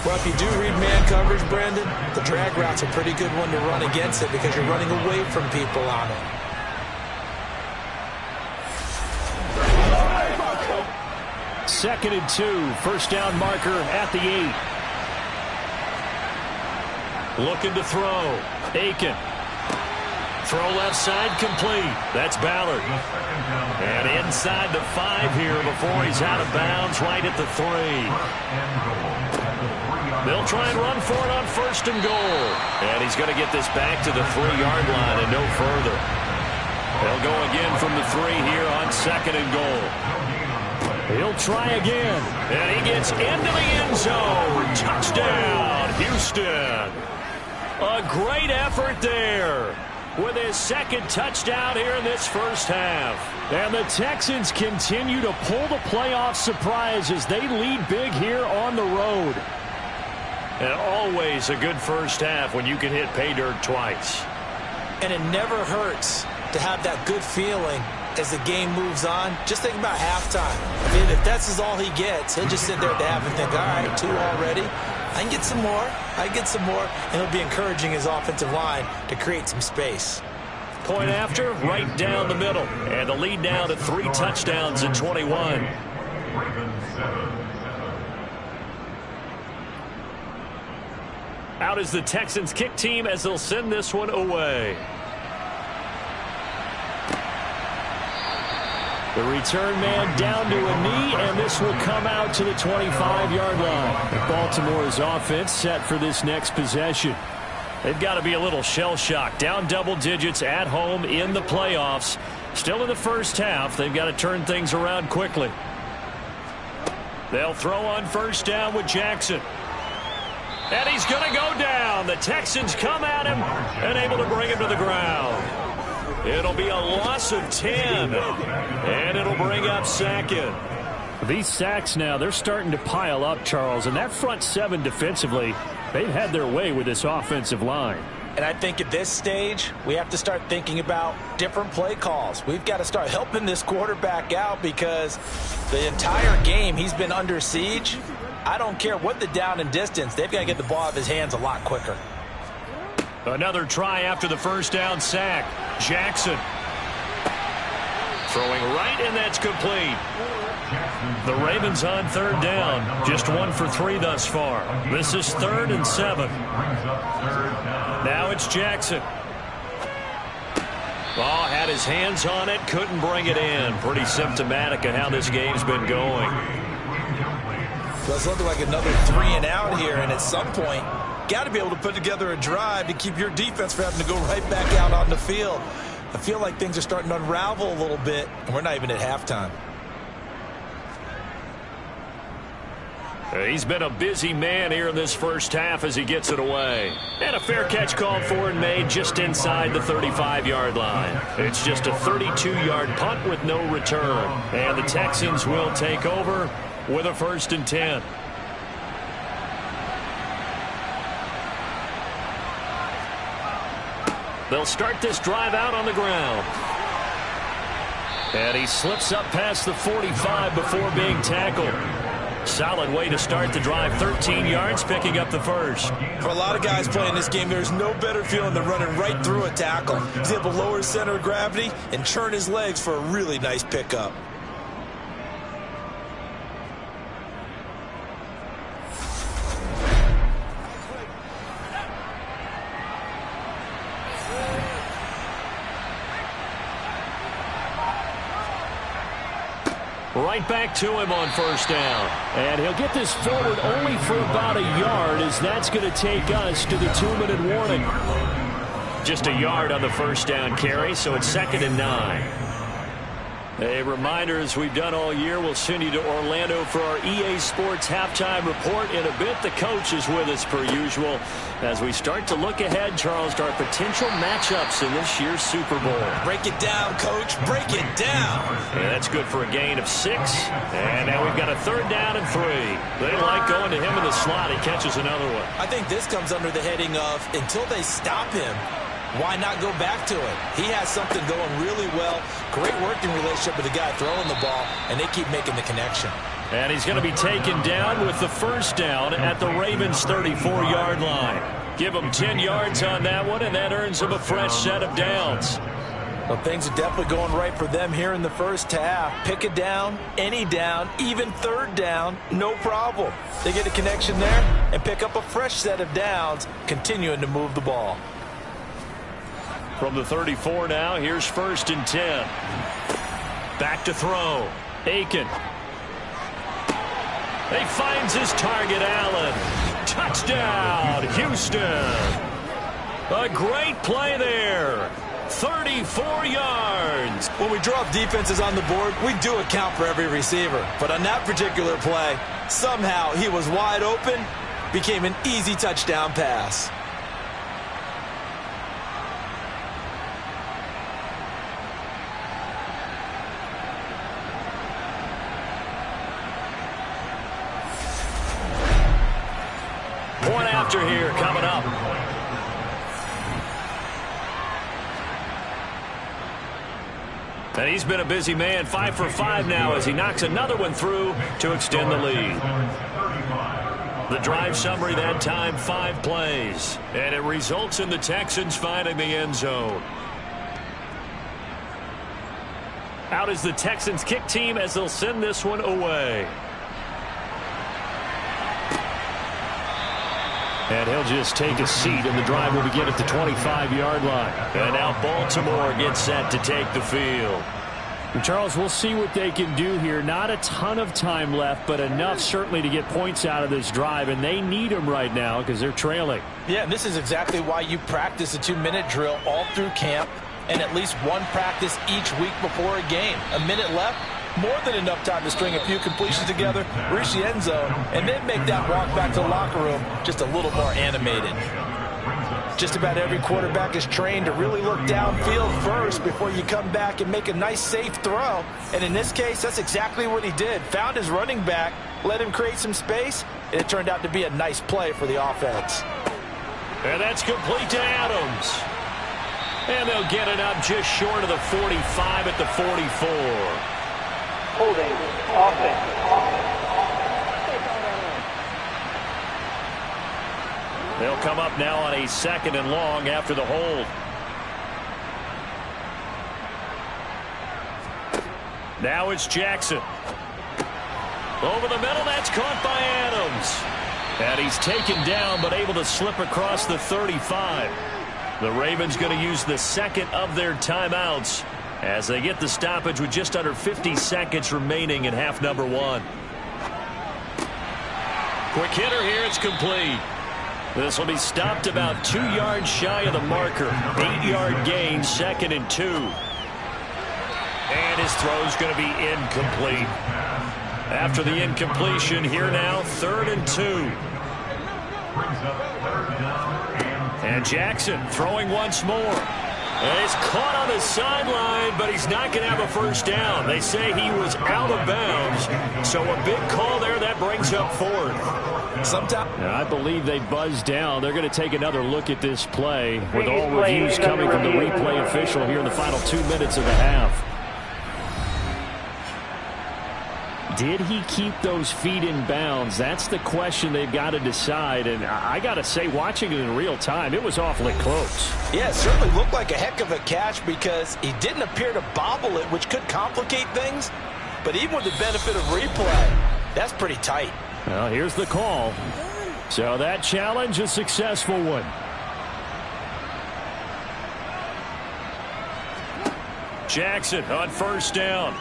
Well, if you do read man coverage, Brandon, the drag route's a pretty good one to run against it because you're running away from people on it. Second and 2. First down marker at the 8. Looking to throw. Aiken. Throw left side complete. That's Ballard. And inside the 5 here before he's out of bounds right at the 3. They'll try and run for it on 1st and goal. And he's going to get this back to the 3-yard line and no further. They'll go again from the 3 here on 2nd and goal. He'll try again. And he gets into the end zone. Touchdown, Houston. A great effort there with his second touchdown here in this first half. And the Texans continue to pull the playoff surprise as they lead big here on the road. And always a good first half when you can hit pay dirt twice. And it never hurts to have that good feeling as the game moves on, just think about halftime. I mean, if that's all he gets, he'll just sit there at the half and think, all right, 2 already. I can get some more. And it'll be encouraging his offensive line to create some space. Point after, right down the middle. And the lead now to 3 touchdowns in 21. Out is the Texans kick team as they'll send this one away. The return man down to a knee, and this will come out to the 25-yard line. Baltimore's offense set for this next possession. They've got to be a little shell-shocked. Down double digits at home in the playoffs. Still in the first half. They've got to turn things around quickly. They'll throw on first down with Jackson. And he's going to go down. The Texans come at him and able to bring him to the ground. It'll be a loss of 10. And it'll bring up Sackett. These sacks now, they're starting to pile up, Charles. And that front 7 defensively, they've had their way with this offensive line. And I think at this stage, we have to start thinking about different play calls. We've got to start helping this quarterback out because the entire game he's been under siege. I don't care what the down and distance. They've got to get the ball out of his hands a lot quicker. Another try after the first down sack. Jackson throwing right, and that's complete. The Ravens on third down. Just 1 for 3 thus far. This is 3rd and 7. Now it's Jackson. Ball had his hands on it, couldn't bring it in. Pretty symptomatic of how this game's been going. Well, it's looking like another 3 and out here, and at some point, got to be able to put together a drive to keep your defense from having to go right back out on the field. I feel like things are starting to unravel a little bit, and we're not even at halftime. He's been a busy man here in this first half as he gets it away. And a fair catch called for and made just inside the 35-yard line. It's just a 32-yard punt with no return. And the Texans will take over with a 1st and 10. They'll start this drive out on the ground. And he slips up past the 45 before being tackled. Solid way to start the drive. 13 yards, picking up the first. For a lot of guys playing this game, there's no better feeling than running right through a tackle. He's able to lower his center of gravity and churn his legs for a really nice pickup. Right back to him on first down. And he'll get this forward only for about a yard, as that's going to take us to the 2-minute warning. Just a yard on the first down carry, so it's 2nd and 9. A reminder, as we've done all year, we'll send you to Orlando for our EA Sports halftime report in a bit. The coach is with us per usual as we start to look ahead, Charles, to our potential matchups in this year's Super Bowl. Break it down, Coach. Break it down. Yeah, that's good for a gain of 6. And now we've got a 3rd down and 3. They like going to him in the slot. He catches another one. I think this comes under the heading of until they stop him, why not go back to it? He has something going really well. Great working relationship with the guy throwing the ball, and they keep making the connection. And he's going to be taken down with the first down at the Ravens' 34-yard line. Give him 10 yards on that one, and that earns him a fresh set of downs. Well, things are definitely going right for them here in the first half. Pick a down, any down, even 3rd down, no problem. They get a connection there and pick up a fresh set of downs, continuing to move the ball. From the 34 now, here's 1st and 10. Back to throw. Aiken. He finds his target, Allen. Touchdown, Houston. A great play there. 34 yards. When we drop defenses on the board, we do account for every receiver. But on that particular play, somehow he was wide open, became an easy touchdown pass. Point after here coming up. And he's been a busy man, 5 for 5 now as he knocks another one through to extend the lead. The drive summary that time, 5 plays. And it results in the Texans finding the end zone. Out is the Texans kick team as they'll send this one away. And he'll just take a seat, and the drive will begin at the 25-yard line. And now Baltimore gets set to take the field. And Charles, we'll see what they can do here. Not a ton of time left, but enough certainly to get points out of this drive, and they need them right now because they're trailing. Yeah, and this is exactly why you practice a 2-minute drill all through camp and at least one practice each week before a game. A minute left, more than enough time to string a few completions together, reach the end zone, and then make that walk back to the locker room just a little more animated. Just about every quarterback is trained to really look downfield first before you come back and make a nice, safe throw. And in this case, that's exactly what he did. Found his running back, let him create some space, and it turned out to be a nice play for the offense. And that's complete to Adams. And they'll get it up just short of the 45 at the 44. Holding offense. They'll come up now on a 2nd and long after the hold. Now it's Jackson. Over the middle, that's caught by Adams. And he's taken down but able to slip across the 35. The Ravens going to use the 2nd of their timeouts as they get the stoppage with just under 50 seconds remaining in half number 1. Quick hitter here, it's complete. This will be stopped about 2 yards shy of the marker. 8-yard gain, 2nd and 2. And his throw's going to be incomplete. After the incompletion, here now, 3rd and 2. And Jackson throwing once more. And he's caught on the sideline, but he's not going to have a first down. They say he was out of bounds. So a big call there that brings up 4th. I believe they buzzed down. They're going to take another look at this play with all reviews coming from the replay official here in the final 2 minutes of the half. Did he keep those feet in bounds? That's the question they've got to decide. And I got to say, watching it in real time, it was awfully close. Yeah, it certainly looked like a heck of a catch because he didn't appear to bobble it, which could complicate things. But even with the benefit of replay, that's pretty tight. Well, here's the call. So that challenge, a successful one. Jackson on first down.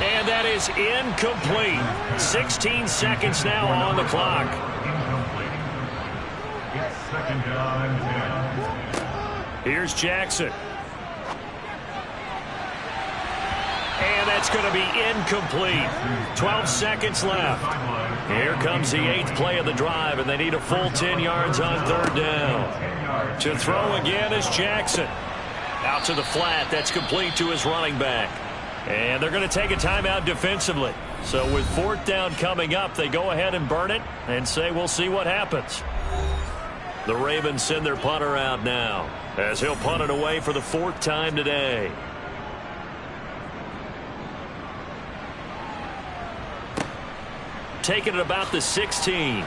And that is incomplete. 16 seconds now on the clock. Here's Jackson. And that's going to be incomplete. 12 seconds left. Here comes the 8th play of the drive, and they need a full 10 yards on 3rd down. To throw again is Jackson. Out to the flat. That's complete to his running back. And they're going to take a timeout defensively. So with 4th down coming up, they go ahead and burn it and say we'll see what happens. The Ravens send their punter out now as he'll punt it away for the 4th time today. Taking it about the 16.